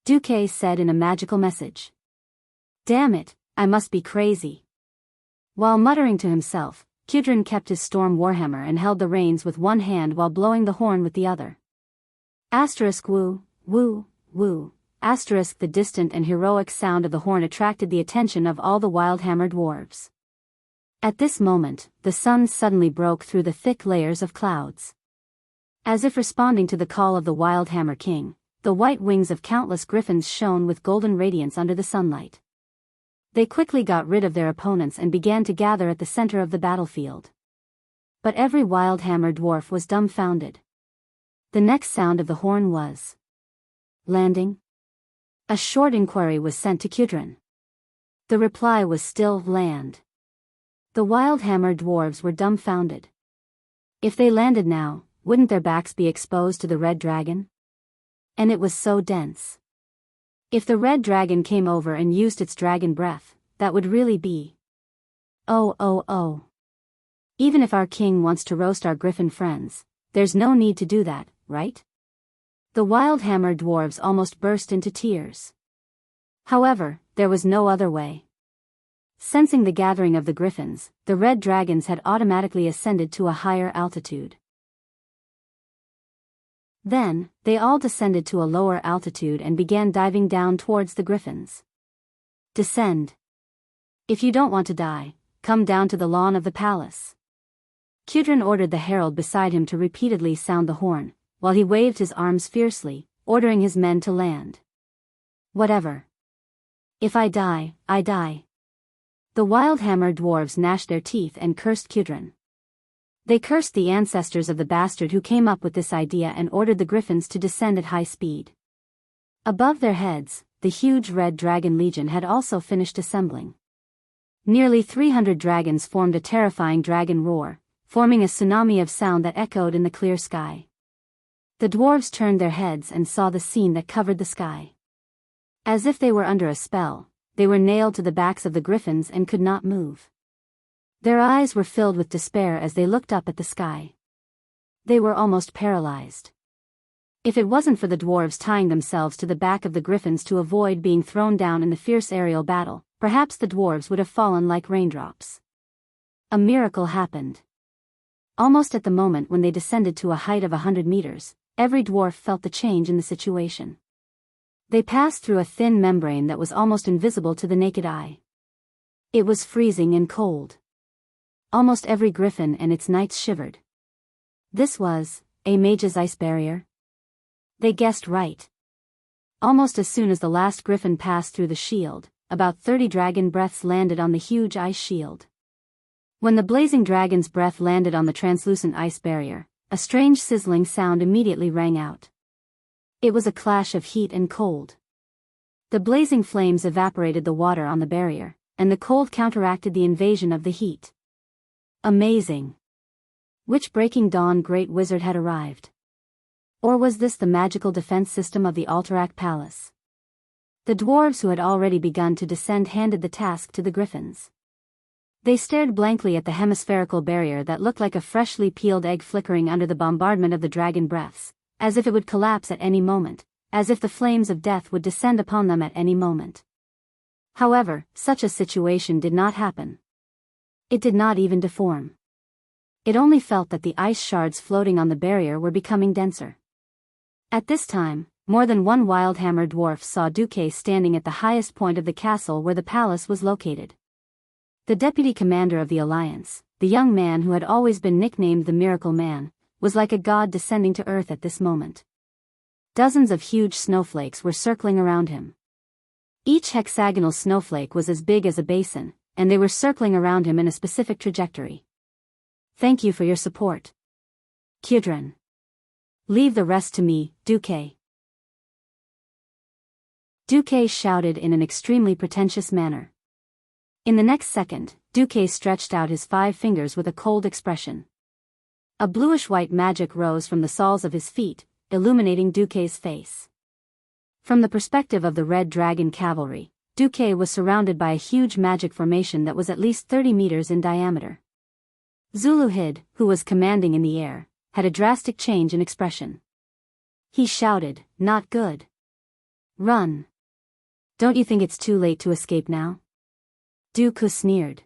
Duque said in a magical message. Damn it, I must be crazy. While muttering to himself, Kudrin kept his storm warhammer and held the reins with one hand while blowing the horn with the other. Asterisk woo, woo, woo. Asterisk the distant and heroic sound of the horn attracted the attention of all the Wildhammer dwarves. At this moment, the sun suddenly broke through the thick layers of clouds. As if responding to the call of the Wildhammer King, the white wings of countless griffins shone with golden radiance under the sunlight. They quickly got rid of their opponents and began to gather at the center of the battlefield. But every Wildhammer dwarf was dumbfounded. The next sound of the horn was landing. A short inquiry was sent to Kudrin. The reply was still land. The Wildhammer dwarves were dumbfounded. If they landed now, wouldn't their backs be exposed to the red dragon? And it was so dense. If the red dragon came over and used its dragon breath, that would really be. Oh. Even if our king wants to roast our griffin friends, there's no need to do that, right? The Wildhammer dwarves almost burst into tears. However, there was no other way. Sensing the gathering of the griffins, the red dragons had automatically ascended to a higher altitude. Then, they all descended to a lower altitude and began diving down towards the griffins. Descend. If you don't want to die, come down to the lawn of the palace. Kudrin ordered the herald beside him to repeatedly sound the horn, while he waved his arms fiercely, ordering his men to land. Whatever. If I die, I die. The Wildhammer dwarves gnashed their teeth and cursed Kudrin. They cursed the ancestors of the bastard who came up with this idea and ordered the griffins to descend at high speed. Above their heads, the huge red dragon legion had also finished assembling. Nearly 300 dragons formed a terrifying dragon roar, forming a tsunami of sound that echoed in the clear sky. The dwarves turned their heads and saw the scene that covered the sky. As if they were under a spell, they were nailed to the backs of the griffins and could not move. Their eyes were filled with despair as they looked up at the sky. They were almost paralyzed. If it wasn't for the dwarves tying themselves to the back of the griffins to avoid being thrown down in the fierce aerial battle, perhaps the dwarves would have fallen like raindrops. A miracle happened. Almost at the moment when they descended to a height of 100 meters, every dwarf felt the change in the situation. They passed through a thin membrane that was almost invisible to the naked eye. It was freezing and cold. Almost every griffin and its knights shivered. This was a mage's ice barrier? They guessed right. Almost as soon as the last griffin passed through the shield, about 30 dragon breaths landed on the huge ice shield. When the blazing dragon's breath landed on the translucent ice barrier, a strange sizzling sound immediately rang out. It was a clash of heat and cold. The blazing flames evaporated the water on the barrier, and the cold counteracted the invasion of the heat. Amazing. Which breaking dawn great wizard had arrived? Or was this the magical defense system of the Alterac Palace? The dwarves who had already begun to descend handed the task to the griffins. They stared blankly at the hemispherical barrier that looked like a freshly peeled egg flickering under the bombardment of the dragon breaths, as if it would collapse at any moment, as if the flames of death would descend upon them at any moment. However, such a situation did not happen. It did not even deform. It only felt that the ice shards floating on the barrier were becoming denser. At this time, more than one Wildhammer dwarf saw Duque standing at the highest point of the castle where the palace was located. The deputy commander of the alliance, the young man who had always been nicknamed the Miracle Man, was like a god descending to earth at this moment. Dozens of huge snowflakes were circling around him. Each hexagonal snowflake was as big as a basin, and they were circling around him in a specific trajectory. Thank you for your support, Kudrin. Leave the rest to me, Duque. Duque shouted in an extremely pretentious manner. In the next second, Duque stretched out his 5 fingers with a cold expression. A bluish-white magic rose from the soles of his feet, illuminating Duque's face. From the perspective of the Red Dragon cavalry, Duque was surrounded by a huge magic formation that was at least 30 meters in diameter. Zuluhid, who was commanding in the air, had a drastic change in expression. He shouted, "Not good. Run. Don't you think it's too late to escape now?" Duque sneered.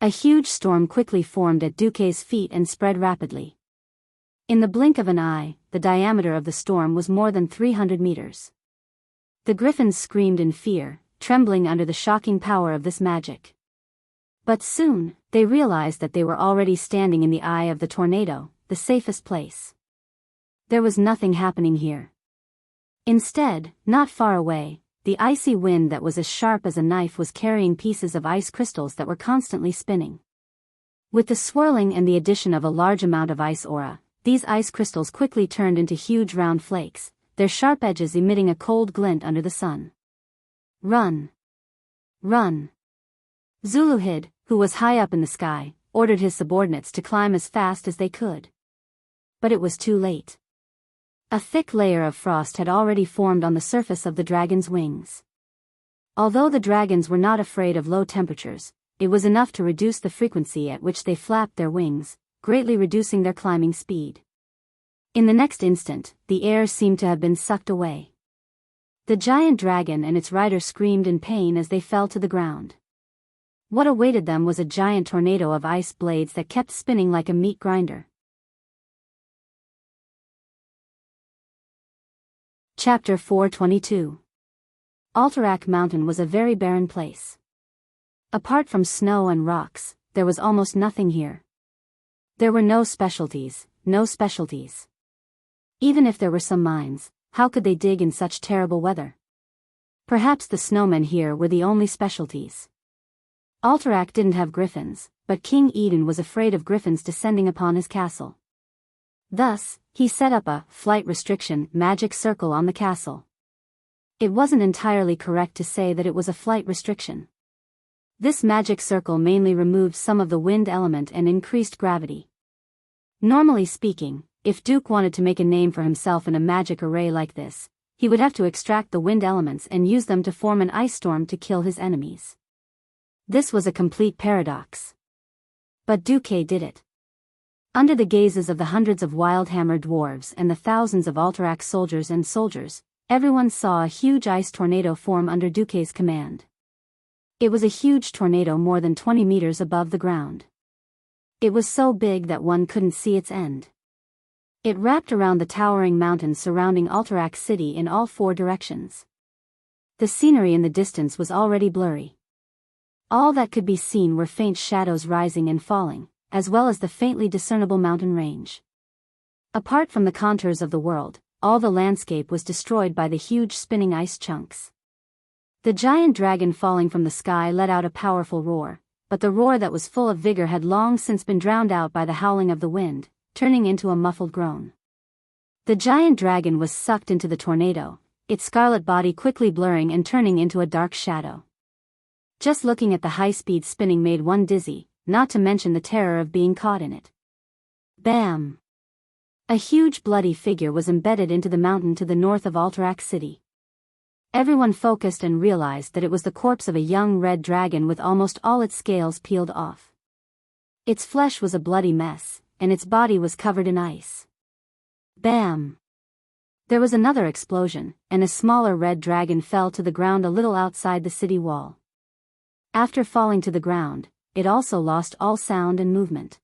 A huge storm quickly formed at Duque's feet and spread rapidly. In the blink of an eye, the diameter of the storm was more than 300 meters. The griffins screamed in fear, trembling under the shocking power of this magic. But soon, they realized that they were already standing in the eye of the tornado, the safest place. There was nothing happening here. Instead, not far away, the icy wind that was as sharp as a knife was carrying pieces of ice crystals that were constantly spinning. With the swirling and the addition of a large amount of ice aura, these ice crystals quickly turned into huge round flakes, their sharp edges emitting a cold glint under the sun. Run! Run! Zuluhid, who was high up in the sky, ordered his subordinates to climb as fast as they could. But it was too late. A thick layer of frost had already formed on the surface of the dragon's wings. Although the dragons were not afraid of low temperatures, it was enough to reduce the frequency at which they flapped their wings, greatly reducing their climbing speed. In the next instant, the air seemed to have been sucked away. The giant dragon and its rider screamed in pain as they fell to the ground. What awaited them was a giant tornado of ice blades that kept spinning like a meat grinder. Chapter 422. Alterac Mountain was a very barren place. Apart from snow and rocks, there was almost nothing here. There were no specialties, no specialties. Even if there were some mines, how could they dig in such terrible weather? Perhaps the snowmen here were the only specialties. Alterac didn't have griffins, but King Eden was afraid of griffins descending upon his castle. Thus, he set up a flight restriction magic circle on the castle. It wasn't entirely correct to say that it was a flight restriction. This magic circle mainly removed some of the wind element and increased gravity. Normally speaking, if Duke wanted to make a name for himself in a magic array like this, he would have to extract the wind elements and use them to form an ice storm to kill his enemies. This was a complete paradox. But Duque did it. Under the gazes of the hundreds of Wildhammer dwarves and the thousands of Alterac soldiers, everyone saw a huge ice tornado form under Duque's command. It was a huge tornado more than 20 meters above the ground. It was so big that one couldn't see its end. It wrapped around the towering mountains surrounding Alterac City in all 4 directions. The scenery in the distance was already blurry. All that could be seen were faint shadows rising and falling, as well as the faintly discernible mountain range. Apart from the contours of the world, all the landscape was destroyed by the huge spinning ice chunks. The giant dragon falling from the sky let out a powerful roar, but the roar that was full of vigor had long since been drowned out by the howling of the wind, turning into a muffled groan. The giant dragon was sucked into the tornado, its scarlet body quickly blurring and turning into a dark shadow. Just looking at the high-speed spinning made one dizzy, not to mention the terror of being caught in it. Bam! A huge bloody figure was embedded into the mountain to the north of Alterac City. Everyone focused and realized that it was the corpse of a young red dragon with almost all its scales peeled off. Its flesh was a bloody mess, and its body was covered in ice. Bam! There was another explosion, and a smaller red dragon fell to the ground a little outside the city wall. After falling to the ground, it also lost all sound and movement.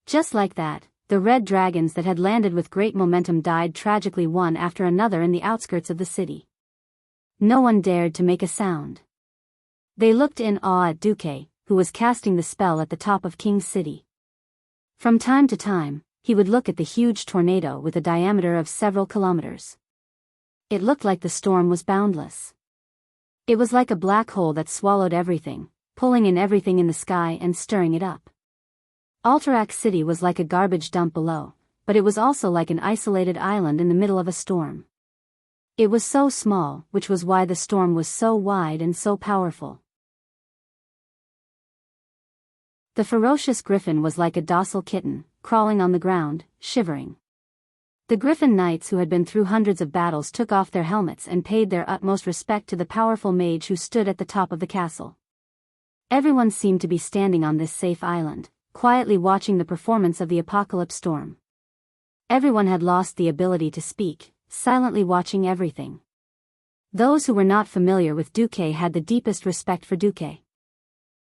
Just like that, the red dragons that had landed with great momentum died tragically one after another in the outskirts of the city. No one dared to make a sound. They looked in awe at Duque, who was casting the spell at the top of King's City. From time to time, he would look at the huge tornado with a diameter of several kilometers. It looked like the storm was boundless. It was like a black hole that swallowed everything, pulling in everything in the sky and stirring it up. Alterac City was like a garbage dump below, but it was also like an isolated island in the middle of a storm. It was so small, which was why the storm was so wide and so powerful. The ferocious griffin was like a docile kitten, crawling on the ground, shivering. The Griffin Knights who had been through hundreds of battles took off their helmets and paid their utmost respect to the powerful mage who stood at the top of the castle. Everyone seemed to be standing on this safe island, quietly watching the performance of the apocalypse storm. Everyone had lost the ability to speak, silently watching everything. Those who were not familiar with Duque had the deepest respect for Duque.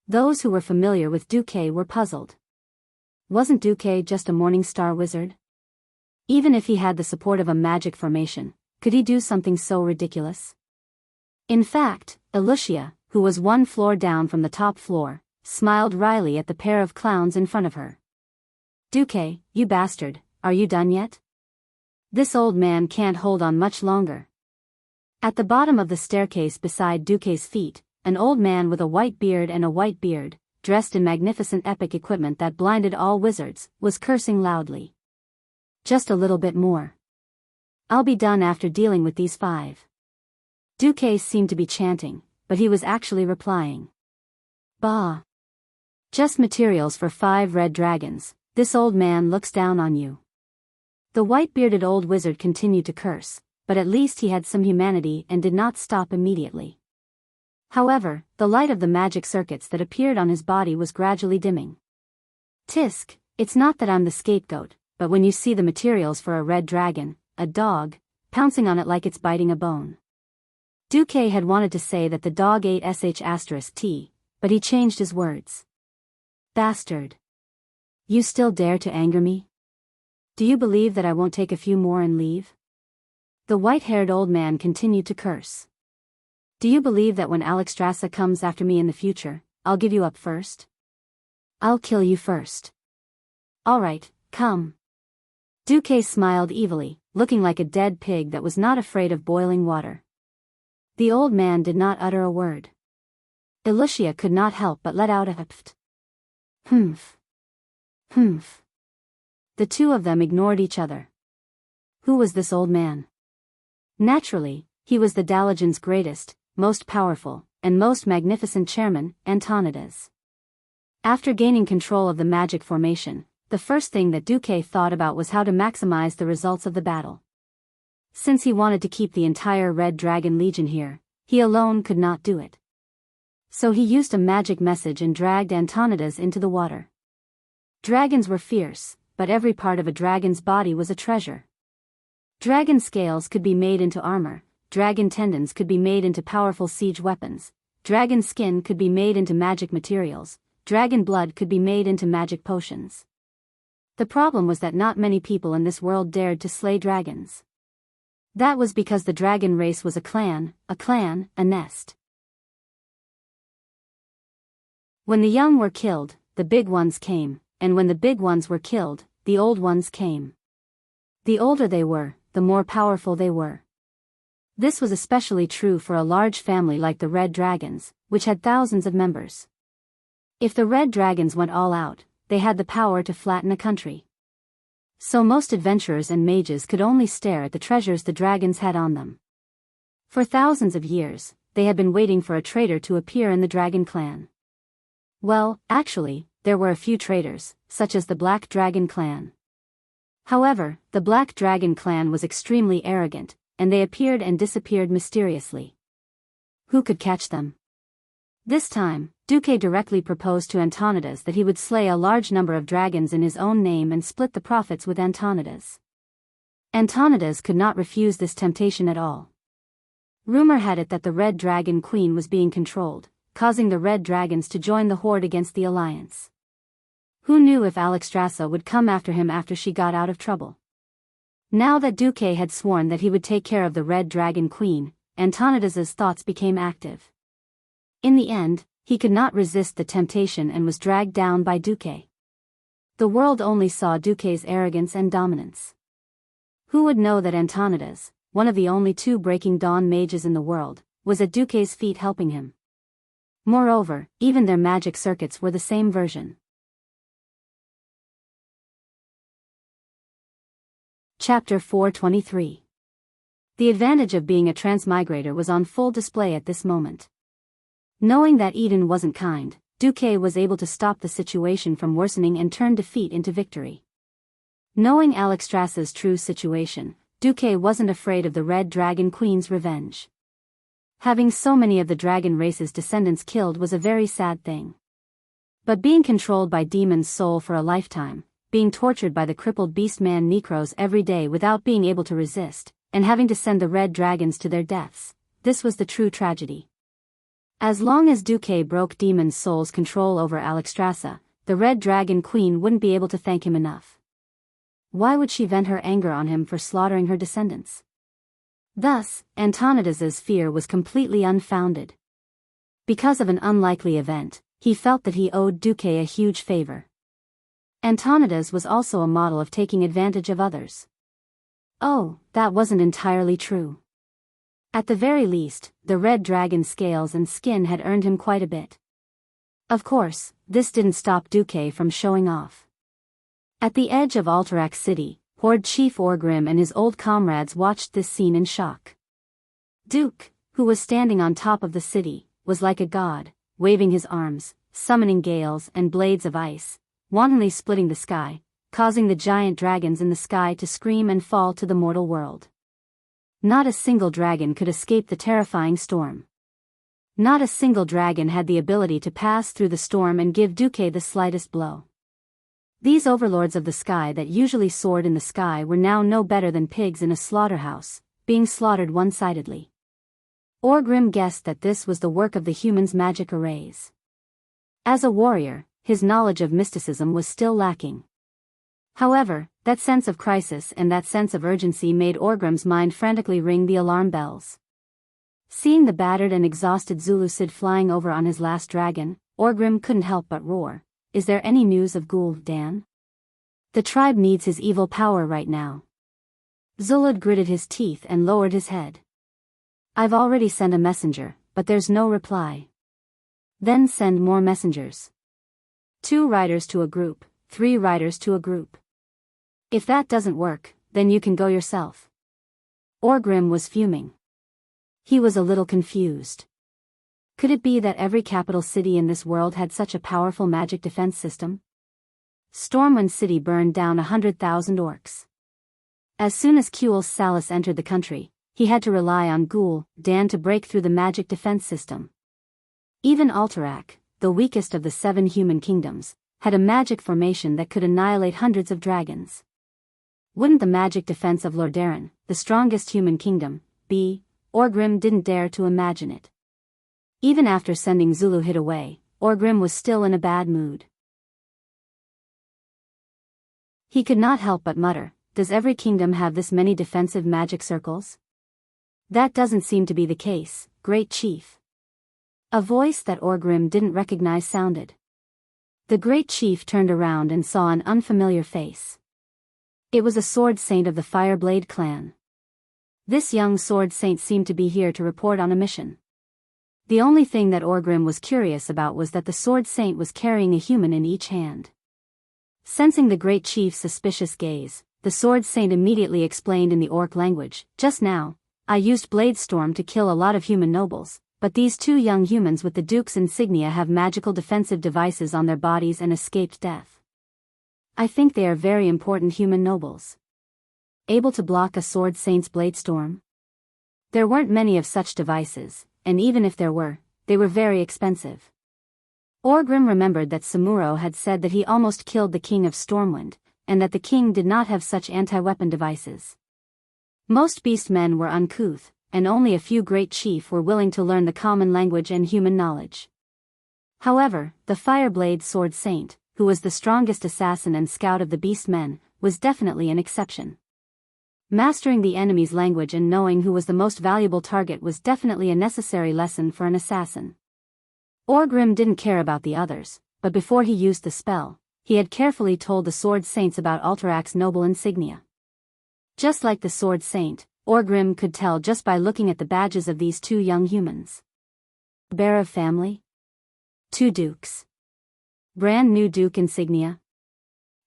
Those who were familiar with Duque were puzzled. Wasn't Duque just a morning star wizard? Even if he had the support of a magic formation, could he do something so ridiculous? In fact, Lucia, who was one floor down from the top floor, smiled wryly at the pair of clowns in front of her. Duque, you bastard, are you done yet? This old man can't hold on much longer. At the bottom of the staircase beside Duque's feet, an old man with a white beard and a white beard, dressed in magnificent epic equipment that blinded all wizards, was cursing loudly. Just a little bit more. I'll be done after dealing with these 5. Duque seemed to be chanting, but he was actually replying. Bah. Just materials for 5 red dragons, this old man looks down on you. The white-bearded old wizard continued to curse, but at least he had some humanity and did not stop immediately. However, the light of the magic circuits that appeared on his body was gradually dimming. Tisk, it's not that I'm the scapegoat, but when you see the materials for a red dragon, a dog, pouncing on it like it's biting a bone. Duque had wanted to say that the dog ate sh*t, but he changed his words. Bastard. You still dare to anger me? Do you believe that I won't take a few more and leave? The white-haired old man continued to curse. Do you believe that when Alexstrasza comes after me in the future, I'll give you up first? I'll kill you first. All right, come. Duque smiled evilly, looking like a dead pig that was not afraid of boiling water. The old man did not utter a word. Lucia could not help but let out a pft. Humph. Humph. The two of them ignored each other. Who was this old man? Naturally, he was the Dalajan's greatest, most powerful, and most magnificent chairman, Antonides. After gaining control of the magic formation, the first thing that Duque thought about was how to maximize the results of the battle. Since he wanted to keep the entire Red Dragon Legion here, he alone could not do it. So he used a magic message and dragged Antonides into the water. Dragons were fierce, but every part of a dragon's body was a treasure. Dragon scales could be made into armor, dragon tendons could be made into powerful siege weapons, dragon skin could be made into magic materials, dragon blood could be made into magic potions. The problem was that not many people in this world dared to slay dragons. That was because the dragon race was a clan, a nest. When the young were killed, the big ones came, and when the big ones were killed, the old ones came. The older they were, the more powerful they were. This was especially true for a large family like the Red Dragons, which had thousands of members. If the Red Dragons went all out, they had the power to flatten a country. So most adventurers and mages could only stare at the treasures the dragons had on them. For thousands of years, they had been waiting for a traitor to appear in the dragon clan. Well, actually, there were a few traitors, such as the Black Dragon clan. However, the Black Dragon clan was extremely arrogant, and they appeared and disappeared mysteriously. Who could catch them? This time, Duque directly proposed to Antonides that he would slay a large number of dragons in his own name and split the profits with Antonides. Antonides could not refuse this temptation at all. Rumor had it that the Red Dragon Queen was being controlled, causing the Red Dragons to join the horde against the alliance. Who knew if Alexstrasza would come after him after she got out of trouble? Now that Duque had sworn that he would take care of the Red Dragon Queen, Antonidas's thoughts became active. In the end, he could not resist the temptation and was dragged down by Duque. The world only saw Duque's arrogance and dominance. Who would know that Antonidas, one of the only 2 Breaking Dawn mages in the world, was at Duque's feet helping him? Moreover, even their magic circuits were the same version. Chapter 423. The advantage of being a transmigrator was on full display at this moment. Knowing that Eden wasn't kind, Duque was able to stop the situation from worsening and turn defeat into victory. Knowing Alexstrasza's true situation, Duque wasn't afraid of the Red Dragon Queen's revenge. Having so many of the dragon race's descendants killed was a very sad thing. But being controlled by Demon's soul for a lifetime, being tortured by the crippled beastman Necros every day without being able to resist, and having to send the red dragons to their deaths, this was the true tragedy. As long as Duque broke Demon's soul's control over Alexstrasza, the Red Dragon Queen wouldn't be able to thank him enough. Why would she vent her anger on him for slaughtering her descendants? Thus, Antonidas's fear was completely unfounded. Because of an unlikely event, he felt that he owed Duque a huge favor. Antonidas was also a model of taking advantage of others. Oh, that wasn't entirely true. At the very least, the red dragon scales and skin had earned him quite a bit. Of course, this didn't stop Duque from showing off. At the edge of Alterac City, Horde Chief Orgrim and his old comrades watched this scene in shock. Duke, who was standing on top of the city, was like a god, waving his arms, summoning gales and blades of ice, wantonly splitting the sky, causing the giant dragons in the sky to scream and fall to the mortal world. Not a single dragon could escape the terrifying storm. Not a single dragon had the ability to pass through the storm and give Duque the slightest blow. These overlords of the sky that usually soared in the sky were now no better than pigs in a slaughterhouse, being slaughtered one-sidedly. Orgrim guessed that this was the work of the humans' magic arrays. As a warrior, his knowledge of mysticism was still lacking. However, that sense of crisis and that sense of urgency made Orgrim's mind frantically ring the alarm bells. Seeing the battered and exhausted Zulucid flying over on his last dragon, Orgrim couldn't help but roar, "Is there any news of Gul'dan? The tribe needs his evil power right now." Zulud gritted his teeth and lowered his head. "I've already sent a messenger, but there's no reply." "Then send more messengers. 2 riders to a group, 3 riders to a group. If that doesn't work, then you can go yourself." Orgrim was fuming. He was a little confused. Could it be that every capital city in this world had such a powerful magic defense system? Stormwind City burned down 100,000 orcs. As soon as Kuel Salus entered the country, he had to rely on Gul'dan to break through the magic defense system. Even Alterac, the weakest of the 7 human kingdoms, had a magic formation that could annihilate hundreds of dragons. Wouldn't the magic defense of Lordaeron, the strongest human kingdom, be? Orgrim didn't dare to imagine it. Even after sending Zuluhid away, Orgrim was still in a bad mood. He could not help but mutter, "Does every kingdom have this many defensive magic circles?" "That doesn't seem to be the case, Great Chief." A voice that Orgrim didn't recognize sounded. The Great Chief turned around and saw an unfamiliar face. It was a sword saint of the Fireblade clan. This young sword saint seemed to be here to report on a mission. The only thing that Orgrim was curious about was that the sword saint was carrying a human in each hand. Sensing the Great Chief's suspicious gaze, the sword saint immediately explained in the orc language, "Just now, I used Blade Storm to kill a lot of human nobles, but these 2 young humans with the Duke's insignia have magical defensive devices on their bodies and escaped death. I think they are very important human nobles. Able to block a sword saint's blade storm?" There weren't many of such devices, and even if there were, they were very expensive. Orgrim remembered that Samuro had said that he almost killed the king of Stormwind, and that the king did not have such anti-weapon devices. Most beastmen were uncouth, and only a few Great Chief were willing to learn the common language and human knowledge. However, the Fireblade sword saint, who was the strongest assassin and scout of the beast men, was definitely an exception. Mastering the enemy's language and knowing who was the most valuable target was definitely a necessary lesson for an assassin. Orgrim didn't care about the others, but before he used the spell, he had carefully told the Sword Saints about Alterax's noble insignia. Just like the Sword Saint, Orgrim could tell just by looking at the badges of these two young humans. Biyao family? 2 dukes. Brand new duke insignia?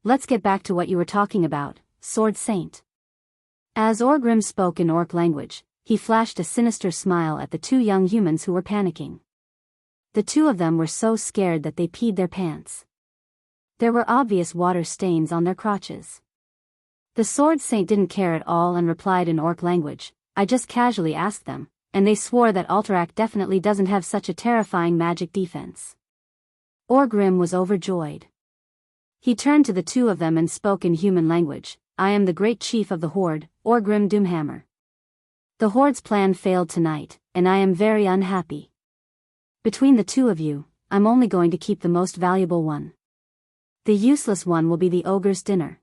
Let's get back to what you were talking about, Sword Saint. As Orgrim spoke in Orc language, he flashed a sinister smile at the 2 young humans who were panicking. The 2 of them were so scared that they peed their pants. There were obvious water stains on their crotches. The Sword Saint didn't care at all and replied in Orc language, "I just casually asked them, and they swore that Alterac definitely doesn't have such a terrifying magic defense." Orgrim was overjoyed. He turned to the 2 of them and spoke in human language, "I am the great chief of the Horde, Orgrim Doomhammer. The Horde's plan failed tonight, and I am very unhappy. Between the 2 of you, I'm only going to keep the most valuable one. The useless one will be the ogre's dinner."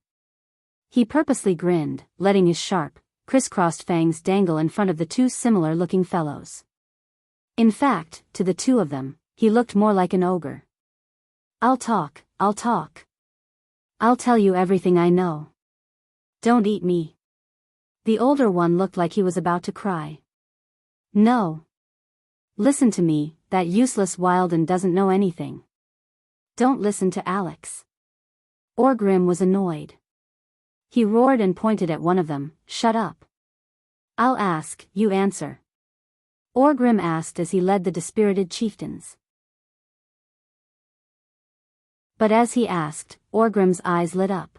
He purposely grinned, letting his sharp, crisscrossed fangs dangle in front of the 2 similar-looking fellows. In fact, to the 2 of them, he looked more like an ogre. I'll talk. I'll tell you everything I know. Don't eat me." The older one looked like he was about to cry. "No. Listen to me, that useless Wilden doesn't know anything. Don't listen to Alex." Orgrim was annoyed. He roared and pointed at one of them, "Shut up. I'll ask, you answer." Orgrim asked as he led the dispirited chieftains. But as he asked, Orgrim's eyes lit up.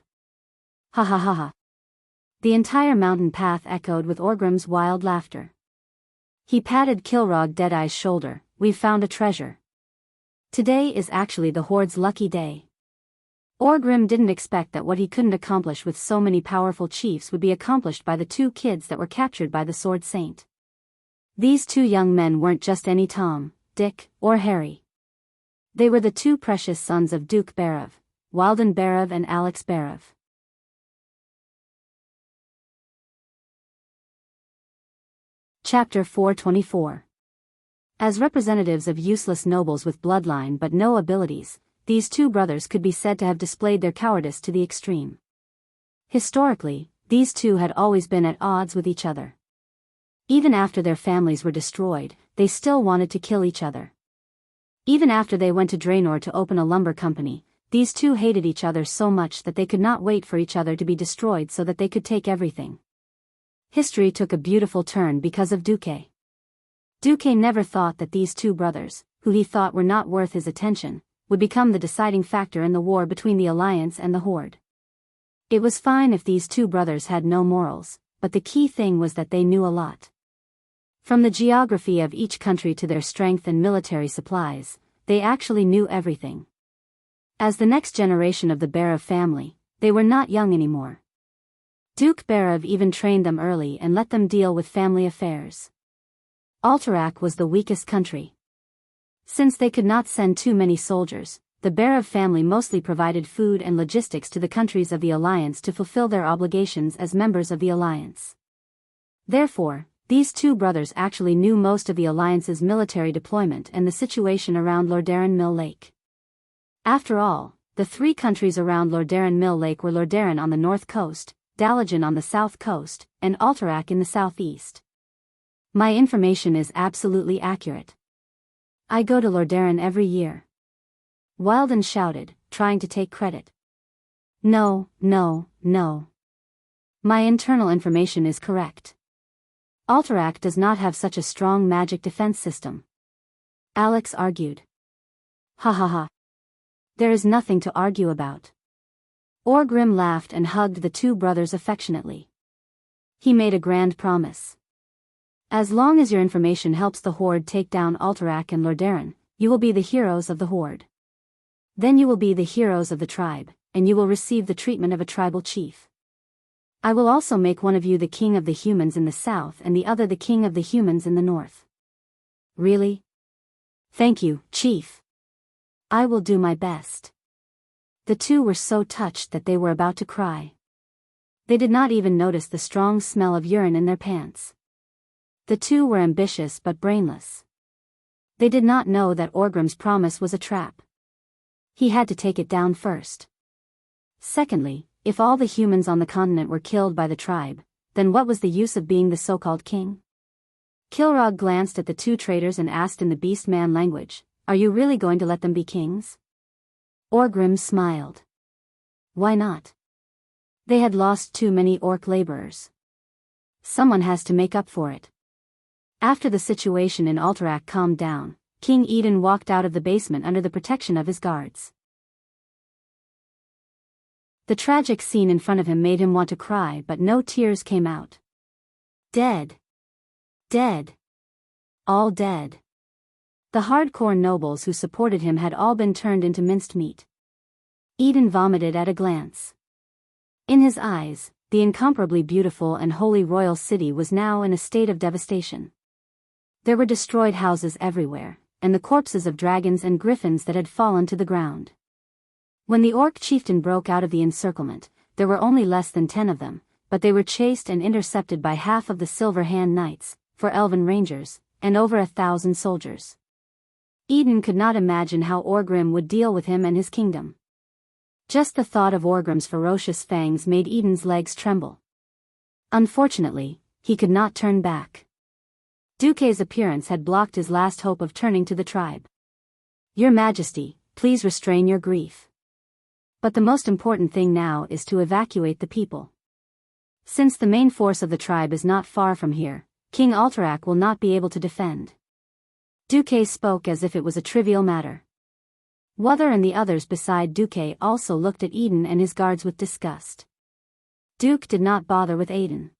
Ha ha ha ha. The entire mountain path echoed with Orgrim's wild laughter. He patted Kilrog Deadeye's shoulder, "We've found a treasure. Today is actually the Horde's lucky day." Orgrim didn't expect that what he couldn't accomplish with so many powerful chiefs would be accomplished by the 2 kids that were captured by the Sword Saint. These 2 young men weren't just any Tom, Dick, or Harry. They were the 2 precious sons of Duke Barav, Wilden Barav and Alex Barav. Chapter 424. As representatives of useless nobles with bloodline but no abilities, these 2 brothers could be said to have displayed their cowardice to the extreme. Historically, these 2 had always been at odds with each other. Even after their families were destroyed, they still wanted to kill each other. Even after they went to Draenor to open a lumber company, these 2 hated each other so much that they could not wait for each other to be destroyed so that they could take everything. History took a beautiful turn because of Duque. Duque never thought that these 2 brothers, who he thought were not worth his attention, would become the deciding factor in the war between the Alliance and the Horde. It was fine if these 2 brothers had no morals, but the key thing was that they knew a lot. From the geography of each country to their strength and military supplies, they actually knew everything. As the next generation of the Barav family, they were not young anymore. Duke Barav even trained them early and let them deal with family affairs. Alterac was the weakest country. Since they could not send too many soldiers, the Barav family mostly provided food and logistics to the countries of the Alliance to fulfill their obligations as members of the Alliance. Therefore, these 2 brothers actually knew most of the Alliance's military deployment and the situation around Lordaeron Mill Lake. After all, the 3 countries around Lordaeron Mill Lake were Lordaeron on the north coast, Dalajan on the south coast, and Alterac in the southeast. My information is absolutely accurate. I go to Lordaeron every year. Wilden shouted, trying to take credit. No. My internal information is correct. Alterac does not have such a strong magic defense system. Alex argued. Ha ha ha. There is nothing to argue about. Orgrim laughed and hugged the 2 brothers affectionately. He made a grand promise. As long as your information helps the Horde take down Alterac and Lordaeron, you will be the heroes of the Horde. Then you will be the heroes of the tribe, and you will receive the treatment of a tribal chief. I will also make one of you the king of the humans in the south and the other the king of the humans in the north. Really? Thank you, Chief. I will do my best. The two were so touched that they were about to cry. They did not even notice the strong smell of urine in their pants. The two were ambitious but brainless. They did not know that Orgrim's promise was a trap. He had to take it down first. Secondly, if all the humans on the continent were killed by the tribe, then what was the use of being the so-called king? Kilrog glanced at the two traitors and asked in the beast man language, "Are you really going to let them be kings?" Orgrim smiled. Why not? They had lost too many orc laborers. Someone has to make up for it. After the situation in Alterac calmed down, King Eden walked out of the basement under the protection of his guards. The tragic scene in front of him made him want to cry, but no tears came out. Dead. Dead. All dead. The hardcore nobles who supported him had all been turned into minced meat. Eden vomited at a glance. In his eyes, the incomparably beautiful and holy royal city was now in a state of devastation. There were destroyed houses everywhere, and the corpses of dragons and griffins that had fallen to the ground. When the orc chieftain broke out of the encirclement, there were only less than 10 of them, but they were chased and intercepted by half of the Silver Hand Knights, 4 elven rangers, and over 1,000 soldiers. Eden could not imagine how Orgrim would deal with him and his kingdom. Just the thought of Orgrim's ferocious fangs made Eden's legs tremble. Unfortunately, he could not turn back. Duque's appearance had blocked his last hope of turning to the tribe. "Your Majesty, please restrain your grief. But the most important thing now is to evacuate the people. Since the main force of the tribe is not far from here, King Alterac will not be able to defend." Duque spoke as if it was a trivial matter. Wuther and the others beside Duque also looked at Eden and his guards with disgust. Duke did not bother with Aiden.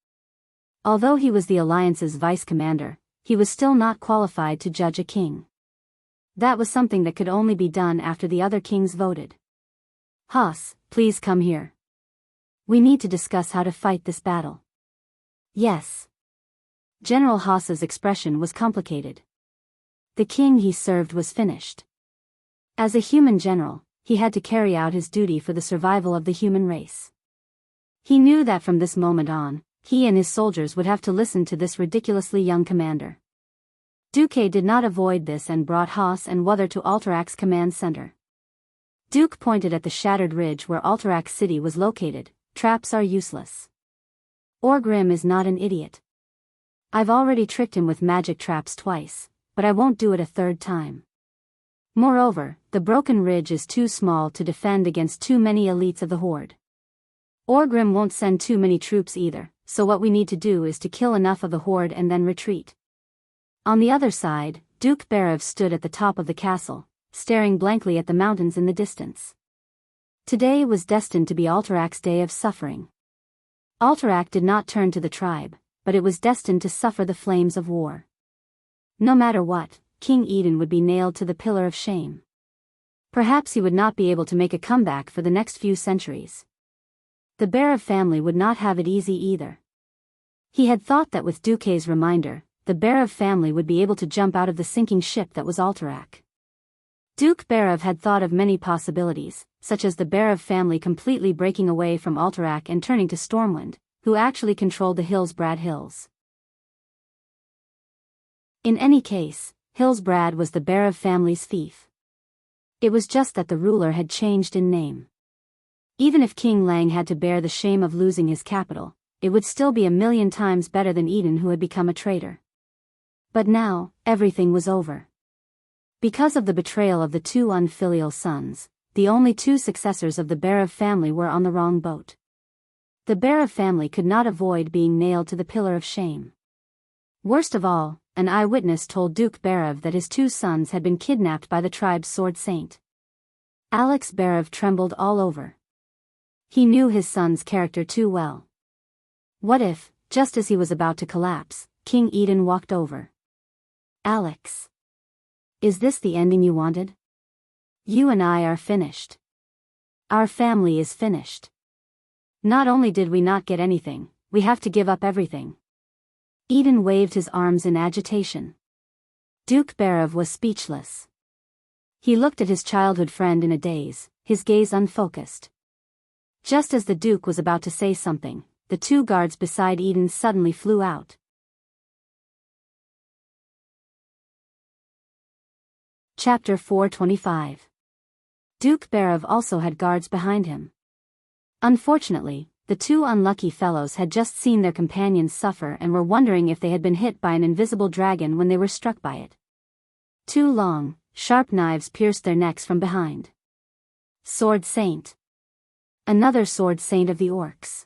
Although he was the Alliance's vice-commander, he was still not qualified to judge a king. That was something that could only be done after the other kings voted. "Haas, please come here. We need to discuss how to fight this battle." "Yes." General Haas's expression was complicated. The king he served was finished. As a human general, he had to carry out his duty for the survival of the human race. He knew that from this moment on, he and his soldiers would have to listen to this ridiculously young commander. Duque did not avoid this and brought Haas and Wuther to Alterac's command center. Duke pointed at the shattered ridge where Alterac City was located. "Traps are useless. Orgrim is not an idiot. I've already tricked him with magic traps twice, but I won't do it a third time. Moreover, the broken ridge is too small to defend against too many elites of the Horde. Orgrim won't send too many troops either, so what we need to do is to kill enough of the Horde and then retreat." On the other side, Duke Berev stood at the top of the castle, staring blankly at the mountains in the distance. Today was destined to be Alterac's day of suffering. Alterac did not turn to the tribe, but it was destined to suffer the flames of war. No matter what, King Eden would be nailed to the pillar of shame. Perhaps he would not be able to make a comeback for the next few centuries. The Berev family would not have it easy either. He had thought that with Duque's reminder, the Berev family would be able to jump out of the sinking ship that was Alterac. Duke Berev had thought of many possibilities, such as the Berev family completely breaking away from Alterac and turning to Stormwind, who actually controlled the Hillsbrad Hills. In any case, Hillsbrad was the Berev family's fief. It was just that the ruler had changed in name. Even if King Lang had to bear the shame of losing his capital, it would still be 1,000,000 times better than Eden, who had become a traitor. But now, everything was over. Because of the betrayal of the 2 unfilial sons, the only 2 successors of the Berev family were on the wrong boat. The Berev family could not avoid being nailed to the pillar of shame. Worst of all, an eyewitness told Duke Berev that his 2 sons had been kidnapped by the tribe's sword saint. Alex Berev trembled all over. He knew his son's character too well. What if, just as he was about to collapse, King Eden walked over? "Alex. Is this the ending you wanted? You and I are finished. Our family is finished. Not only did we not get anything, we have to give up everything." Eden waved his arms in agitation. Duke Berev was speechless. He looked at his childhood friend in a daze, his gaze unfocused. Just as the Duke was about to say something, the two guards beside Eden suddenly flew out. Chapter 425. Duke Barav also had guards behind him. Unfortunately, the two unlucky fellows had just seen their companions suffer and were wondering if they had been hit by an invisible dragon when they were struck by it. Two long, sharp knives pierced their necks from behind. Sword Saint. Another Sword Saint of the Orcs.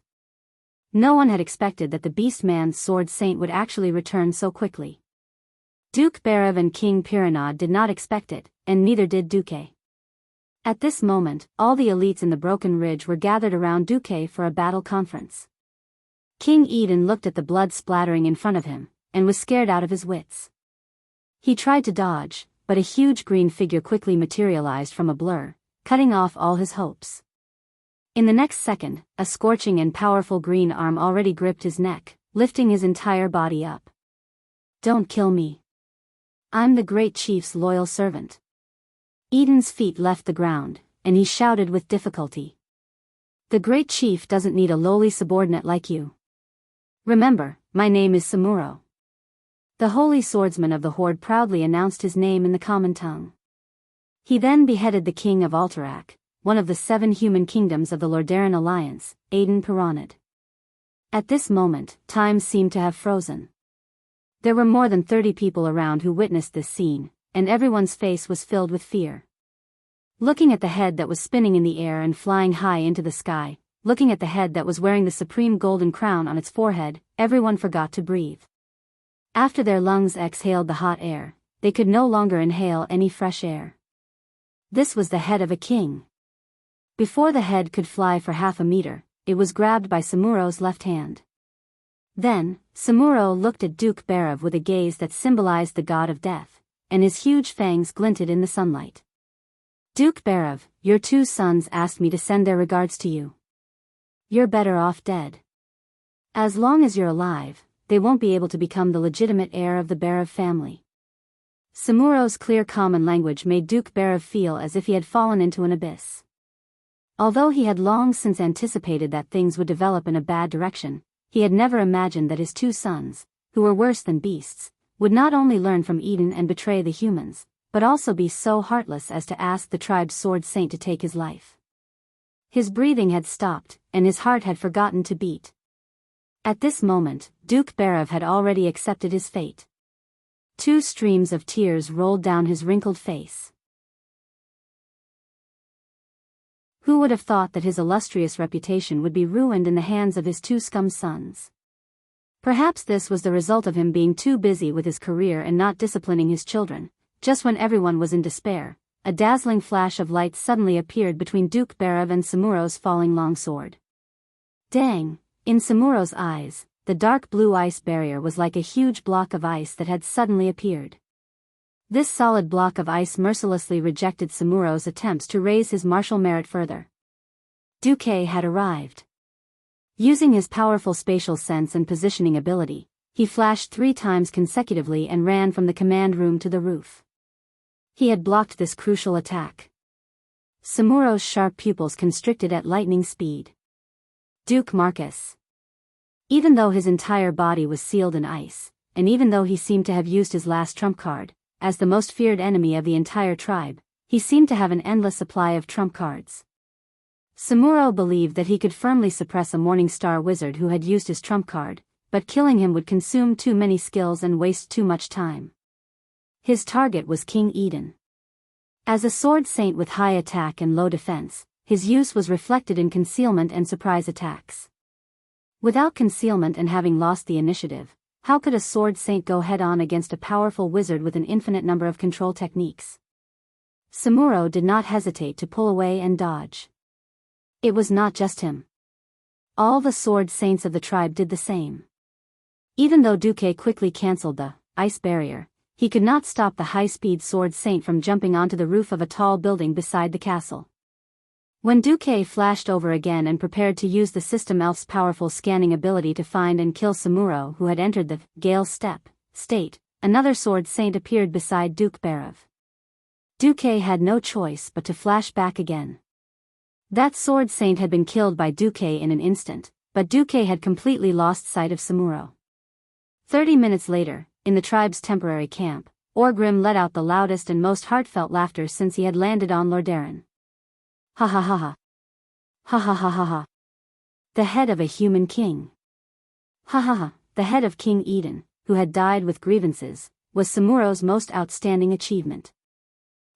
No one had expected that the Beastman's Sword Saint would actually return so quickly. Duke Barav and King Piranha did not expect it, and neither did Duque. At this moment, all the elites in the Broken Ridge were gathered around Duque for a battle conference. King Eden looked at the blood splattering in front of him, and was scared out of his wits. He tried to dodge, but a huge green figure quickly materialized from a blur, cutting off all his hopes. In the next second, a scorching and powerful green arm already gripped his neck, lifting his entire body up. "Don't kill me. I'm the Great Chief's loyal servant." Eden's feet left the ground, and he shouted with difficulty. "The Great Chief doesn't need a lowly subordinate like you. Remember, my name is Samuro." The holy swordsman of the Horde proudly announced his name in the common tongue. He then beheaded the king of Alterac, one of the 7 human kingdoms of the Lordaeron Alliance, Aiden Piranid. At this moment, time seemed to have frozen. There were more than 30 people around who witnessed this scene, and everyone's face was filled with fear. Looking at the head that was spinning in the air and flying high into the sky, looking at the head that was wearing the supreme golden crown on its forehead, everyone forgot to breathe. After their lungs exhaled the hot air, they could no longer inhale any fresh air. This was the head of a king. Before the head could fly for half a meter, it was grabbed by Samuro's left hand. Then, Samuro looked at Duke Barav with a gaze that symbolized the god of death, and his huge fangs glinted in the sunlight. "Duke Barav, your 2 sons asked me to send their regards to you. You're better off dead. As long as you're alive, they won't be able to become the legitimate heir of the Barav family." Samuro's clear common language made Duke Barav feel as if he had fallen into an abyss. Although he had long since anticipated that things would develop in a bad direction, he had never imagined that his 2 sons, who were worse than beasts, would not only learn from Eden and betray the humans, but also be so heartless as to ask the tribe's Sword Saint to take his life. His breathing had stopped, and his heart had forgotten to beat. At this moment, Duke Barav had already accepted his fate. 2 streams of tears rolled down his wrinkled face. Who would have thought that his illustrious reputation would be ruined in the hands of his 2 scum sons? Perhaps this was the result of him being too busy with his career and not disciplining his children. Just when everyone was in despair, a dazzling flash of light suddenly appeared between Duke Barav and Samuro's falling longsword. Dang! In Samuro's eyes, the dark blue ice barrier was like a huge block of ice that had suddenly appeared. This solid block of ice mercilessly rejected Samuro's attempts to raise his martial merit further. Duque had arrived. Using his powerful spatial sense and positioning ability, he flashed 3 times consecutively and ran from the command room to the roof. He had blocked this crucial attack. Samuro's sharp pupils constricted at lightning speed. Duke Marcus. Even though his entire body was sealed in ice, and even though he seemed to have used his last trump card, as the most feared enemy of the entire tribe, he seemed to have an endless supply of trump cards. Samuro believed that he could firmly suppress a Morning Star wizard who had used his trump card, but killing him would consume too many skills and waste too much time. His target was King Eden. As a sword saint with high attack and low defense, his use was reflected in concealment and surprise attacks. Without concealment and having lost the initiative, how could a sword saint go head-on against a powerful wizard with an infinite number of control techniques? Samuro did not hesitate to pull away and dodge. It was not just him. All the sword saints of the tribe did the same. Even though Duque quickly cancelled the ice barrier, he could not stop the high-speed sword saint from jumping onto the roof of a tall building beside the castle. When Duque flashed over again and prepared to use the system elf's powerful scanning ability to find and kill Samuro, who had entered the Gale Step state, another sword saint appeared beside Duke Barav. Duque had no choice but to flash back again. That sword saint had been killed by Duque in an instant, but Duque had completely lost sight of Samuro. 30 minutes later, in the tribe's temporary camp, Orgrim let out the loudest and most heartfelt laughter since he had landed on Lordaeron. Ha ha ha ha. Ha ha ha ha ha. The head of a human king. Ha ha ha. The head of King Eden, who had died with grievances, was Samuro's most outstanding achievement.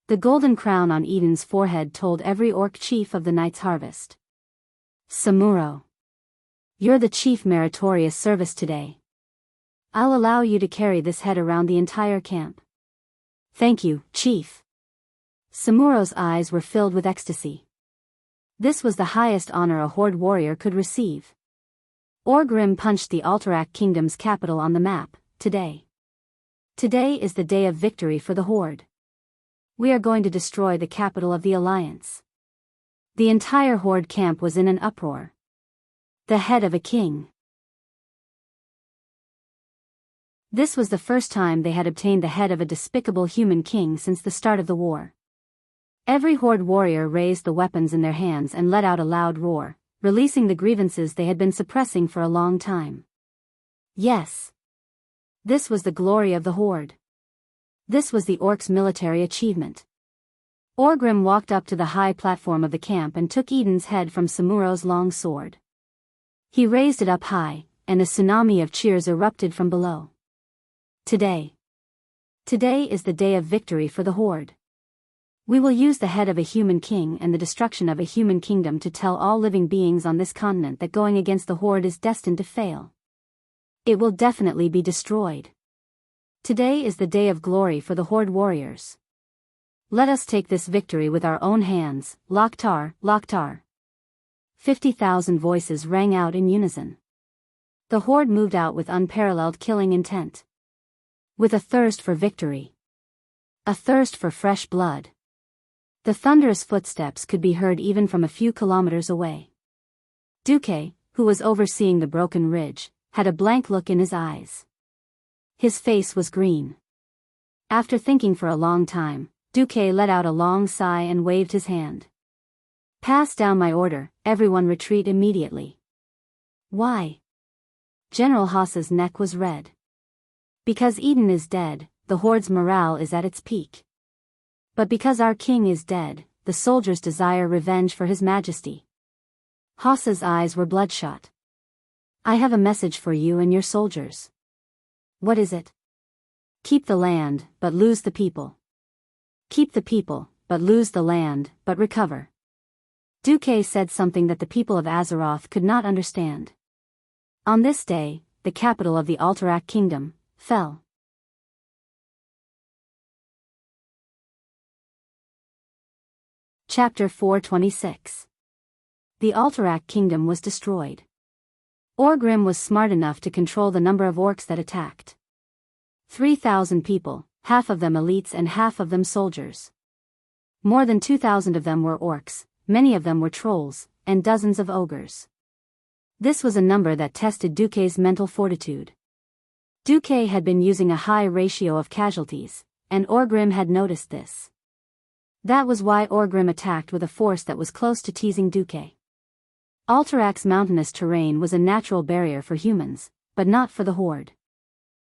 The golden crown on Eden's forehead told every orc chief of the night's harvest. Samuro. You're the chief meritorious service today. I'll allow you to carry this head around the entire camp. Thank you, chief. Samuro's eyes were filled with ecstasy. This was the highest honor a horde warrior could receive. Orgrim punched the Alterac Kingdom's capital on the map. Today. Today is the day of victory for the horde. We are going to destroy the capital of the Alliance. The entire horde camp was in an uproar. The head of a king. This was the first time they had obtained the head of a despicable human king since the start of the war. Every horde warrior raised the weapons in their hands and let out a loud roar, releasing the grievances they had been suppressing for a long time. Yes. This was the glory of the horde. This was the orcs' military achievement. Orgrim walked up to the high platform of the camp and took Eden's head from Samuro's long sword. He raised it up high, and a tsunami of cheers erupted from below. Today. Today is the day of victory for the horde. We will use the head of a human king and the destruction of a human kingdom to tell all living beings on this continent that going against the horde is destined to fail. It will definitely be destroyed. Today is the day of glory for the horde warriors. Let us take this victory with our own hands, Loktar, Loktar. 50,000 voices rang out in unison. The horde moved out with unparalleled killing intent. With a thirst for victory. A thirst for fresh blood. The thunderous footsteps could be heard even from a few kilometers away. Duque, who was overseeing the broken ridge, had a blank look in his eyes. His face was green. After thinking for a long time, Duque let out a long sigh and waved his hand. Pass down my order, everyone retreat immediately. Why? General Haas's neck was red. Because Eden is dead, the horde's morale is at its peak. But because our king is dead, the soldiers desire revenge for his majesty. Haas's eyes were bloodshot. I have a message for you and your soldiers. What is it? Keep the land, but lose the people. Keep the people, but lose the land, but recover. Duque said something that the people of Azeroth could not understand. On this day, the capital of the Alterac Kingdom fell. Chapter 426. The Alterac Kingdom was destroyed. Orgrim was smart enough to control the number of orcs that attacked. 3,000 people, half of them elites and half of them soldiers. More than 2,000 of them were orcs, many of them were trolls, and dozens of ogres. This was a number that tested Duque's mental fortitude. Duque had been using a high ratio of casualties, and Orgrim had noticed this. That was why Orgrim attacked with a force that was close to teasing Duque. Alterac's mountainous terrain was a natural barrier for humans, but not for the horde.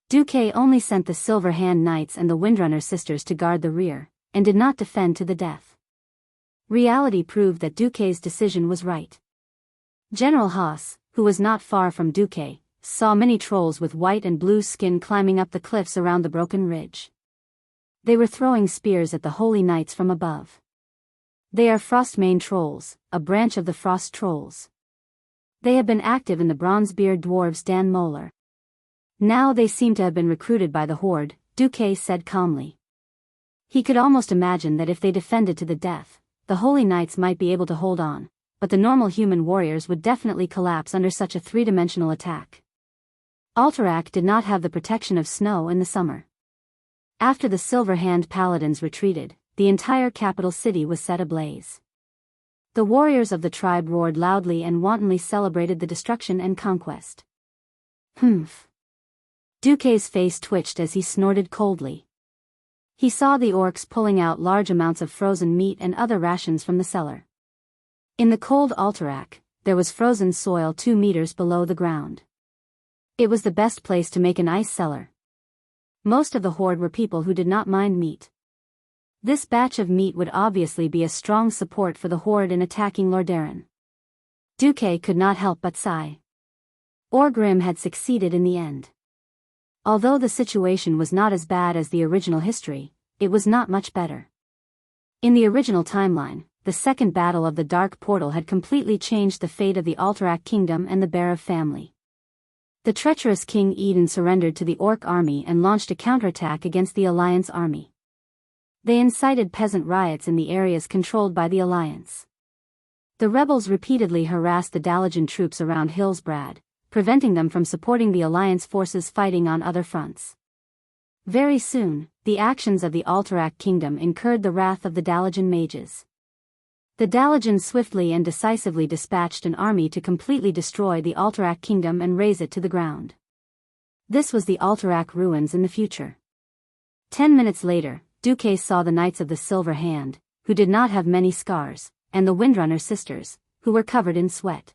Duque only sent the Silver Hand Knights and the Windrunner sisters to guard the rear, and did not defend to the death. Reality proved that Duque's decision was right. General Haas, who was not far from Duque, saw many trolls with white and blue skin climbing up the cliffs around the broken ridge. They were throwing spears at the holy knights from above. They are Frostmane trolls, a branch of the Frost trolls. They have been active in the Bronzebeard dwarves Dan Moeller. Now they seem to have been recruited by the horde, Duque said calmly. He could almost imagine that if they defended to the death, the holy knights might be able to hold on, but the normal human warriors would definitely collapse under such a three-dimensional attack. Alterac did not have the protection of snow in the summer. After the Silver Hand Paladins retreated, the entire capital city was set ablaze. The warriors of the tribe roared loudly and wantonly celebrated the destruction and conquest. Humph. Duque's face twitched as he snorted coldly. He saw the orcs pulling out large amounts of frozen meat and other rations from the cellar. In the cold Alterac, there was frozen soil 2 meters below the ground. It was the best place to make an ice cellar. Most of the horde were people who did not mind meat. This batch of meat would obviously be a strong support for the horde in attacking Lordaeron. Duque could not help but sigh. Orgrim had succeeded in the end. Although the situation was not as bad as the original history, it was not much better. In the original timeline, the second battle of the Dark Portal had completely changed the fate of the Alterac kingdom and the Berev family. The treacherous King Eden surrendered to the Orc army and launched a counterattack against the Alliance army. They incited peasant riots in the areas controlled by the Alliance. The rebels repeatedly harassed the Dalajan troops around Hillsbrad, preventing them from supporting the Alliance forces fighting on other fronts. Very soon, the actions of the Alterac kingdom incurred the wrath of the Dalajan mages. The Dalajan swiftly and decisively dispatched an army to completely destroy the Alterac kingdom and raze it to the ground. This was the Alterac ruins in the future. 10 minutes later, Duque saw the Knights of the Silver Hand, who did not have many scars, and the Windrunner sisters, who were covered in sweat.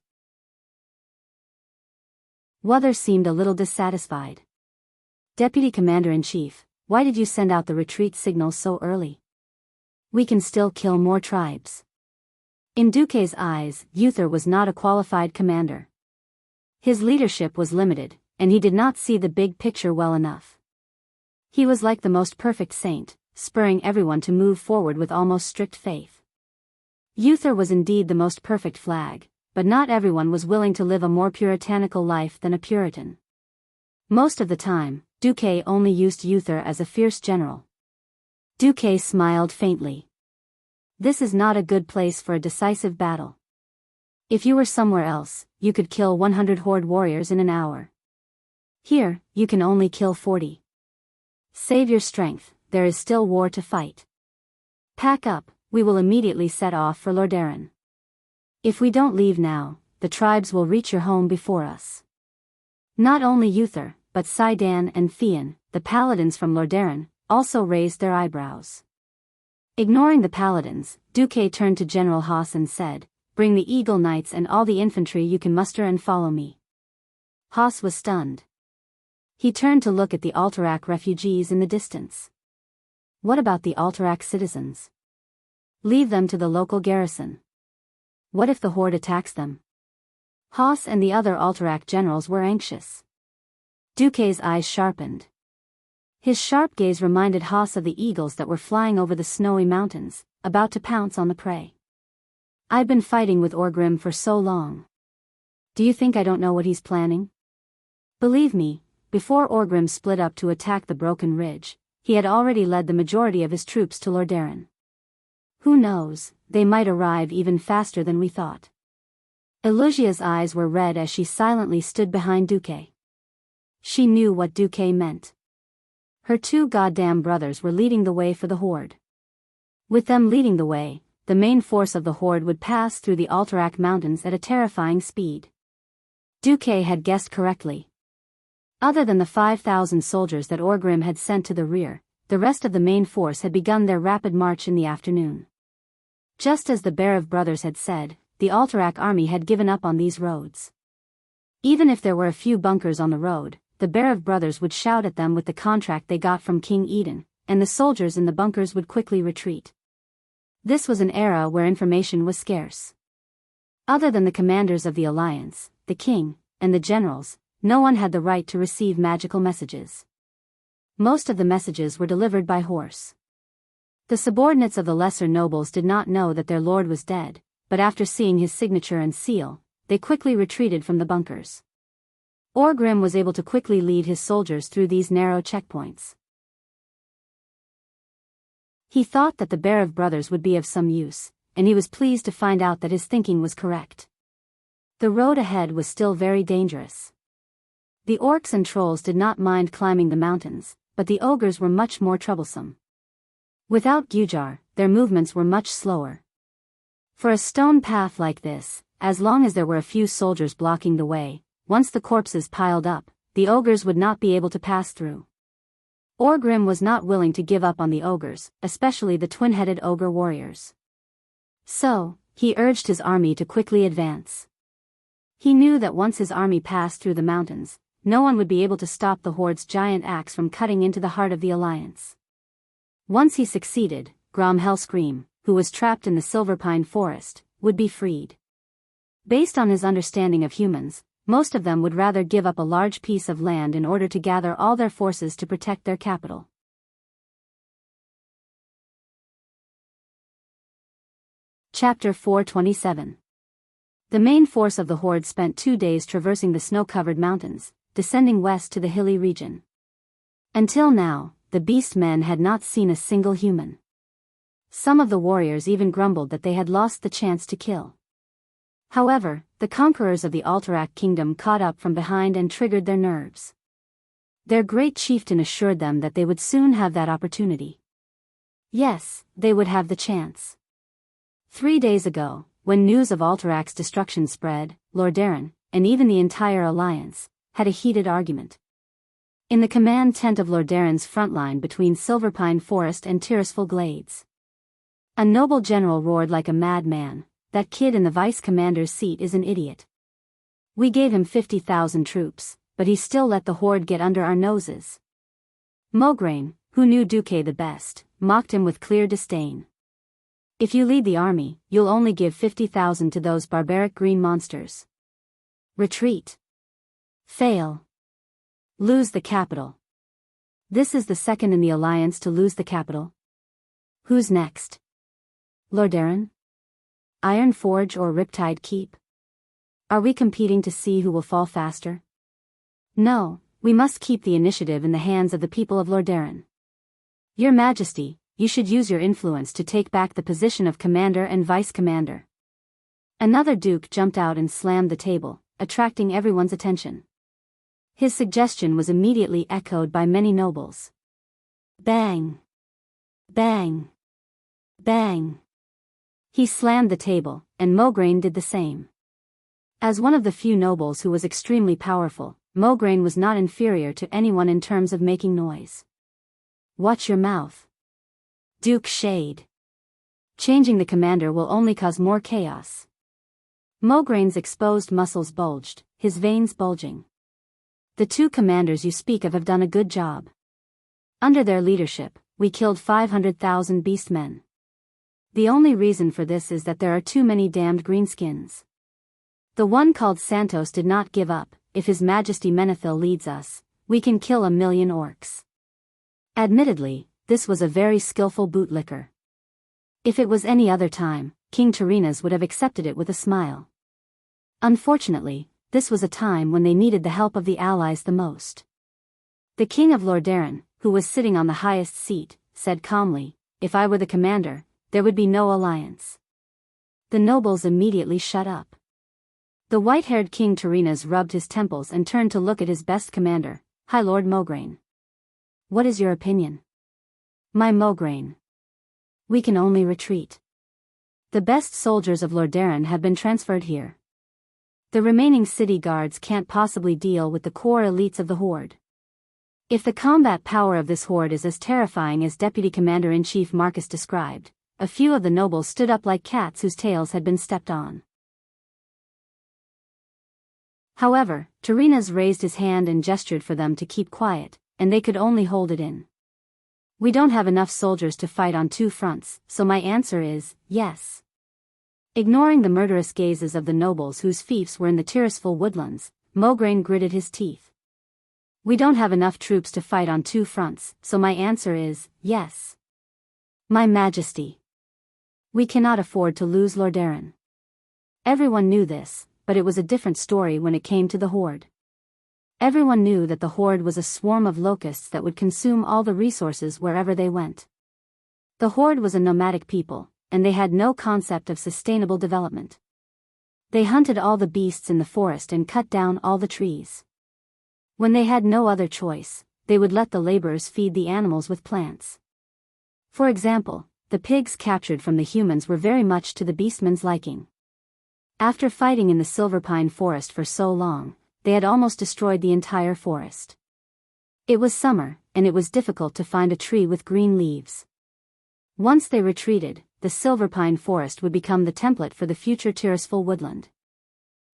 Wuther seemed a little dissatisfied. Deputy Commander-in-Chief, why did you send out the retreat signal so early? We can still kill more tribes. In Duque's eyes, Uther was not a qualified commander. His leadership was limited, and he did not see the big picture well enough. He was like the most perfect saint, spurring everyone to move forward with almost strict faith. Uther was indeed the most perfect flag, but not everyone was willing to live a more puritanical life than a Puritan. Most of the time, Duque only used Uther as a fierce general. Duque smiled faintly. This is not a good place for a decisive battle. If you were somewhere else, you could kill 100 horde warriors in an hour. Here, you can only kill 40. Save your strength, there is still war to fight. Pack up, we will immediately set off for Lordaeron. If we don't leave now, the tribes will reach your home before us. Not only Uther, but Sidan and Theon, the paladins from Lordaeron, also raised their eyebrows. Ignoring the paladins, Duque turned to General Haas and said, "Bring the Eagle Knights and all the infantry you can muster and follow me." Haas was stunned. He turned to look at the Alterac refugees in the distance. What about the Alterac citizens? Leave them to the local garrison. What if the horde attacks them? Haas and the other Alterac generals were anxious. Duque's eyes sharpened. His sharp gaze reminded Haas of the eagles that were flying over the snowy mountains, about to pounce on the prey. I've been fighting with Orgrim for so long. Do you think I don't know what he's planning? Believe me, before Orgrim split up to attack the Broken Ridge, he had already led the majority of his troops to Lordaeron. Who knows, they might arrive even faster than we thought. Elusia's eyes were red as she silently stood behind Duque. She knew what Duque meant. Her 2 goddamn brothers were leading the way for the horde. With them leading the way, the main force of the horde would pass through the Alterac mountains at a terrifying speed. Duque had guessed correctly. Other than the 5,000 soldiers that Orgrim had sent to the rear, the rest of the main force had begun their rapid march in the afternoon. Just as the Berev brothers had said, the Alterac army had given up on these roads. Even if there were a few bunkers on the road, the Berev brothers would shout at them with the contract they got from King Eden, and the soldiers in the bunkers would quickly retreat. This was an era where information was scarce. Other than the commanders of the Alliance, the king, and the generals, no one had the right to receive magical messages. Most of the messages were delivered by horse. The subordinates of the lesser nobles did not know that their lord was dead, but after seeing his signature and seal, they quickly retreated from the bunkers. Orgrim was able to quickly lead his soldiers through these narrow checkpoints. He thought that the Berev brothers would be of some use, and he was pleased to find out that his thinking was correct. The road ahead was still very dangerous. The orcs and trolls did not mind climbing the mountains, but the ogres were much more troublesome. Without Gujar, their movements were much slower. For a stone path like this, as long as there were a few soldiers blocking the way, once the corpses piled up, the ogres would not be able to pass through. Orgrim was not willing to give up on the ogres, especially the twin-headed ogre warriors. So, he urged his army to quickly advance. He knew that once his army passed through the mountains, no one would be able to stop the horde's giant axe from cutting into the heart of the alliance. Once he succeeded, Grom Hellscream, who was trapped in the Silverpine Forest, would be freed. Based on his understanding of humans, most of them would rather give up a large piece of land in order to gather all their forces to protect their capital. Chapter 427. The main force of the horde spent 2 days traversing the snow-covered mountains, descending west to the hilly region. Until now, the beast men had not seen a single human. Some of the warriors even grumbled that they had lost the chance to kill. However, the conquerors of the Alterac kingdom caught up from behind and triggered their nerves. Their great chieftain assured them that they would soon have that opportunity. Yes, they would have the chance. 3 days ago, when news of Alterac's destruction spread, Lordaeron, and even the entire alliance, had a heated argument. In the command tent of Lordaeron's front line between Silverpine Forest and Tirisful Glades. A noble general roared like a madman, "That kid in the vice-commander's seat is an idiot. We gave him 50,000 troops, but he still let the horde get under our noses." Mograine, who knew Duque the best, mocked him with clear disdain. "If you lead the army, you'll only give 50,000 to those barbaric green monsters. Retreat. Fail. Lose the capital. This is the second in the alliance to lose the capital. Who's next? Lordaeron? Ironforge or Riptide Keep? Are we competing to see who will fall faster? No, we must keep the initiative in the hands of the people of Lordaeron. Your Majesty, you should use your influence to take back the position of commander and vice-commander." Another duke jumped out and slammed the table, attracting everyone's attention. His suggestion was immediately echoed by many nobles. Bang! Bang! Bang! He slammed the table, and Mograine did the same. As one of the few nobles who was extremely powerful, Mograine was not inferior to anyone in terms of making noise. Watch your mouth. Duke Shade. Changing the commander will only cause more chaos. Mograine's exposed muscles bulged, his veins bulging. The 2 commanders you speak of have done a good job. Under their leadership, we killed 500,000 beastmen. The only reason for this is that there are too many damned greenskins. The one called Santos did not give up. If His Majesty Menethil leads us, we can kill 1,000,000 orcs. Admittedly, this was a very skillful bootlicker. If it was any other time, King Tyrrhenas would have accepted it with a smile. Unfortunately, this was a time when they needed the help of the allies the most. The King of Lordaeron, who was sitting on the highest seat, said calmly, "If I were the commander, there would be no alliance." The nobles immediately shut up. The white-haired King Tyrrhenas rubbed his temples and turned to look at his best commander, High Lord Mograine. "What is your opinion?" "My Mograine. We can only retreat. The best soldiers of Lordaeron have been transferred here. The remaining city guards can't possibly deal with the core elites of the horde. If the combat power of this horde is as terrifying as Deputy Commander-in-Chief Marcus described," a few of the nobles stood up like cats whose tails had been stepped on. However, Tyrrhenas raised his hand and gestured for them to keep quiet, and they could only hold it in. "We don't have enough soldiers to fight on 2 fronts, so my answer is, yes." Ignoring the murderous gazes of the nobles whose fiefs were in the Tirisful woodlands, Mograine gritted his teeth. "We don't have enough troops to fight on 2 fronts, so my answer is, yes. My Majesty. We cannot afford to lose Lordaeron." Everyone knew this, but it was a different story when it came to the horde. Everyone knew that the horde was a swarm of locusts that would consume all the resources wherever they went. The horde was a nomadic people, and they had no concept of sustainable development. They hunted all the beasts in the forest and cut down all the trees. When they had no other choice, they would let the laborers feed the animals with plants. For example, the pigs captured from the humans were very much to the beastmen's liking. After fighting in the Silverpine Forest for so long, they had almost destroyed the entire forest. It was summer, and it was difficult to find a tree with green leaves. Once they retreated, the silver pine forest would become the template for the future Tirisful woodland.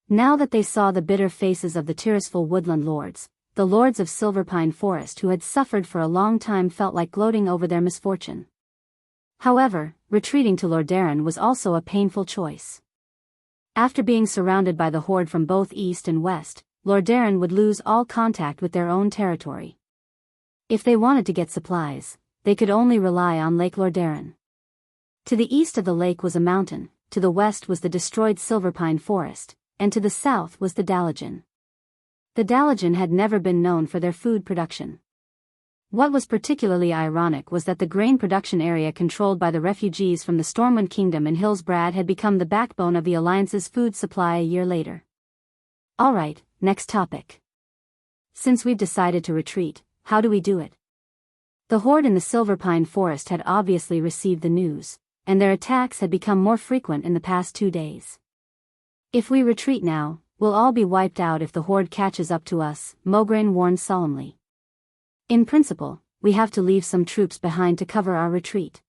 Now that they saw the bitter faces of the Tirisful woodland lords, the lords of Silver Pine Forest who had suffered for a long time felt like gloating over their misfortune. However, retreating to Lordaeron was also a painful choice. After being surrounded by the horde from both east and west, Lordaeron would lose all contact with their own territory. If they wanted to get supplies, they could only rely on Lake Lordaeron. To the east of the lake was a mountain, to the west was the destroyed Silver Pine Forest, and to the south was the Dalagen. The Dalagen had never been known for their food production. What was particularly ironic was that the grain production area controlled by the refugees from the Stormwind Kingdom in Hillsbrad had become the backbone of the Alliance's food supply a year later. Alright, next topic. Since we've decided to retreat, how do we do it? The horde in the Silver Pine Forest had obviously received the news, and their attacks had become more frequent in the past 2 days. If we retreat now, we'll all be wiped out if the horde catches up to us, Mograine warned solemnly. In principle, we have to leave some troops behind to cover our retreat.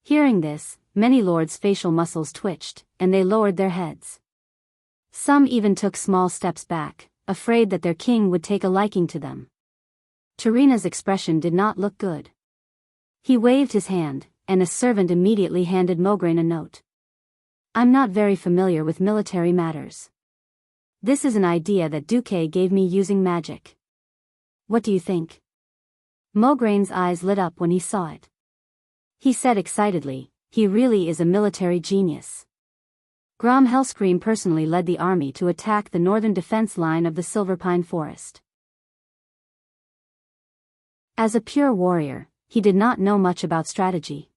Hearing this, many lords' facial muscles twitched, and they lowered their heads. Some even took small steps back, afraid that their king would take a liking to them. Tarina's expression did not look good. He waved his hand, and a servant immediately handed Mograine a note. I'm not very familiar with military matters. This is an idea that Duque gave me using magic. What do you think? Mograine's eyes lit up when he saw it. He said excitedly, he really is a military genius. Grom Hellscream personally led the army to attack the northern defense line of the Silver Pine Forest. As a pure warrior, he did not know much about strategy.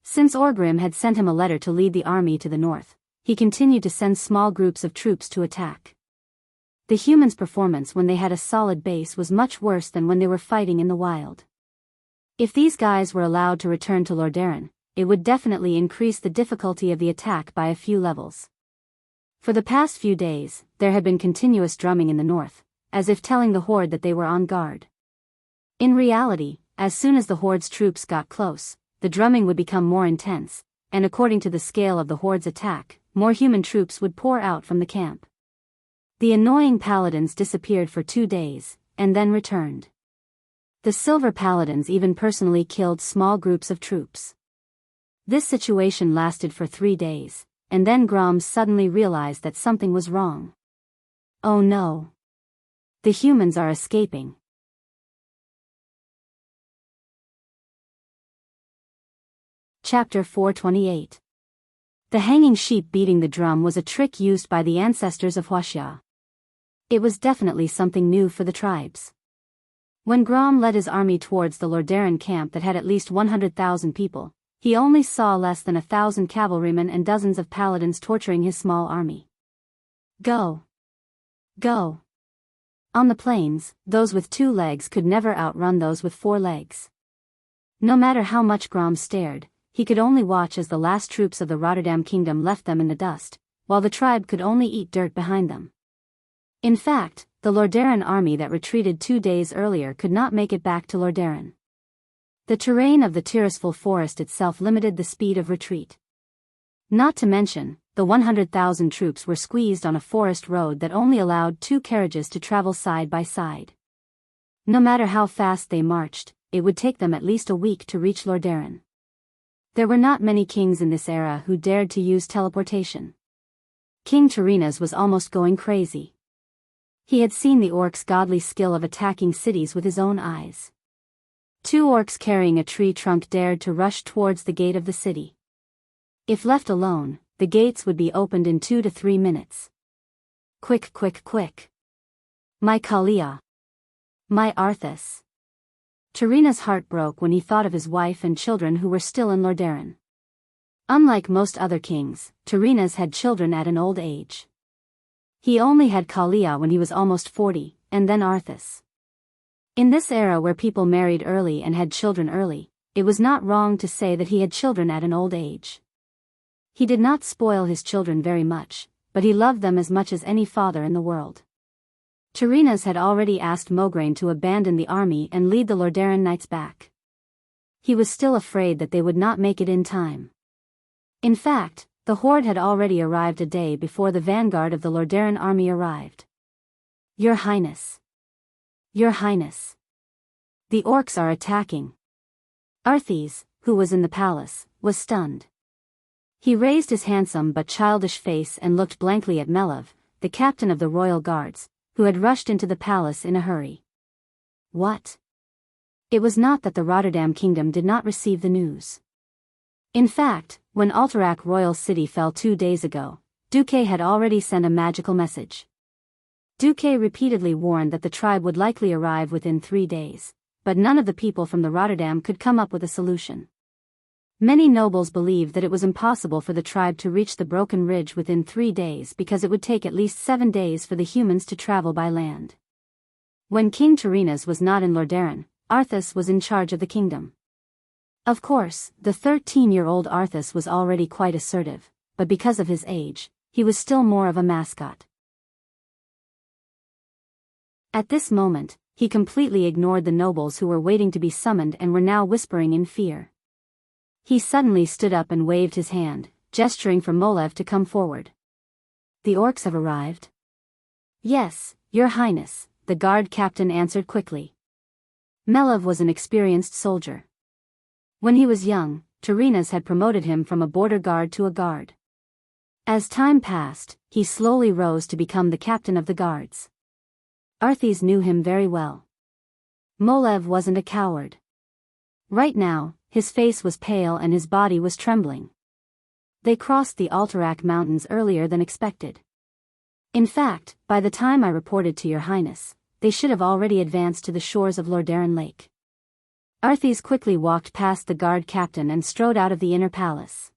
Since Orgrim had sent him a letter to lead the army to the north, he continued to send small groups of troops to attack. The humans' performance when they had a solid base was much worse than when they were fighting in the wild. If these guys were allowed to return to Lordaeron, it would definitely increase the difficulty of the attack by a few levels. For the past few days, there had been continuous drumming in the north, as if telling the horde that they were on guard. In reality, as soon as the horde's troops got close, the drumming would become more intense, and according to the scale of the horde's attack, more human troops would pour out from the camp. The annoying paladins disappeared for 2 days, and then returned. The Silver Paladins even personally killed small groups of troops. This situation lasted for 3 days, and then Grom suddenly realized that something was wrong. Oh no! The humans are escaping. Chapter 428. The hanging sheep beating the drum was a trick used by the ancestors of Wuxia. It was definitely something new for the tribes. When Grom led his army towards the Lordaeron camp that had at least 100,000 people, he only saw less than 1,000 cavalrymen and dozens of paladins torturing his small army. Go! Go! On the plains, those with 2 legs could never outrun those with 4 legs. No matter how much Grom stared, he could only watch as the last troops of the Rotterdam Kingdom left them in the dust, while the tribe could only eat dirt behind them. In fact, the Lordaeron army that retreated 2 days earlier could not make it back to Lordaeron. The terrain of the Tirisful forest itself limited the speed of retreat. Not to mention, the 100,000 troops were squeezed on a forest road that only allowed 2 carriages to travel side by side. No matter how fast they marched, it would take them at least a week to reach Lordaeron. There were not many kings in this era who dared to use teleportation. King Tarinas was almost going crazy. He had seen the orcs' godly skill of attacking cities with his own eyes. 2 orcs carrying a tree trunk dared to rush towards the gate of the city. If left alone, the gates would be opened in 2 to 3 minutes. Quick, quick, quick! My Kalia! My Arthas! Tarina's heart broke when he thought of his wife and children who were still in Lordaeron. Unlike most other kings, Tarina's had children at an old age. He only had Kalia when he was almost 40, and then Arthas. In this era where people married early and had children early, it was not wrong to say that he had children at an old age. He did not spoil his children very much, but he loved them as much as any father in the world. Tyrrhenas had already asked Mograine to abandon the army and lead the Lordaeron knights back. He was still afraid that they would not make it in time. In fact, the horde had already arrived a day before the vanguard of the Lordaeron army arrived. Your Highness. Your Highness. The orcs are attacking. Arthes, who was in the palace, was stunned. He raised his handsome but childish face and looked blankly at Melev, the captain of the royal guards, who had rushed into the palace in a hurry. What? It was not that the Rotterdam kingdom did not receive the news. In fact, when Alterac royal city fell 2 days ago, Duque had already sent a magical message. Duque repeatedly warned that the tribe would likely arrive within 3 days, but none of the people from the Rotterdam could come up with a solution. Many nobles believed that it was impossible for the tribe to reach the Broken Ridge within 3 days because it would take at least 7 days for the humans to travel by land. When King Tyrrhenas was not in Lordaeron, Arthas was in charge of the kingdom. Of course, the 13-year-old Arthas was already quite assertive, but because of his age, he was still more of a mascot. At this moment, he completely ignored the nobles who were waiting to be summoned and were now whispering in fear. He suddenly stood up and waved his hand, gesturing for Molev to come forward. The orcs have arrived? Yes, Your Highness, the guard captain answered quickly. Melev was an experienced soldier. When he was young, Tyrrhenas had promoted him from a border guard to a guard. As time passed, he slowly rose to become the captain of the guards. Arthes knew him very well. Molev wasn't a coward. Right now, his face was pale and his body was trembling. They crossed the Alterac Mountains earlier than expected. In fact, by the time I reported to Your Highness, they should have already advanced to the shores of Lordaeron Lake. Arthes quickly walked past the guard captain and strode out of the inner palace.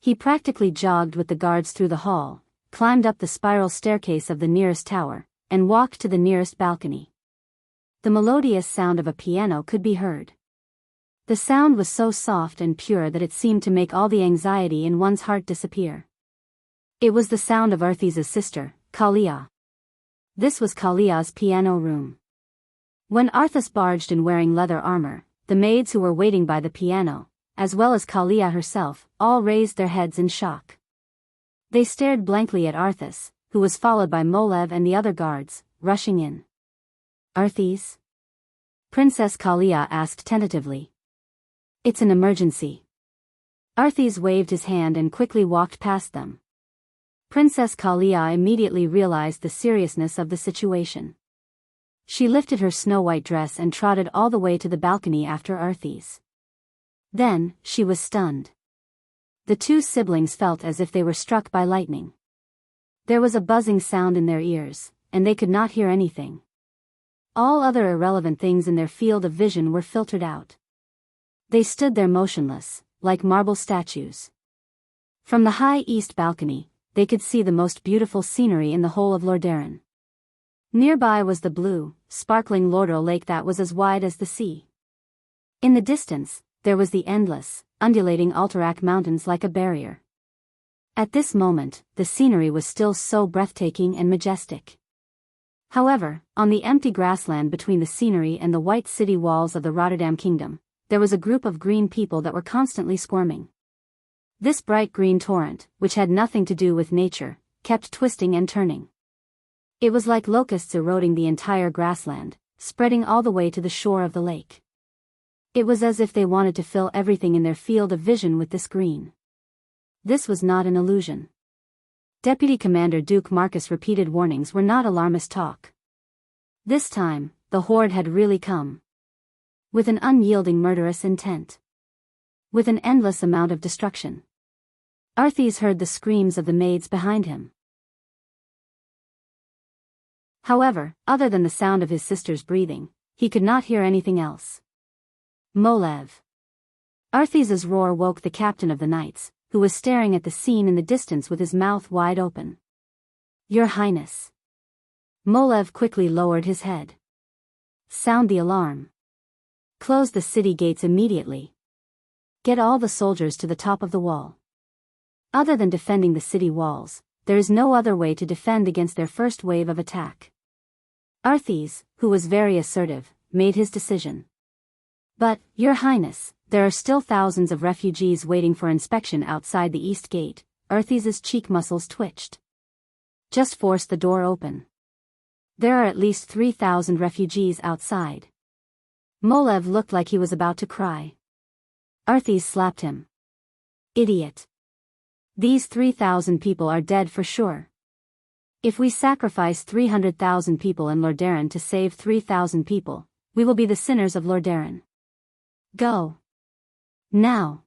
He practically jogged with the guards through the hall, climbed up the spiral staircase of the nearest tower, and walked to the nearest balcony. The melodious sound of a piano could be heard. The sound was so soft and pure that it seemed to make all the anxiety in one's heart disappear. It was the sound of Arthes's sister, Kalia. This was Kalia's piano room. When Arthas barged in wearing leather armor, the maids who were waiting by the piano, as well as Kalia herself, all raised their heads in shock. They stared blankly at Arthas, who was followed by Molev and the other guards, rushing in. Arthes? Princess Kalia asked tentatively. It's an emergency. Arthes waved his hand and quickly walked past them. Princess Kalia immediately realized the seriousness of the situation. She lifted her snow-white dress and trotted all the way to the balcony after Arthes. Then, she was stunned. The two siblings felt as if they were struck by lightning. There was a buzzing sound in their ears, and they could not hear anything. All other irrelevant things in their field of vision were filtered out. They stood there motionless, like marble statues. From the high east balcony, they could see the most beautiful scenery in the whole of Lordaeron. Nearby was the blue, sparkling Lordrel Lake that was as wide as the sea. In the distance, there was the endless, undulating Alterac Mountains like a barrier. At this moment, the scenery was still so breathtaking and majestic. However, on the empty grassland between the scenery and the white city walls of the Rotterdam Kingdom, there was a group of green people that were constantly squirming. This bright green torrent, which had nothing to do with nature, kept twisting and turning. It was like locusts eroding the entire grassland, spreading all the way to the shore of the lake. It was as if they wanted to fill everything in their field of vision with this green. This was not an illusion. Deputy Commander Duke Marcus' repeated warnings were not alarmist talk. This time, the horde had really come. With an unyielding murderous intent. With an endless amount of destruction. Arthes heard the screams of the maids behind him. However, other than the sound of his sister's breathing, he could not hear anything else. Molev. Arthes's roar woke the captain of the knights, who was staring at the scene in the distance with his mouth wide open. Your Highness. Molev quickly lowered his head. Sound the alarm. Close the city gates immediately. Get all the soldiers to the top of the wall. Other than defending the city walls, there is no other way to defend against their first wave of attack. Arthes, who was very assertive, made his decision. But, Your Highness, there are still thousands of refugees waiting for inspection outside the east gate. Arthes's cheek muscles twitched. Just force the door open. There are at least 3,000 refugees outside. Molev looked like he was about to cry. Arthes slapped him. Idiot. These 3,000 people are dead for sure. If we sacrifice 300,000 people in Lordaeron to save 3,000 people, we will be the sinners of Lordaeron. Go. Now.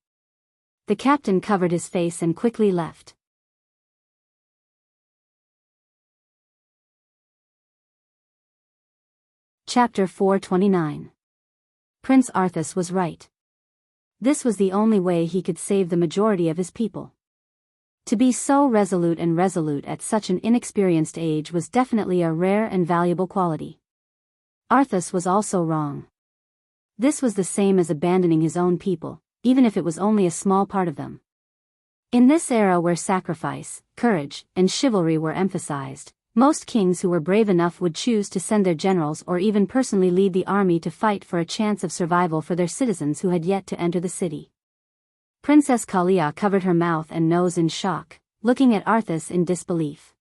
The captain covered his face and quickly left. Chapter 429. Prince Arthas was right. This was the only way he could save the majority of his people. To be so resolute at such an inexperienced age was definitely a rare and valuable quality. Arthas was also wrong. This was the same as abandoning his own people, even if it was only a small part of them. In this era where sacrifice, courage, and chivalry were emphasized, most kings who were brave enough would choose to send their generals or even personally lead the army to fight for a chance of survival for their citizens who had yet to enter the city. Princess Kalia covered her mouth and nose in shock, looking at Arthas in disbelief.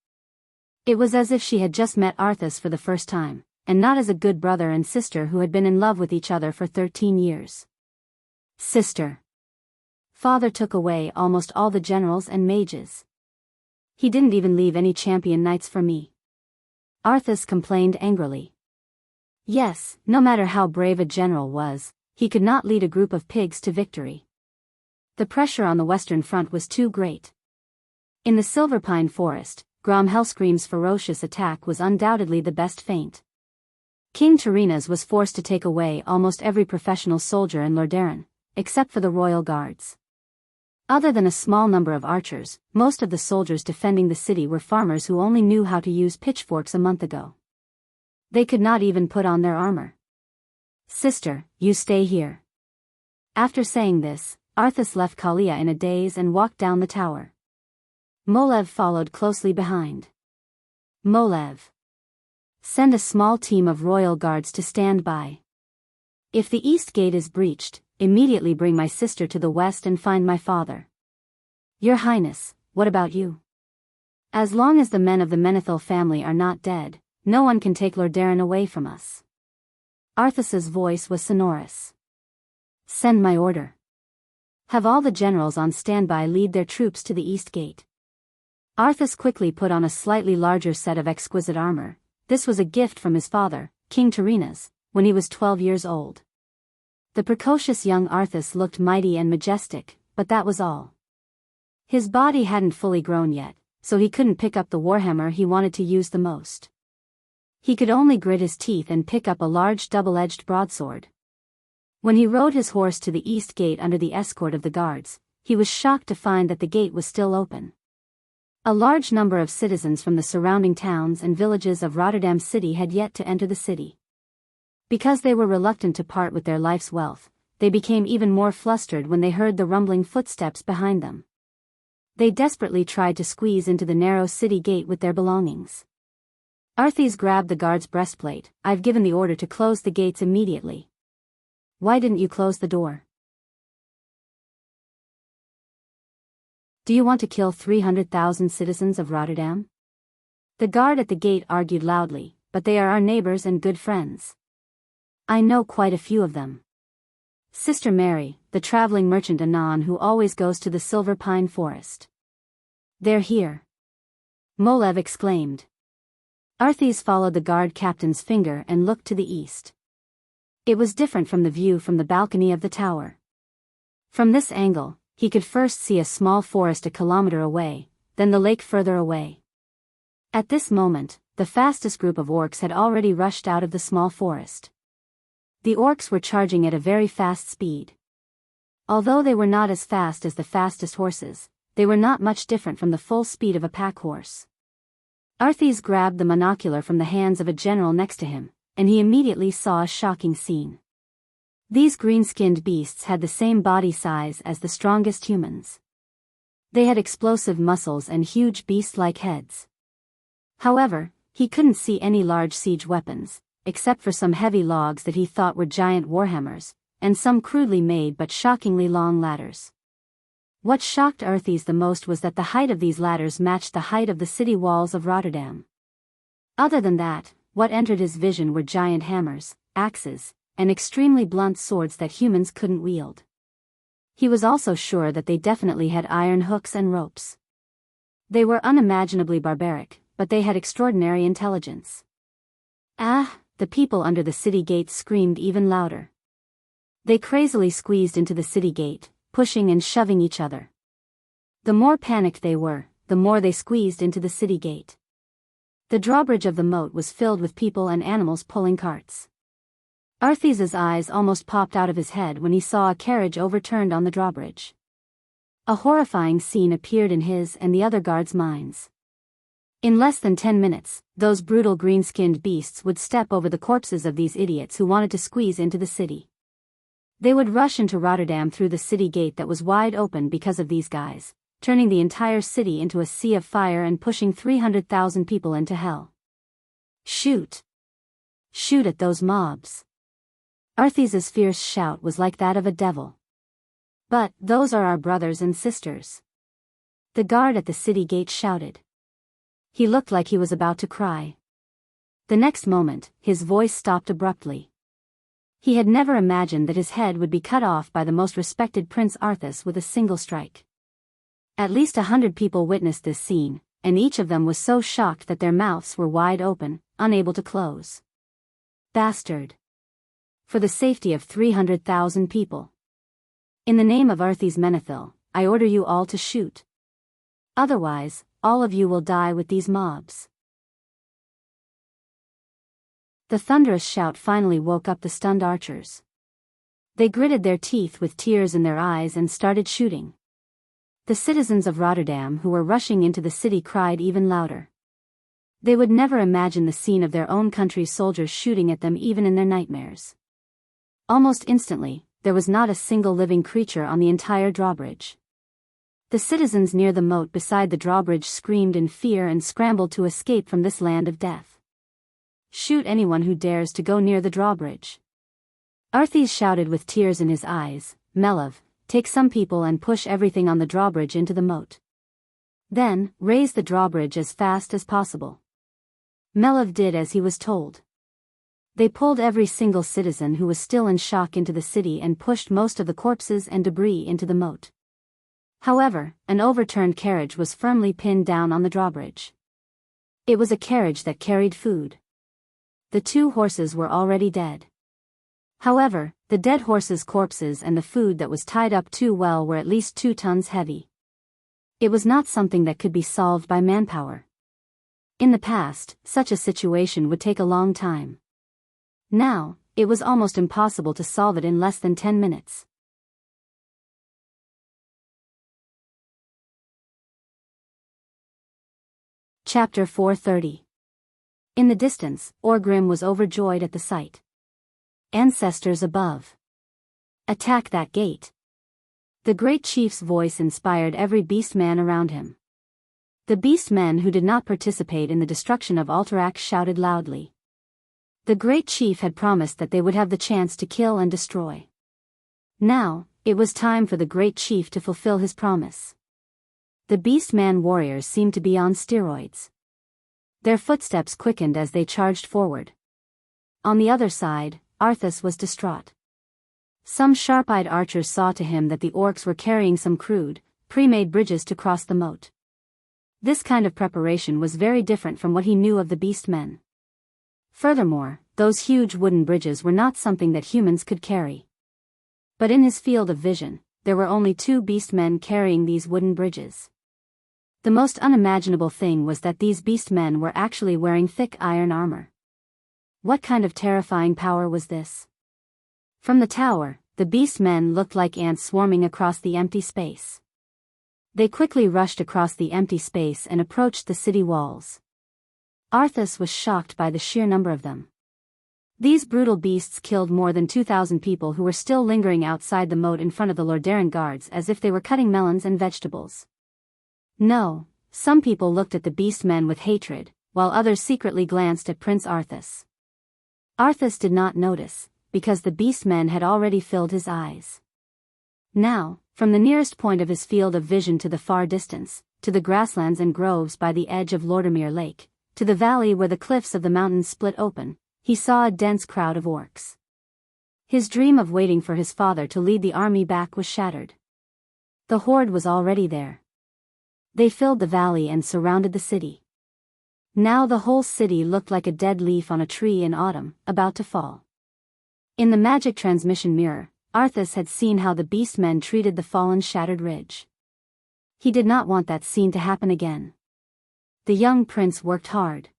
It was as if she had just met Arthas for the first time, and not as a good brother and sister who had been in love with each other for 13 years. Sister. Father took away almost all the generals and mages. He didn't even leave any champion knights for me. Arthas complained angrily. Yes, no matter how brave a general was, he could not lead a group of pigs to victory. The pressure on the western front was too great. In the Silver Pine Forest, Grom Hellscream's ferocious attack was undoubtedly the best feint. King Tyrrhenas was forced to take away almost every professional soldier in Lordaeron, except for the royal guards. Other than a small number of archers, most of the soldiers defending the city were farmers who only knew how to use pitchforks a month ago. They could not even put on their armor. Sister, you stay here. After saying this, Arthas left Kalia in a daze and walked down the tower. Molev followed closely behind. Molev. Send a small team of royal guards to stand by. If the east gate is breached, immediately bring my sister to the west and find my father. Your Highness, what about you? As long as the men of the Menethil family are not dead, no one can take Lordaeron away from us. Arthas's voice was sonorous. Send my order. Have all the generals on standby lead their troops to the east gate. Arthas quickly put on a slightly larger set of exquisite armor. This was a gift from his father, King Tyrrhenas, when he was 12 years old. The precocious young Arthas looked mighty and majestic, but that was all. His body hadn't fully grown yet, so he couldn't pick up the warhammer he wanted to use the most. He could only grit his teeth and pick up a large double-edged broadsword. When he rode his horse to the east gate under the escort of the guards, he was shocked to find that the gate was still open. A large number of citizens from the surrounding towns and villages of Rotterdam City had yet to enter the city. Because they were reluctant to part with their life's wealth, they became even more flustered when they heard the rumbling footsteps behind them. They desperately tried to squeeze into the narrow city gate with their belongings. Arthes grabbed the guard's breastplate. I've given the order to close the gates immediately. Why didn't you close the door? Do you want to kill 300,000 citizens of Rotterdam? The guard at the gate argued loudly, but they are our neighbors and good friends. I know quite a few of them. Sister Mary, the traveling merchant Anon who always goes to the Silver Pine Forest. They're here. Molev exclaimed. Arthes followed the guard captain's finger and looked to the east. It was different from the view from the balcony of the tower. From this angle, he could first see a small forest a kilometer away, then the lake further away. At this moment, the fastest group of orcs had already rushed out of the small forest. The orcs were charging at a very fast speed. Although they were not as fast as the fastest horses, they were not much different from the full speed of a pack horse. Arthes grabbed the monocular from the hands of a general next to him, and he immediately saw a shocking scene. These green-skinned beasts had the same body size as the strongest humans. They had explosive muscles and huge beast-like heads. However, He couldn't see any large siege weapons, except for some heavy logs that he thought were giant warhammers, and some crudely made but shockingly long ladders. What shocked Arthes the most was that the height of these ladders matched the height of the city walls of Rotterdam. Other than that, what entered his vision were giant hammers, axes, and extremely blunt swords that humans couldn't wield. He was also sure that they definitely had iron hooks and ropes. They were unimaginably barbaric, but they had extraordinary intelligence. Ah! The people under the city gate screamed even louder. They crazily squeezed into the city gate, pushing and shoving each other. The more panicked they were, the more they squeezed into the city gate. The drawbridge of the moat was filled with people and animals pulling carts. Arthes's eyes almost popped out of his head when he saw a carriage overturned on the drawbridge. A horrifying scene appeared in his and the other guards' minds. In less than 10 minutes, those brutal green-skinned beasts would step over the corpses of these idiots who wanted to squeeze into the city. They would rush into Rotterdam through the city gate that was wide open because of these guys, turning the entire city into a sea of fire and pushing 300,000 people into hell. Shoot! Shoot at those mobs! Arthes's fierce shout was like that of a devil. But, those are our brothers and sisters. The guard at the city gate shouted. He looked like he was about to cry. The next moment, his voice stopped abruptly. He had never imagined that his head would be cut off by the most respected Prince Arthes with a single strike. At least 100 people witnessed this scene, and each of them was so shocked that their mouths were wide open, unable to close. Bastard! For the safety of 300,000 people. In the name of Arthes Menethil, I order you all to shoot. Otherwise, all of you will die with these mobs. The thunderous shout finally woke up the stunned archers. They gritted their teeth with tears in their eyes and started shooting. The citizens of Rotterdam who were rushing into the city cried even louder. They would never imagine the scene of their own country's soldiers shooting at them even in their nightmares. Almost instantly, there was not a single living creature on the entire drawbridge. The citizens near the moat beside the drawbridge screamed in fear and scrambled to escape from this land of death. Shoot anyone who dares to go near the drawbridge. Arthes shouted with tears in his eyes, Melov, take some people and push everything on the drawbridge into the moat. Then, raise the drawbridge as fast as possible. Melov did as he was told. They pulled every single citizen who was still in shock into the city and pushed most of the corpses and debris into the moat. However, an overturned carriage was firmly pinned down on the drawbridge. It was a carriage that carried food. The 2 horses were already dead. However, the dead horses' corpses and the food that was tied up too well were at least 2 tons heavy. It was not something that could be solved by manpower. In the past, such a situation would take a long time. Now, it was almost impossible to solve it in less than 10 minutes. Chapter 430. In the distance, Orgrim was overjoyed at the sight. Ancestors above! Attack that gate! The great chief's voice inspired every beast man around him. The beast men who did not participate in the destruction of Alterac shouted loudly. The great chief had promised that they would have the chance to kill and destroy. Now, it was time for the great chief to fulfill his promise. The beast-man warriors seemed to be on steroids. Their footsteps quickened as they charged forward. On the other side, Arthes was distraught. Some sharp-eyed archers saw to him that the orcs were carrying some crude, pre-made bridges to cross the moat. This kind of preparation was very different from what he knew of the beast men. Furthermore, those huge wooden bridges were not something that humans could carry. But in his field of vision, there were only 2 beast men carrying these wooden bridges. The most unimaginable thing was that these beast men were actually wearing thick iron armor. What kind of terrifying power was this? From the tower, the beast men looked like ants swarming across the empty space. They quickly rushed across the empty space and approached the city walls. Arthes was shocked by the sheer number of them. These brutal beasts killed more than 2,000 people who were still lingering outside the moat in front of the Lordaeron guards as if they were cutting melons and vegetables. No, some people looked at the beast men with hatred, while others secretly glanced at Prince Arthas. Arthas did not notice, because the beastmen had already filled his eyes. Now, from the nearest point of his field of vision to the far distance, to the grasslands and groves by the edge of Lordamere Lake, to the valley where the cliffs of the mountains split open, he saw a dense crowd of orcs. His dream of waiting for his father to lead the army back was shattered. The horde was already there. They filled the valley and surrounded the city. Now the whole city looked like a dead leaf on a tree in autumn, about to fall. In the magic transmission mirror, Arthas had seen how the beastmen treated the fallen shattered ridge. He did not want that scene to happen again. The young prince worked hard.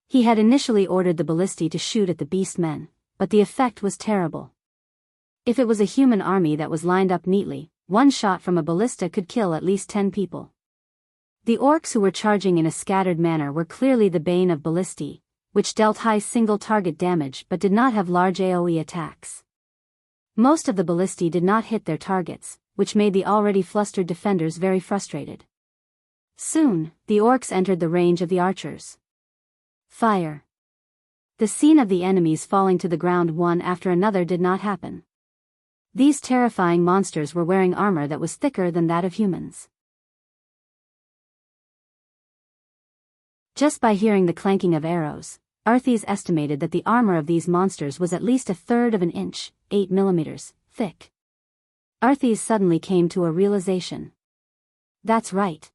He had initially ordered the ballistae to shoot at the beastmen, but the effect was terrible. If it was a human army that was lined up neatly, one shot from a ballista could kill at least 10 people. The orcs who were charging in a scattered manner were clearly the bane of ballistae, which dealt high single-target damage but did not have large AoE attacks. Most of the ballistae did not hit their targets, which made the already flustered defenders very frustrated. Soon, the orcs entered the range of the archers. Fire. The scene of the enemies falling to the ground one after another did not happen. These terrifying monsters were wearing armor that was thicker than that of humans. Just by hearing the clanking of arrows, Arthas estimated that the armor of these monsters was at least a third of an inch, 8 millimeters, thick. Arthas suddenly came to a realization. That's right.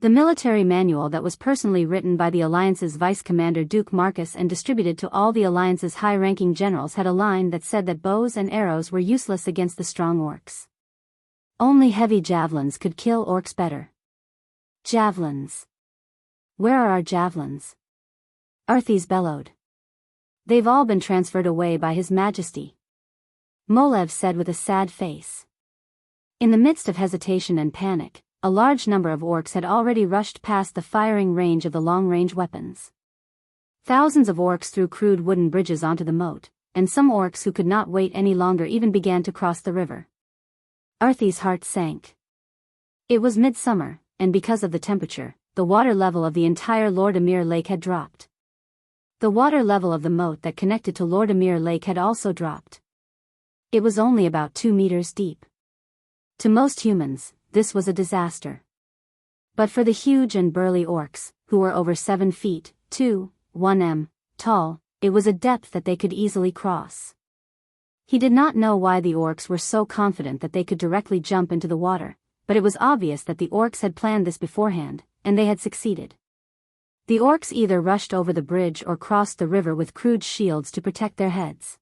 The military manual that was personally written by the Alliance's Vice Commander Duke Marcus and distributed to all the Alliance's high-ranking generals had a line that said that bows and arrows were useless against the strong orcs. Only heavy javelins could kill orcs better. Javelins. Where are our javelins? Arthas bellowed. They've all been transferred away by His Majesty. Molev said with a sad face. In the midst of hesitation and panic, a large number of orcs had already rushed past the firing range of the long-range weapons. Thousands of orcs threw crude wooden bridges onto the moat, and some orcs who could not wait any longer even began to cross the river. Arthas' heart sank. It was midsummer, and because of the temperature, the water level of the entire Lordamere Lake had dropped. The water level of the moat that connected to Lordamere Lake had also dropped. It was only about 2 meters deep. To most humans, this was a disaster. But for the huge and burly orcs, who were over 7 feet, 1 m, tall, it was a depth that they could easily cross. He did not know why the orcs were so confident that they could directly jump into the water, but it was obvious that the orcs had planned this beforehand, and they had succeeded. The orcs either rushed over the bridge or crossed the river with crude shields to protect their heads.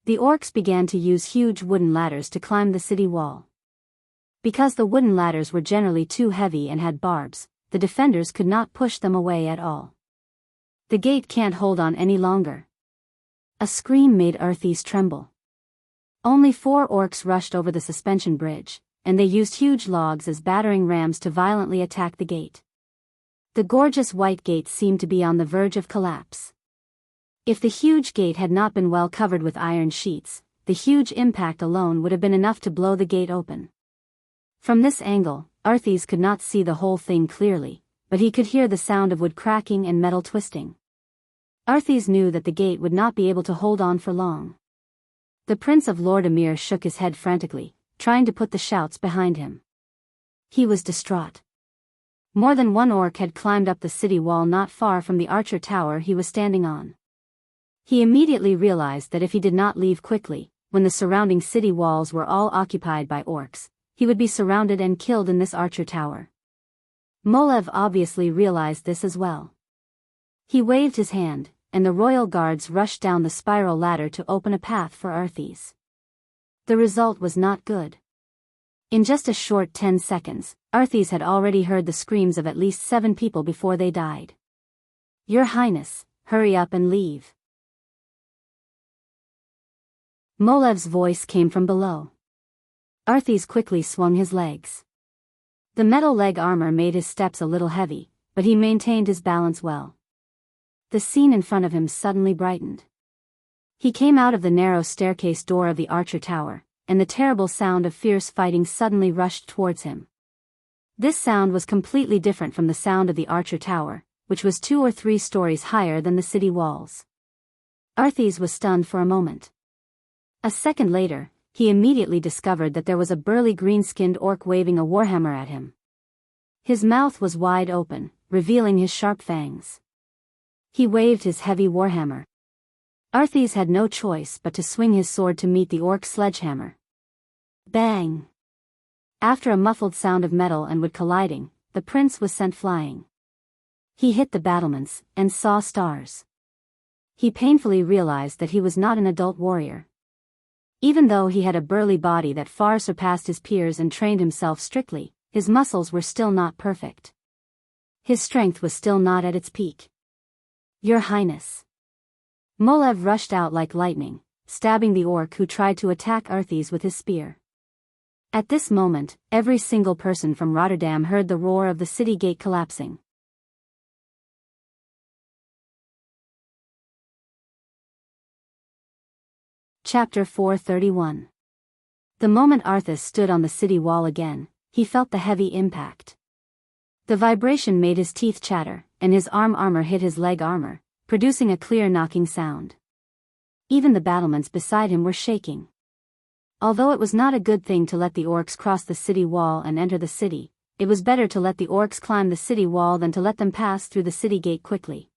The orcs began to use huge wooden ladders to climb the city wall. Because the wooden ladders were generally too heavy and had barbs, the defenders could not push them away at all. The gate can't hold on any longer. A scream made Arthas tremble. Only 4 orcs rushed over the suspension bridge, and they used huge logs as battering rams to violently attack the gate. The gorgeous white gate seemed to be on the verge of collapse. If the huge gate had not been well covered with iron sheets, the huge impact alone would have been enough to blow the gate open. From this angle, Arthas could not see the whole thing clearly, but he could hear the sound of wood cracking and metal twisting. Arthas knew that the gate would not be able to hold on for long. The Prince of Lordamere shook his head frantically, trying to put the shouts behind him. He was distraught. More than one orc had climbed up the city wall not far from the archer tower he was standing on. He immediately realized that if he did not leave quickly, when the surrounding city walls were all occupied by orcs, he would be surrounded and killed in this archer tower. Molev obviously realized this as well. He waved his hand, and the royal guards rushed down the spiral ladder to open a path for Arthas. The result was not good. In just a short 10 seconds, Arthas had already heard the screams of at least 7 people before they died. "Your Highness, hurry up and leave." Molev's voice came from below. Arthas quickly swung his legs. The metal leg armor made his steps a little heavy, but he maintained his balance well. The scene in front of him suddenly brightened. He came out of the narrow staircase door of the archer tower, and the terrible sound of fierce fighting suddenly rushed towards him. This sound was completely different from the sound of the archer tower, which was 2 or 3 stories higher than the city walls. Arthes was stunned for a moment. A second later, he immediately discovered that there was a burly green-skinned orc waving a warhammer at him. His mouth was wide open, revealing his sharp fangs. He waved his heavy warhammer. Arthes had no choice but to swing his sword to meet the orc's sledgehammer. Bang! After a muffled sound of metal and wood colliding, the prince was sent flying. He hit the battlements and saw stars. He painfully realized that he was not an adult warrior. Even though he had a burly body that far surpassed his peers and trained himself strictly, his muscles were still not perfect. His strength was still not at its peak. Your Highness. Molev rushed out like lightning, stabbing the orc who tried to attack Arthes with his spear. At this moment, every single person from Rotterdam heard the roar of the city gate collapsing. Chapter 431. The moment Arthes stood on the city wall again, he felt the heavy impact. The vibration made his teeth chatter, and his arm armor hit his leg armor, producing a clear knocking sound. Even the battlements beside him were shaking. Although it was not a good thing to let the orcs cross the city wall and enter the city, it was better to let the orcs climb the city wall than to let them pass through the city gate quickly.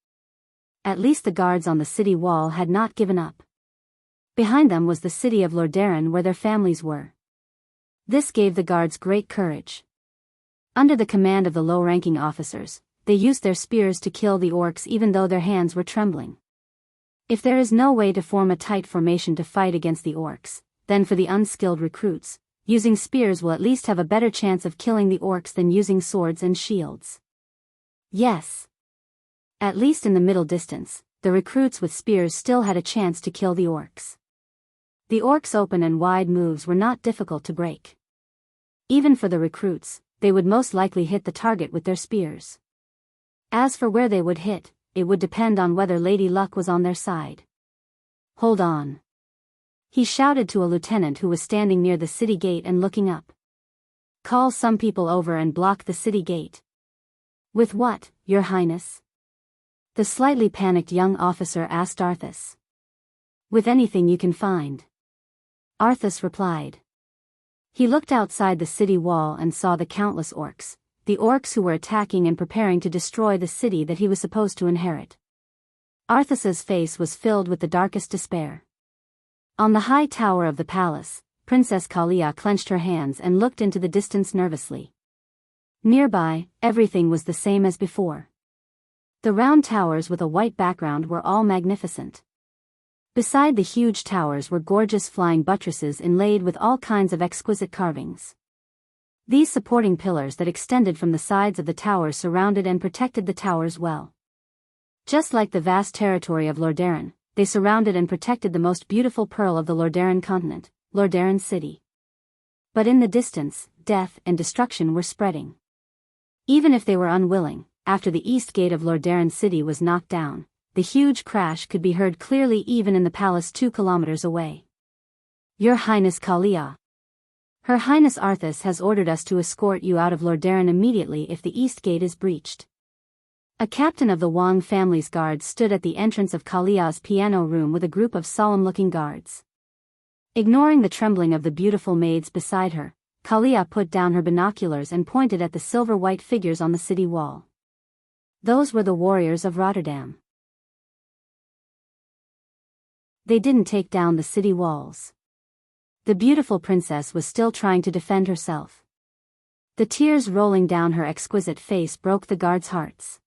At least the guards on the city wall had not given up. Behind them was the city of Lordaeron where their families were. This gave the guards great courage. Under the command of the low-ranking officers, they used their spears to kill the orcs even though their hands were trembling. If there is no way to form a tight formation to fight against the orcs, then for the unskilled recruits, using spears will at least have a better chance of killing the orcs than using swords and shields. Yes. At least in the middle distance, the recruits with spears still had a chance to kill the orcs. The orcs' open and wide moves were not difficult to break. Even for the recruits, they would most likely hit the target with their spears. As for where they would hit, it would depend on whether Lady Luck was on their side. Hold on. He shouted to a lieutenant who was standing near the city gate and looking up. Call some people over and block the city gate. With what, Your Highness? The slightly panicked young officer asked Arthes. With anything you can find. Arthes replied. He looked outside the city wall and saw the countless orcs, the orcs who were attacking and preparing to destroy the city that he was supposed to inherit. Arthes's face was filled with the darkest despair. On the high tower of the palace, Princess Kalia clenched her hands and looked into the distance nervously. Nearby, everything was the same as before. The round towers with a white background were all magnificent. Beside the huge towers were gorgeous flying buttresses inlaid with all kinds of exquisite carvings. These supporting pillars that extended from the sides of the towers surrounded and protected the towers well. Just like the vast territory of Lordaeron, they surrounded and protected the most beautiful pearl of the Lordaeron continent, Lordaeron City. But in the distance, death and destruction were spreading. Even if they were unwilling, after the east gate of Lordaeron City was knocked down, the huge crash could be heard clearly even in the palace 2 kilometers away. Your Highness Kalia. Her Highness Arthes has ordered us to escort you out of Lordaeron immediately if the east gate is breached. A captain of the Wang family's guards stood at the entrance of Kalia's piano room with a group of solemn-looking guards. Ignoring the trembling of the beautiful maids beside her, Kalia put down her binoculars and pointed at the silver-white figures on the city wall. Those were the warriors of Rotterdam. They didn't take down the city walls. The beautiful princess was still trying to defend herself. The tears rolling down her exquisite face broke the guards' hearts.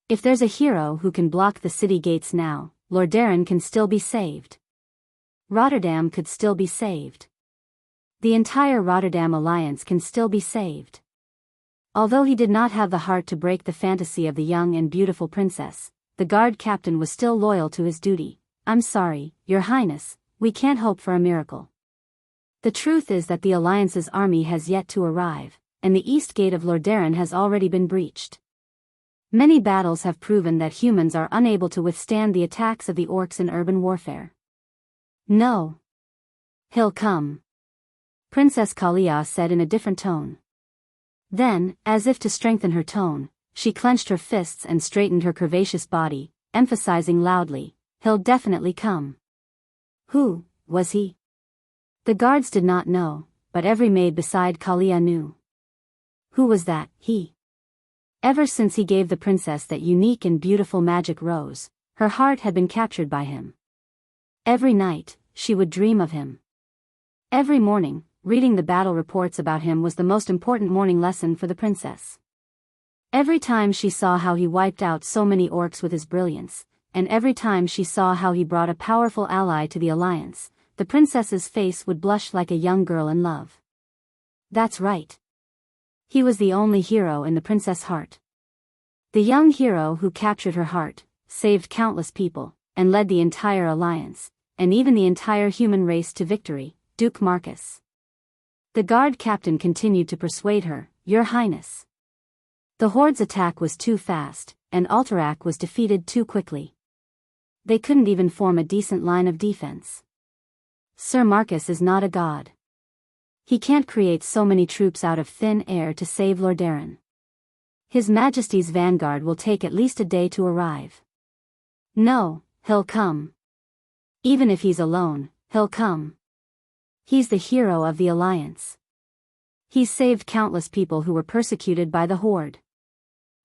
If there's a hero who can block the city gates now, Lordaeron can still be saved. Rotterdam could still be saved. The entire Rotterdam alliance can still be saved. Although he did not have the heart to break the fantasy of the young and beautiful princess, the guard captain was still loyal to his duty. I'm sorry, Your Highness, we can't hope for a miracle. The truth is that the Alliance's army has yet to arrive, and the east gate of Lordaeron has already been breached. Many battles have proven that humans are unable to withstand the attacks of the orcs in urban warfare. No. He'll come. Princess Kalia said in a different tone. Then, as if to strengthen her tone, she clenched her fists and straightened her curvaceous body, emphasizing loudly, "He'll definitely come." Who was he? The guards did not know, but every maid beside Kalia knew. Who was that he? Ever since he gave the princess that unique and beautiful magic rose, her heart had been captured by him. Every night, she would dream of him. Every morning, reading the battle reports about him was the most important morning lesson for the princess. Every time she saw how he wiped out so many orcs with his brilliance, and every time she saw how he brought a powerful ally to the alliance, the princess's face would blush like a young girl in love. That's right. He was the only hero in the princess' heart. The young hero who captured her heart, saved countless people, and led the entire alliance, and even the entire human race to victory, Duke Marcus. The guard captain continued to persuade her, "Your Highness." The Horde's attack was too fast, and Alterac was defeated too quickly. They couldn't even form a decent line of defense. Sir Marcus is not a god. He can't create so many troops out of thin air to save Lordaeron. His Majesty's vanguard will take at least a day to arrive. No, he'll come. Even if he's alone, he'll come. He's the hero of the Alliance. He's saved countless people who were persecuted by the Horde.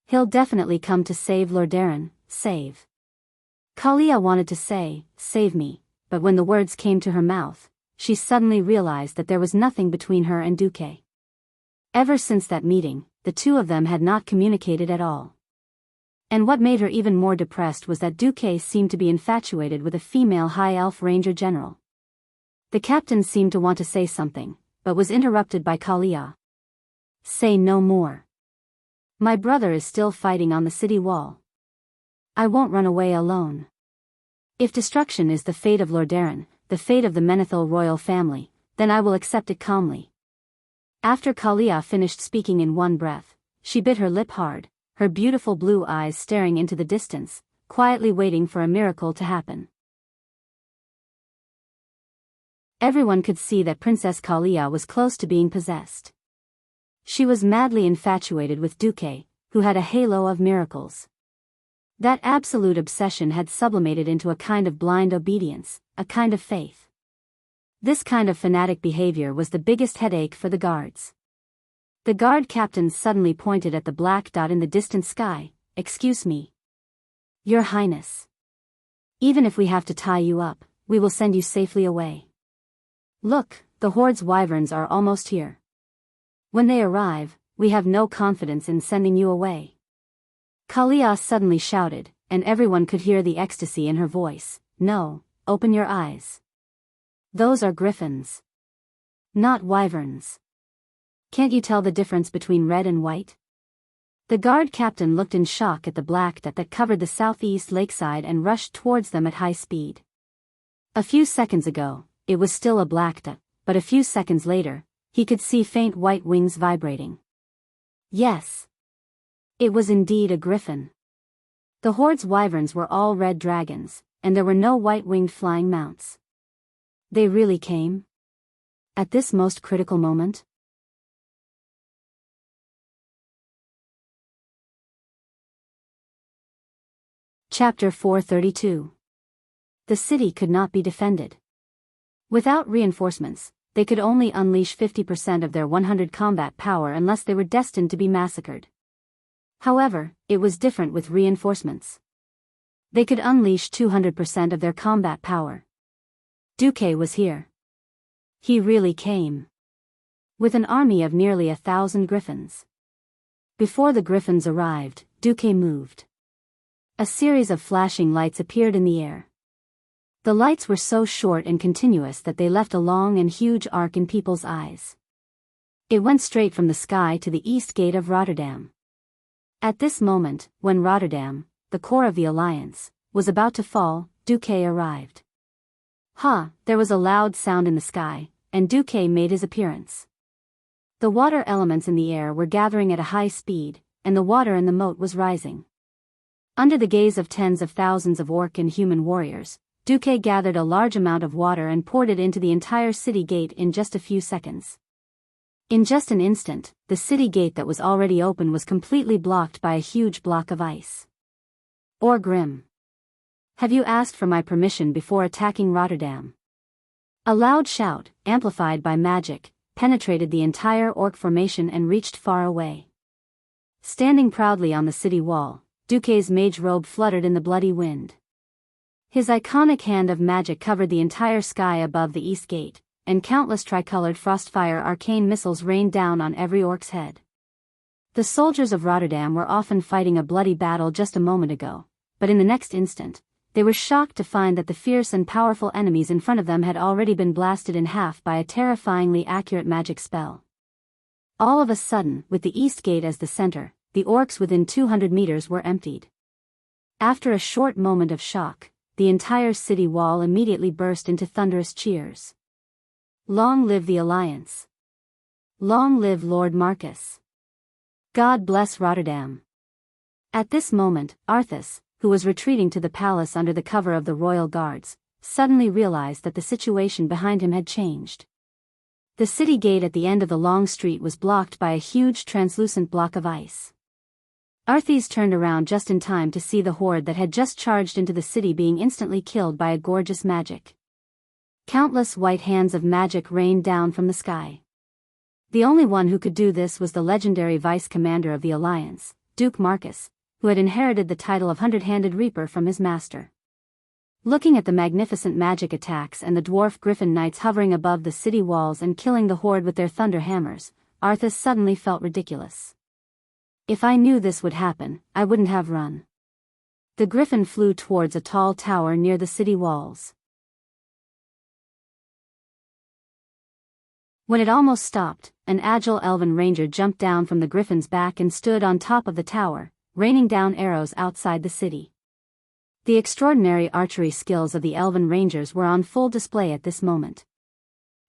He'll definitely come to save Lordaeron, save. Kalia wanted to say, "Save me," but when the words came to her mouth, she suddenly realized that there was nothing between her and Duque. Ever since that meeting, the two of them had not communicated at all. And what made her even more depressed was that Duque seemed to be infatuated with a female high elf ranger general. The captain seemed to want to say something, but was interrupted by Kalia. "Say no more. My brother is still fighting on the city wall. I won't run away alone. If destruction is the fate of Lordaeron, the fate of the Menethil royal family, then I will accept it calmly." After Kalia finished speaking in one breath, she bit her lip hard, her beautiful blue eyes staring into the distance, quietly waiting for a miracle to happen. Everyone could see that Princess Kalia was close to being possessed. She was madly infatuated with Duque, who had a halo of miracles. That absolute obsession had sublimated into a kind of blind obedience, a kind of faith. This kind of fanatic behavior was the biggest headache for the guards. The guard captain suddenly pointed at the black dot in the distant sky. "Excuse me. Your Highness. Even if we have to tie you up, we will send you safely away. Look, the Horde's wyverns are almost here. When they arrive, we have no confidence in sending you away." Kalia suddenly shouted, and everyone could hear the ecstasy in her voice. "No, open your eyes. Those are griffins. Not wyverns. Can't you tell the difference between red and white?" The guard captain looked in shock at the black dot that covered the southeast lakeside and rushed towards them at high speed. A few seconds ago, it was still a black dot, but a few seconds later, he could see faint white wings vibrating. Yes. It was indeed a griffin. The Horde's wyverns were all red dragons, and there were no white-winged flying mounts. They really came? At this most critical moment? Chapter 432. The city could not be defended. Without reinforcements, they could only unleash 50% of their 100 combat power unless they were destined to be massacred. However, it was different with reinforcements. They could unleash 200% of their combat power. Duque was here. He really came. With an army of nearly 1,000 griffins. Before the griffins arrived, Duque moved. A series of flashing lights appeared in the air. The lights were so short and continuous that they left a long and huge arc in people's eyes. It went straight from the sky to the east gate of Rotterdam. At this moment, when Rotterdam, the core of the alliance, was about to fall, Duque arrived. There was a loud sound in the sky, and Duque made his appearance. The water elements in the air were gathering at a high speed, and the water in the moat was rising. Under the gaze of tens of thousands of orc and human warriors, Duque gathered a large amount of water and poured it into the entire city gate in just a few seconds. In just an instant, the city gate that was already open was completely blocked by a huge block of ice. Orgrim. Have you asked for my permission before attacking Rotterdam? A loud shout, amplified by magic, penetrated the entire orc formation and reached far away. Standing proudly on the city wall, Duque's mage robe fluttered in the bloody wind. His iconic hand of magic covered the entire sky above the east gate, and countless tricolored frostfire arcane missiles rained down on every orc's head. The soldiers of Rotterdam were often fighting a bloody battle just a moment ago, but in the next instant, they were shocked to find that the fierce and powerful enemies in front of them had already been blasted in half by a terrifyingly accurate magic spell. All of a sudden, with the east gate as the center, the orcs within 200 meters were emptied. After a short moment of shock, the entire city wall immediately burst into thunderous cheers. Long live the Alliance! Long live Lord Marcus! God bless Rotterdam! At this moment, Arthas, who was retreating to the palace under the cover of the royal guards, suddenly realized that the situation behind him had changed. The city gate at the end of the long street was blocked by a huge translucent block of ice. Arthas turned around just in time to see the horde that had just charged into the city being instantly killed by a gorgeous magic. Countless white hands of magic rained down from the sky. The only one who could do this was the legendary vice-commander of the Alliance, Duke Marcus, who had inherited the title of Hundred-Handed Reaper from his master. Looking at the magnificent magic attacks and the dwarf griffin knights hovering above the city walls and killing the horde with their thunder hammers, Arthas suddenly felt ridiculous. If I knew this would happen, I wouldn't have run. The griffin flew towards a tall tower near the city walls. When it almost stopped, an agile elven ranger jumped down from the griffin's back and stood on top of the tower, raining down arrows outside the city. The extraordinary archery skills of the elven rangers were on full display at this moment.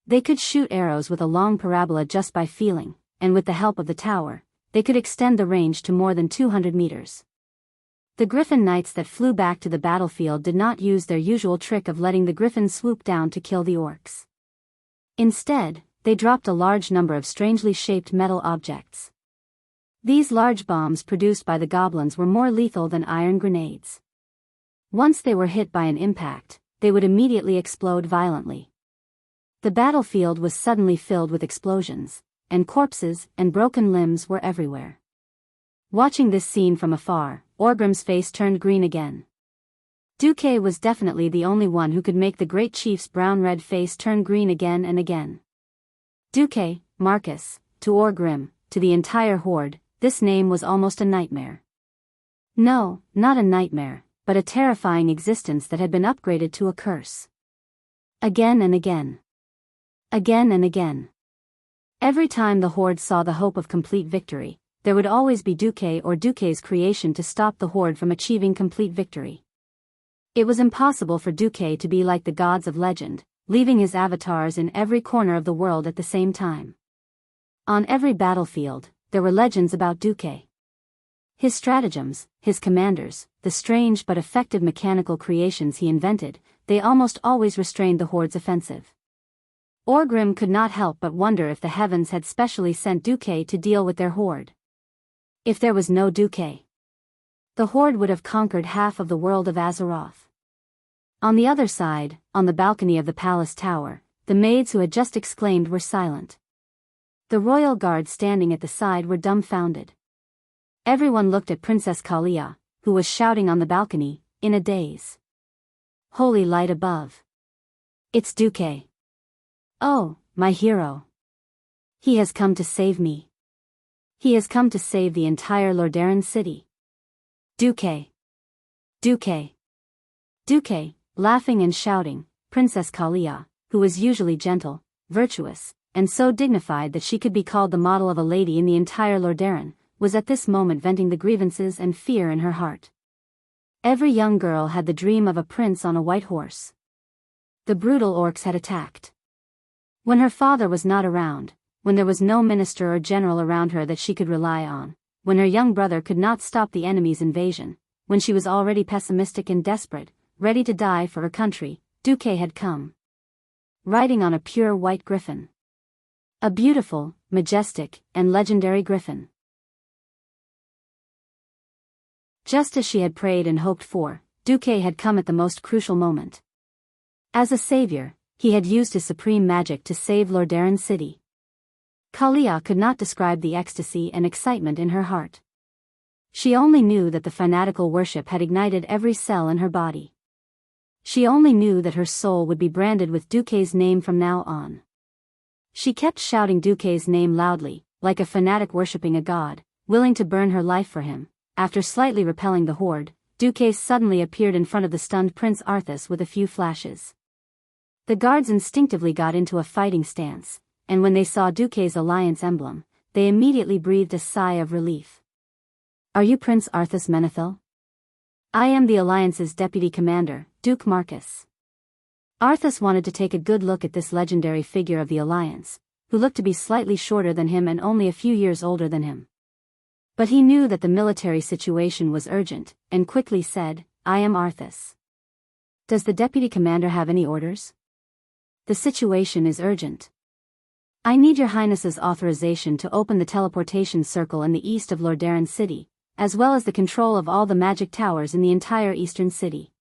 They could shoot arrows with a long parabola just by feeling, and with the help of the tower, they could extend the range to more than 200 meters. The griffin knights that flew back to the battlefield did not use their usual trick of letting the griffins swoop down to kill the orcs. Instead, they dropped a large number of strangely shaped metal objects. These large bombs produced by the goblins were more lethal than iron grenades. Once they were hit by an impact, they would immediately explode violently. The battlefield was suddenly filled with explosions, and corpses and broken limbs were everywhere. Watching this scene from afar, Orgrim's face turned green again. Duque was definitely the only one who could make the great chief's brown-red face turn green again and again. Duque, Marcus, to Orgrim, to the entire horde, this name was almost a nightmare. No, not a nightmare, but a terrifying existence that had been upgraded to a curse. Again and again. Again and again. Every time the horde saw the hope of complete victory, there would always be Duque or Duque's creation to stop the horde from achieving complete victory. It was impossible for Duque to be like the gods of legend, leaving his avatars in every corner of the world at the same time. On every battlefield, there were legends about Duque. His stratagems, his commanders, the strange but effective mechanical creations he invented, they almost always restrained the horde's offensive. Orgrim could not help but wonder if the heavens had specially sent Duque to deal with their horde. If there was no Duque, the horde would have conquered half of the world of Azeroth. On the other side, on the balcony of the palace tower, the maids who had just exclaimed were silent. The royal guards standing at the side were dumbfounded. Everyone looked at Princess Kalia, who was shouting on the balcony, in a daze. Holy light above! It's Duque! Oh, my hero! He has come to save me. He has come to save the entire Lordaeron city. Duque! Duque! Duque! Laughing and shouting, Princess Kalia, who was usually gentle, virtuous, and so dignified that she could be called the model of a lady in the entire Lordaeron, was at this moment venting the grievances and fear in her heart. Every young girl had the dream of a prince on a white horse. The brutal orcs had attacked. When her father was not around, when there was no minister or general around her that she could rely on, when her young brother could not stop the enemy's invasion, when she was already pessimistic and desperate, ready to die for her country, Duque had come. Riding on a pure white griffin. A beautiful, majestic, and legendary griffin. Just as she had prayed and hoped for, Duque had come at the most crucial moment. As a savior, he had used his supreme magic to save Lordaeron City. Kalia could not describe the ecstasy and excitement in her heart. She only knew that the fanatical worship had ignited every cell in her body. She only knew that her soul would be branded with Duque's name from now on. She kept shouting Duque's name loudly, like a fanatic worshipping a god, willing to burn her life for him. After slightly repelling the horde, Duque suddenly appeared in front of the stunned Prince Arthas with a few flashes. The guards instinctively got into a fighting stance, and when they saw Duque's alliance emblem, they immediately breathed a sigh of relief. "Are you Prince Arthas Menethil?" "I am the Alliance's deputy commander, Duke Marcus." Arthas wanted to take a good look at this legendary figure of the Alliance, who looked to be slightly shorter than him and only a few years older than him. But he knew that the military situation was urgent, and quickly said, "I am Arthas." "Does the deputy commander have any orders?" "The situation is urgent. I need your highness's authorization to open the teleportation circle in the east of Lordaeron City, as well as the control of all the magic towers in the entire eastern city."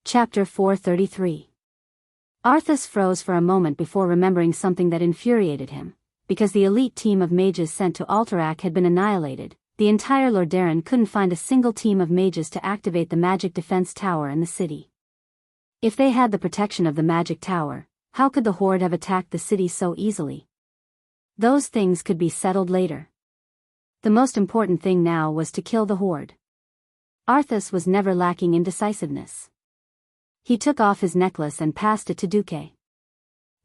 Chapter 433. Arthas froze for a moment before remembering something that infuriated him. Because the elite team of mages sent to Alterac had been annihilated, the entire Lordaeron couldn't find a single team of mages to activate the magic defense tower in the city. If they had the protection of the magic tower, how could the horde have attacked the city so easily? Those things could be settled later. The most important thing now was to kill the horde. Arthas was never lacking in decisiveness. He took off his necklace and passed it to Duque.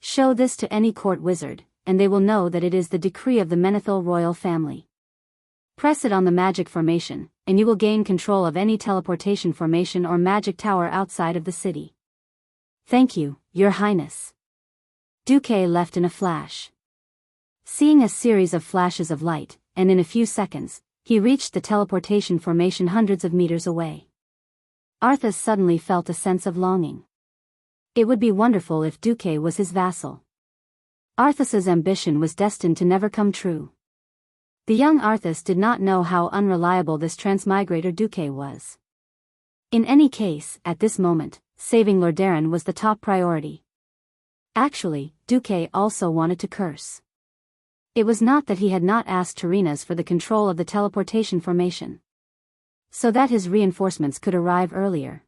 "Show this to any court wizard, and they will know that it is the decree of the Menethil royal family. Press it on the magic formation, and you will gain control of any teleportation formation or magic tower outside of the city." "Thank you, Your Highness." Duque left in a flash. Seeing a series of flashes of light, and in a few seconds, he reached the teleportation formation hundreds of meters away. Arthas suddenly felt a sense of longing. It would be wonderful if Duque was his vassal. Arthas's ambition was destined to never come true. The young Arthas did not know how unreliable this transmigrator Duque was. In any case, at this moment, saving Lordaeron was the top priority. Actually, Duque also wanted to curse. It was not that he had not asked Tarinas for the control of the teleportation formation, so that his reinforcements could arrive earlier.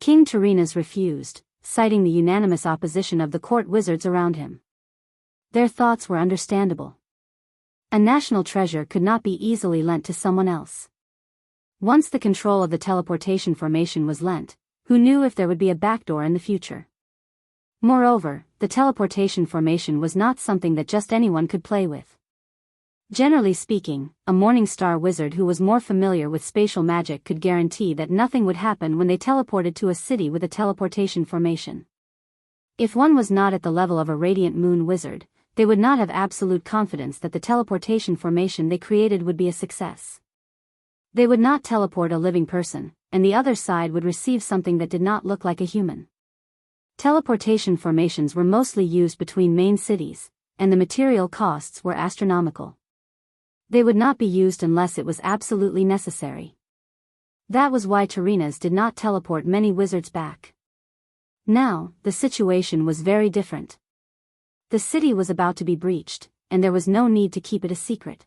King Tarinas refused, citing the unanimous opposition of the court wizards around him. Their thoughts were understandable. A national treasure could not be easily lent to someone else. Once the control of the teleportation formation was lent, who knew if there would be a backdoor in the future? Moreover, the teleportation formation was not something that just anyone could play with. Generally speaking, a Morningstar wizard who was more familiar with spatial magic could guarantee that nothing would happen when they teleported to a city with a teleportation formation. If one was not at the level of a Radiant Moon wizard, they would not have absolute confidence that the teleportation formation they created would be a success. They would not teleport a living person, and the other side would receive something that did not look like a human. Teleportation formations were mostly used between main cities, and the material costs were astronomical. They would not be used unless it was absolutely necessary. That was why Tarinas did not teleport many wizards back. Now, the situation was very different. The city was about to be breached, and there was no need to keep it a secret.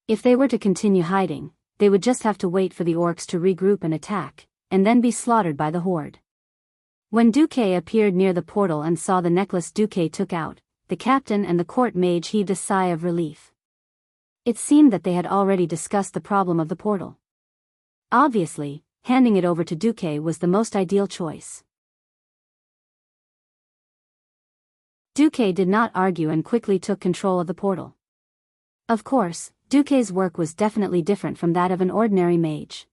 If they were to continue hiding, they would just have to wait for the orcs to regroup and attack, and then be slaughtered by the horde. When Duque appeared near the portal and saw the necklace Duque took out, the captain and the court mage heaved a sigh of relief. It seemed that they had already discussed the problem of the portal. Obviously, handing it over to Duque was the most ideal choice. Duque did not argue and quickly took control of the portal. Of course, Duque's work was definitely different from that of an ordinary mage.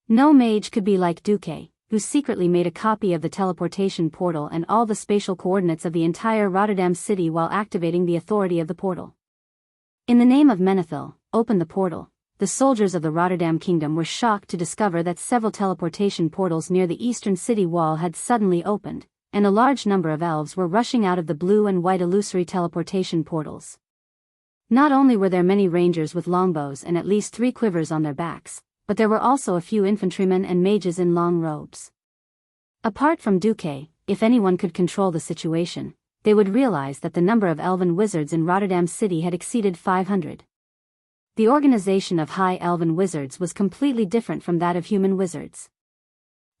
No mage could be like Duque, who secretly made a copy of the teleportation portal and all the spatial coordinates of the entire Rotterdam city while activating the authority of the portal. In the name of Menethil, open the portal, the the soldiers of the Rotterdam Kingdom were shocked to discover that several teleportation portals near the eastern city wall had suddenly opened, and a large number of elves were rushing out of the blue and white illusory teleportation portals. Not only were there many rangers with longbows and at least 3 quivers on their backs, but there were also a few infantrymen and mages in long robes. Apart from Duque, if anyone could control the situation, they would realize that the number of elven wizards in Rotterdam City had exceeded 500. The organization of high elven wizards was completely different from that of human wizards.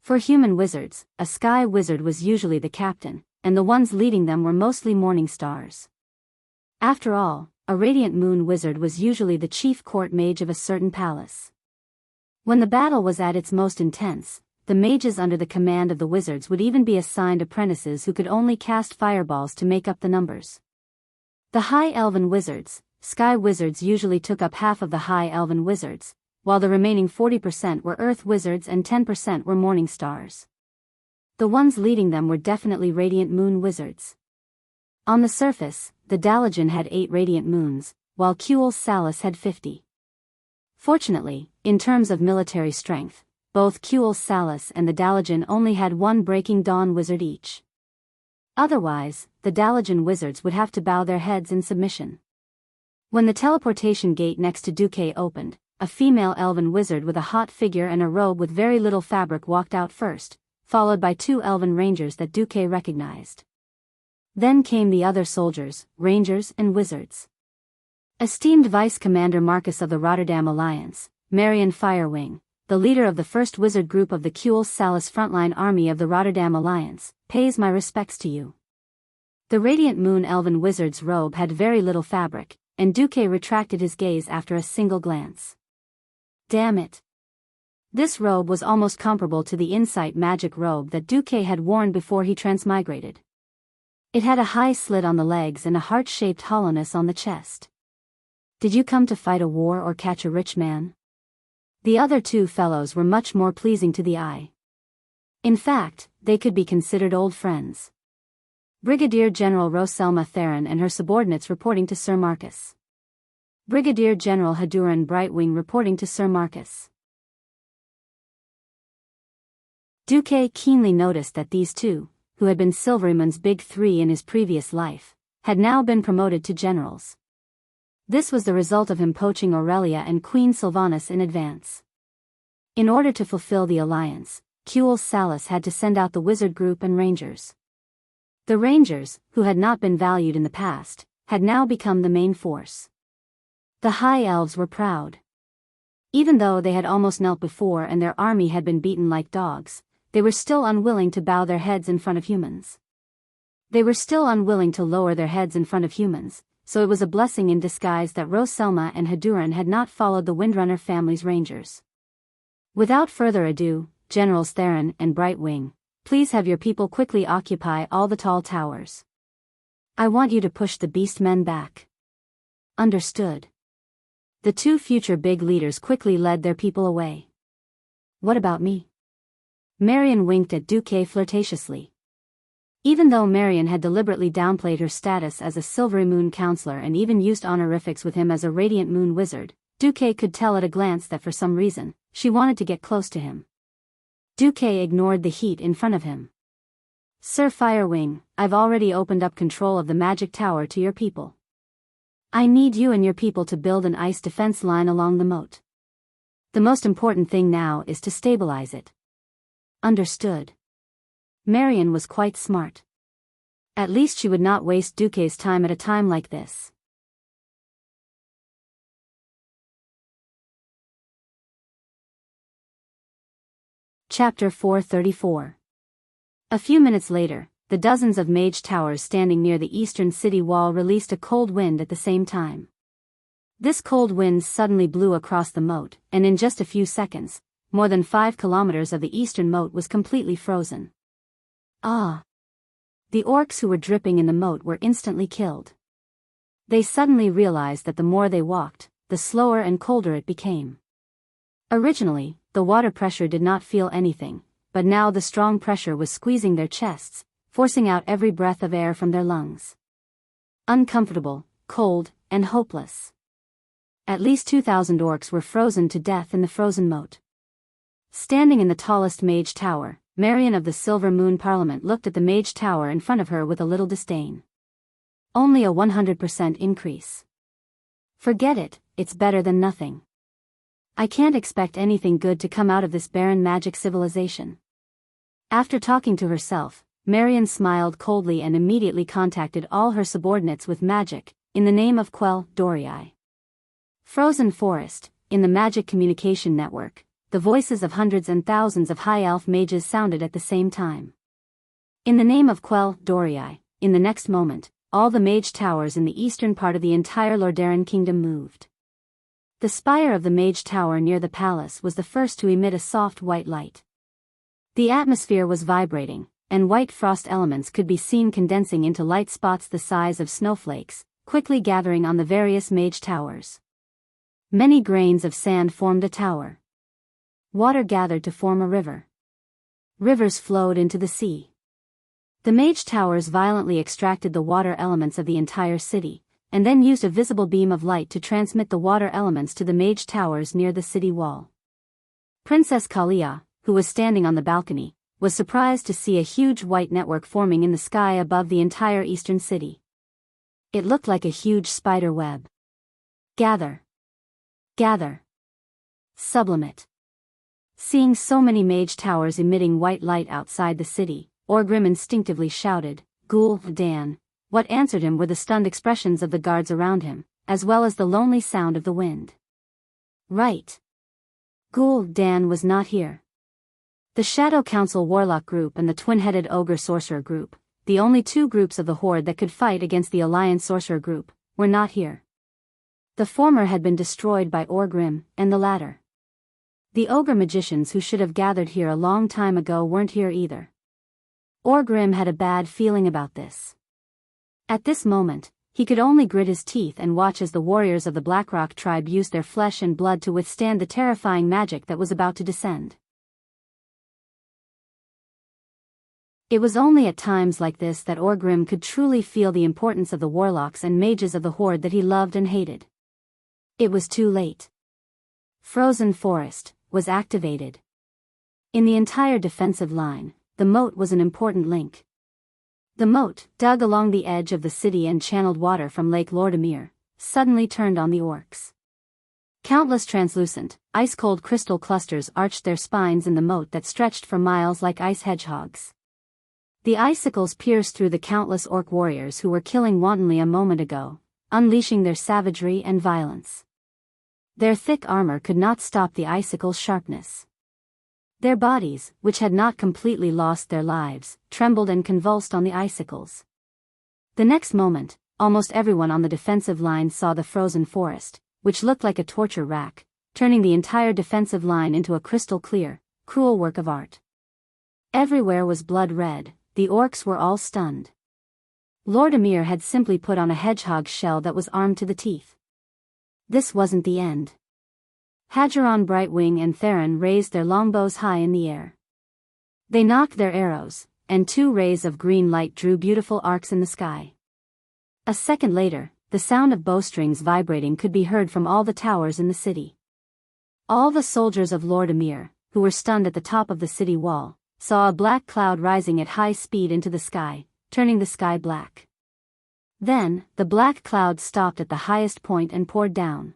For human wizards, a sky wizard was usually the captain, and the ones leading them were mostly morning stars. After all, a radiant moon wizard was usually the chief court mage of a certain palace. When the battle was at its most intense, the mages under the command of the wizards would even be assigned apprentices who could only cast fireballs to make up the numbers. The high elven wizards, sky wizards, usually took up half of the high elven wizards, while the remaining 40% were earth wizards and 10% were morning stars. The ones leading them were definitely radiant moon wizards. On the surface, the Dalajan had 8 radiant moons, while Kuel Salus had 50. Fortunately, in terms of military strength, both Kuel Salus and the Dalajan only had 1 Breaking Dawn wizard each. Otherwise, the Dalajan wizards would have to bow their heads in submission. When the teleportation gate next to Duque opened, a female elven wizard with a hot figure and a robe with very little fabric walked out first, followed by 2 elven rangers that Duque recognized. Then came the other soldiers, rangers and wizards. Esteemed Vice Commander Marcus of the Rotterdam Alliance, Marion Firewing, the leader of the first wizard group of the Kuel Salus frontline army of the Rotterdam Alliance, pays my respects to you. The radiant moon elven wizard's robe had very little fabric, and Duque retracted his gaze after a single glance. Damn it. This robe was almost comparable to the insight magic robe that Duque had worn before he transmigrated. It had a high slit on the legs and a heart-shaped hollowness on the chest. Did you come to fight a war or catch a rich man? The other 2 fellows were much more pleasing to the eye. In fact, they could be considered old friends. Brigadier General Roselma Theron and her subordinates reporting to Sir Marcus. Brigadier General Haduran Brightwing reporting to Sir Marcus. Duque keenly noticed that these 2, who had been Silveryman's big 3 in his previous life, had now been promoted to generals. This was the result of him poaching Aurelia and Queen Sylvanas in advance. In order to fulfill the alliance, Kuel Salus had to send out the wizard group and rangers. The rangers, who had not been valued in the past, had now become the main force. The high elves were proud. Even though they had almost knelt before and their army had been beaten like dogs, they were still unwilling to bow their heads in front of humans. They were still unwilling to lower their heads in front of humans, so it was a blessing in disguise that Roselma and Haduran had not followed the Windrunner family's rangers. Without further ado, Generals Theron and Brightwing, please have your people quickly occupy all the tall towers. I want you to push the beastmen back. Understood. The 2 future big leaders quickly led their people away. What about me? Marion winked at Duque flirtatiously. Even though Marion had deliberately downplayed her status as a Silvery Moon counselor and even used honorifics with him as a Radiant Moon wizard, Duque could tell at a glance that for some reason, she wanted to get close to him. Duque ignored the heat in front of him. Sir Firewing, I've already opened up control of the magic tower to your people. I need you and your people to build an ice defense line along the moat. The most important thing now is to stabilize it. Understood. Marion was quite smart. At least she would not waste Duque's time at a time like this. Chapter 434. A few minutes later, the dozens of mage towers standing near the eastern city wall released a cold wind at the same time. This cold wind suddenly blew across the moat, and in just a few seconds, more than 5 kilometers of the eastern moat was completely frozen. Ah! The orcs who were dripping in the moat were instantly killed. They suddenly realized that the more they walked, the slower and colder it became. Originally, the water pressure did not feel anything, but now the strong pressure was squeezing their chests, forcing out every breath of air from their lungs. Uncomfortable, cold, and hopeless. At least 2,000 orcs were frozen to death in the frozen moat. Standing in the tallest mage tower, Marion of the Silver Moon Parliament looked at the mage tower in front of her with a little disdain. Only a 100% increase. Forget it, it's better than nothing. I can't expect anything good to come out of this barren magic civilization. After talking to herself, Marion smiled coldly and immediately contacted all her subordinates with magic, in the name of Quell Dorii. Frozen Forest, in the magic communication network, the voices of hundreds and thousands of high elf mages sounded at the same time. In the name of Quell Dorii, in the next moment, all the mage towers in the eastern part of the entire Lordaeron kingdom moved. The spire of the mage tower near the palace was the first to emit a soft white light. The atmosphere was vibrating, and white frost elements could be seen condensing into light spots the size of snowflakes, quickly gathering on the various mage towers. Many grains of sand formed a tower. Water gathered to form a river. Rivers flowed into the sea. The mage towers violently extracted the water elements of the entire city, and then used a visible beam of light to transmit the water elements to the mage towers near the city wall. Princess Kalia, who was standing on the balcony, was surprised to see a huge white network forming in the sky above the entire eastern city. It looked like a huge spider web. Gather. Gather. Sublimate. Seeing so many mage towers emitting white light outside the city, Orgrim instinctively shouted, "Ghoul Dan." What answered him were the stunned expressions of the guards around him, as well as the lonely sound of the wind. Right. Ghoul Dan was not here. The Shadow Council Warlock Group and the Twin-Headed Ogre Sorcerer Group, the only two groups of the Horde that could fight against the Alliance Sorcerer Group, were not here. The former had been destroyed by Orgrim, and the latter. The Ogre magicians who should have gathered here a long time ago weren't here either. Orgrim had a bad feeling about this. At this moment, he could only grit his teeth and watch as the warriors of the Blackrock tribe used their flesh and blood to withstand the terrifying magic that was about to descend. It was only at times like this that Orgrim could truly feel the importance of the warlocks and mages of the Horde that he loved and hated. It was too late. Frozen Forest was activated. In the entire defensive line, the moat was an important link. The moat, dug along the edge of the city and channeled water from Lake Lordamere, suddenly turned on the orcs. Countless translucent, ice-cold crystal clusters arched their spines in the moat that stretched for miles like ice hedgehogs. The icicles pierced through the countless orc warriors who were killing wantonly a moment ago, unleashing their savagery and violence. Their thick armor could not stop the icicles' sharpness. Their bodies, which had not completely lost their lives, trembled and convulsed on the icicles. The next moment, almost everyone on the defensive line saw the frozen forest, which looked like a torture rack, turning the entire defensive line into a crystal-clear, cruel work of art. Everywhere was blood red, the orcs were all stunned. Lordamere had simply put on a hedgehog shell that was armed to the teeth. This wasn't the end. Hageron Brightwing and Theron raised their longbows high in the air. They knocked their arrows, and two rays of green light drew beautiful arcs in the sky. A second later, the sound of bowstrings vibrating could be heard from all the towers in the city. All the soldiers of Lordamere, who were stunned at the top of the city wall, saw a black cloud rising at high speed into the sky, turning the sky black. Then, the black cloud stopped at the highest point and poured down.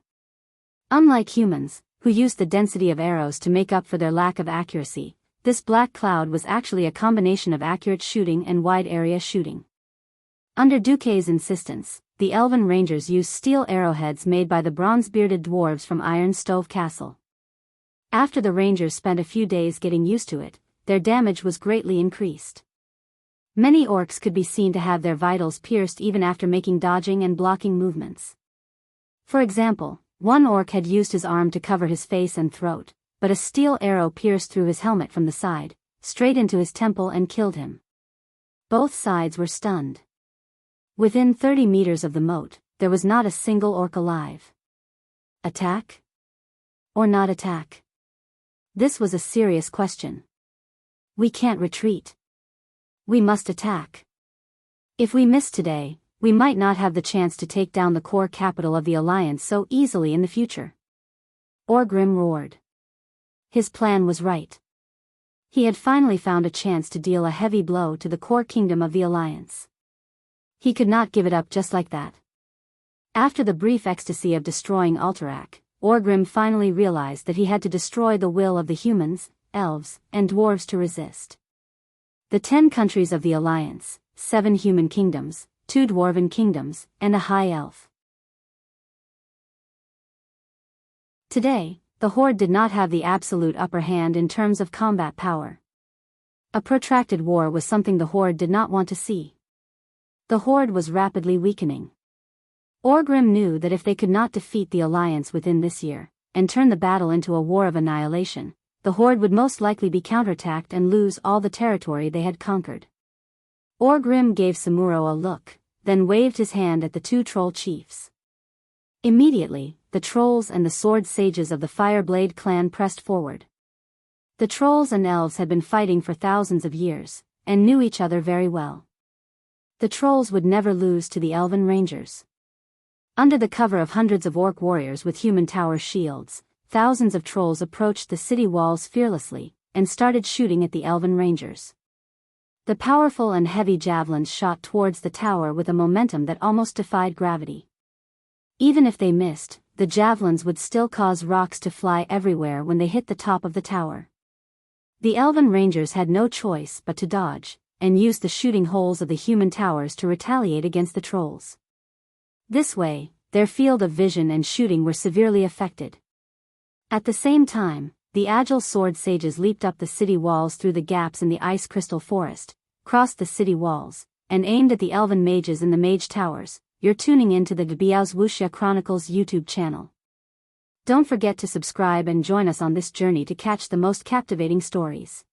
Unlike humans, who used the density of arrows to make up for their lack of accuracy, this black cloud was actually a combination of accurate shooting and wide-area shooting. Under Duque's insistence, the Elven Rangers used steel arrowheads made by the bronze-bearded dwarves from Iron Stove Castle. After the Rangers spent a few days getting used to it, their damage was greatly increased. Many orcs could be seen to have their vitals pierced even after making dodging and blocking movements. For example, one orc had used his arm to cover his face and throat, but a steel arrow pierced through his helmet from the side, straight into his temple and killed him. Both sides were stunned. Within 30 meters of the moat, there was not a single orc alive. Attack? Or not attack? This was a serious question. We can't retreat. We must attack. If we miss today, we might not have the chance to take down the core capital of the Alliance so easily in the future. Orgrim roared. His plan was right. He had finally found a chance to deal a heavy blow to the core kingdom of the Alliance. He could not give it up just like that. After the brief ecstasy of destroying Alterac, Orgrim finally realized that he had to destroy the will of the humans, elves, and dwarves to resist. The 10 countries of the Alliance, 7 human kingdoms, 2 dwarven kingdoms, and a high elf. Today, the Horde did not have the absolute upper hand in terms of combat power. A protracted war was something the Horde did not want to see. The Horde was rapidly weakening. Orgrim knew that if they could not defeat the Alliance within this year, and turn the battle into a war of annihilation, the Horde would most likely be counterattacked and lose all the territory they had conquered. Orgrim gave Samuro a look, then waved his hand at the 2 troll chiefs. Immediately, the trolls and the sword sages of the Fireblade clan pressed forward. The trolls and elves had been fighting for thousands of years, and knew each other very well. The trolls would never lose to the elven rangers. Under the cover of hundreds of orc warriors with human tower shields, thousands of trolls approached the city walls fearlessly, and started shooting at the elven rangers. The powerful and heavy javelins shot towards the tower with a momentum that almost defied gravity. Even if they missed, the javelins would still cause rocks to fly everywhere when they hit the top of the tower. The elven rangers had no choice but to dodge, and use the shooting holes of the human towers to retaliate against the trolls. This way, their field of vision and shooting were severely affected. At the same time, the agile sword sages leaped up the city walls through the gaps in the ice crystal forest, crossed the city walls, and aimed at the elven mages in the mage towers. You're tuning in to the Biyao's Wuxia Chronicles YouTube channel. Don't forget to subscribe and join us on this journey to catch the most captivating stories.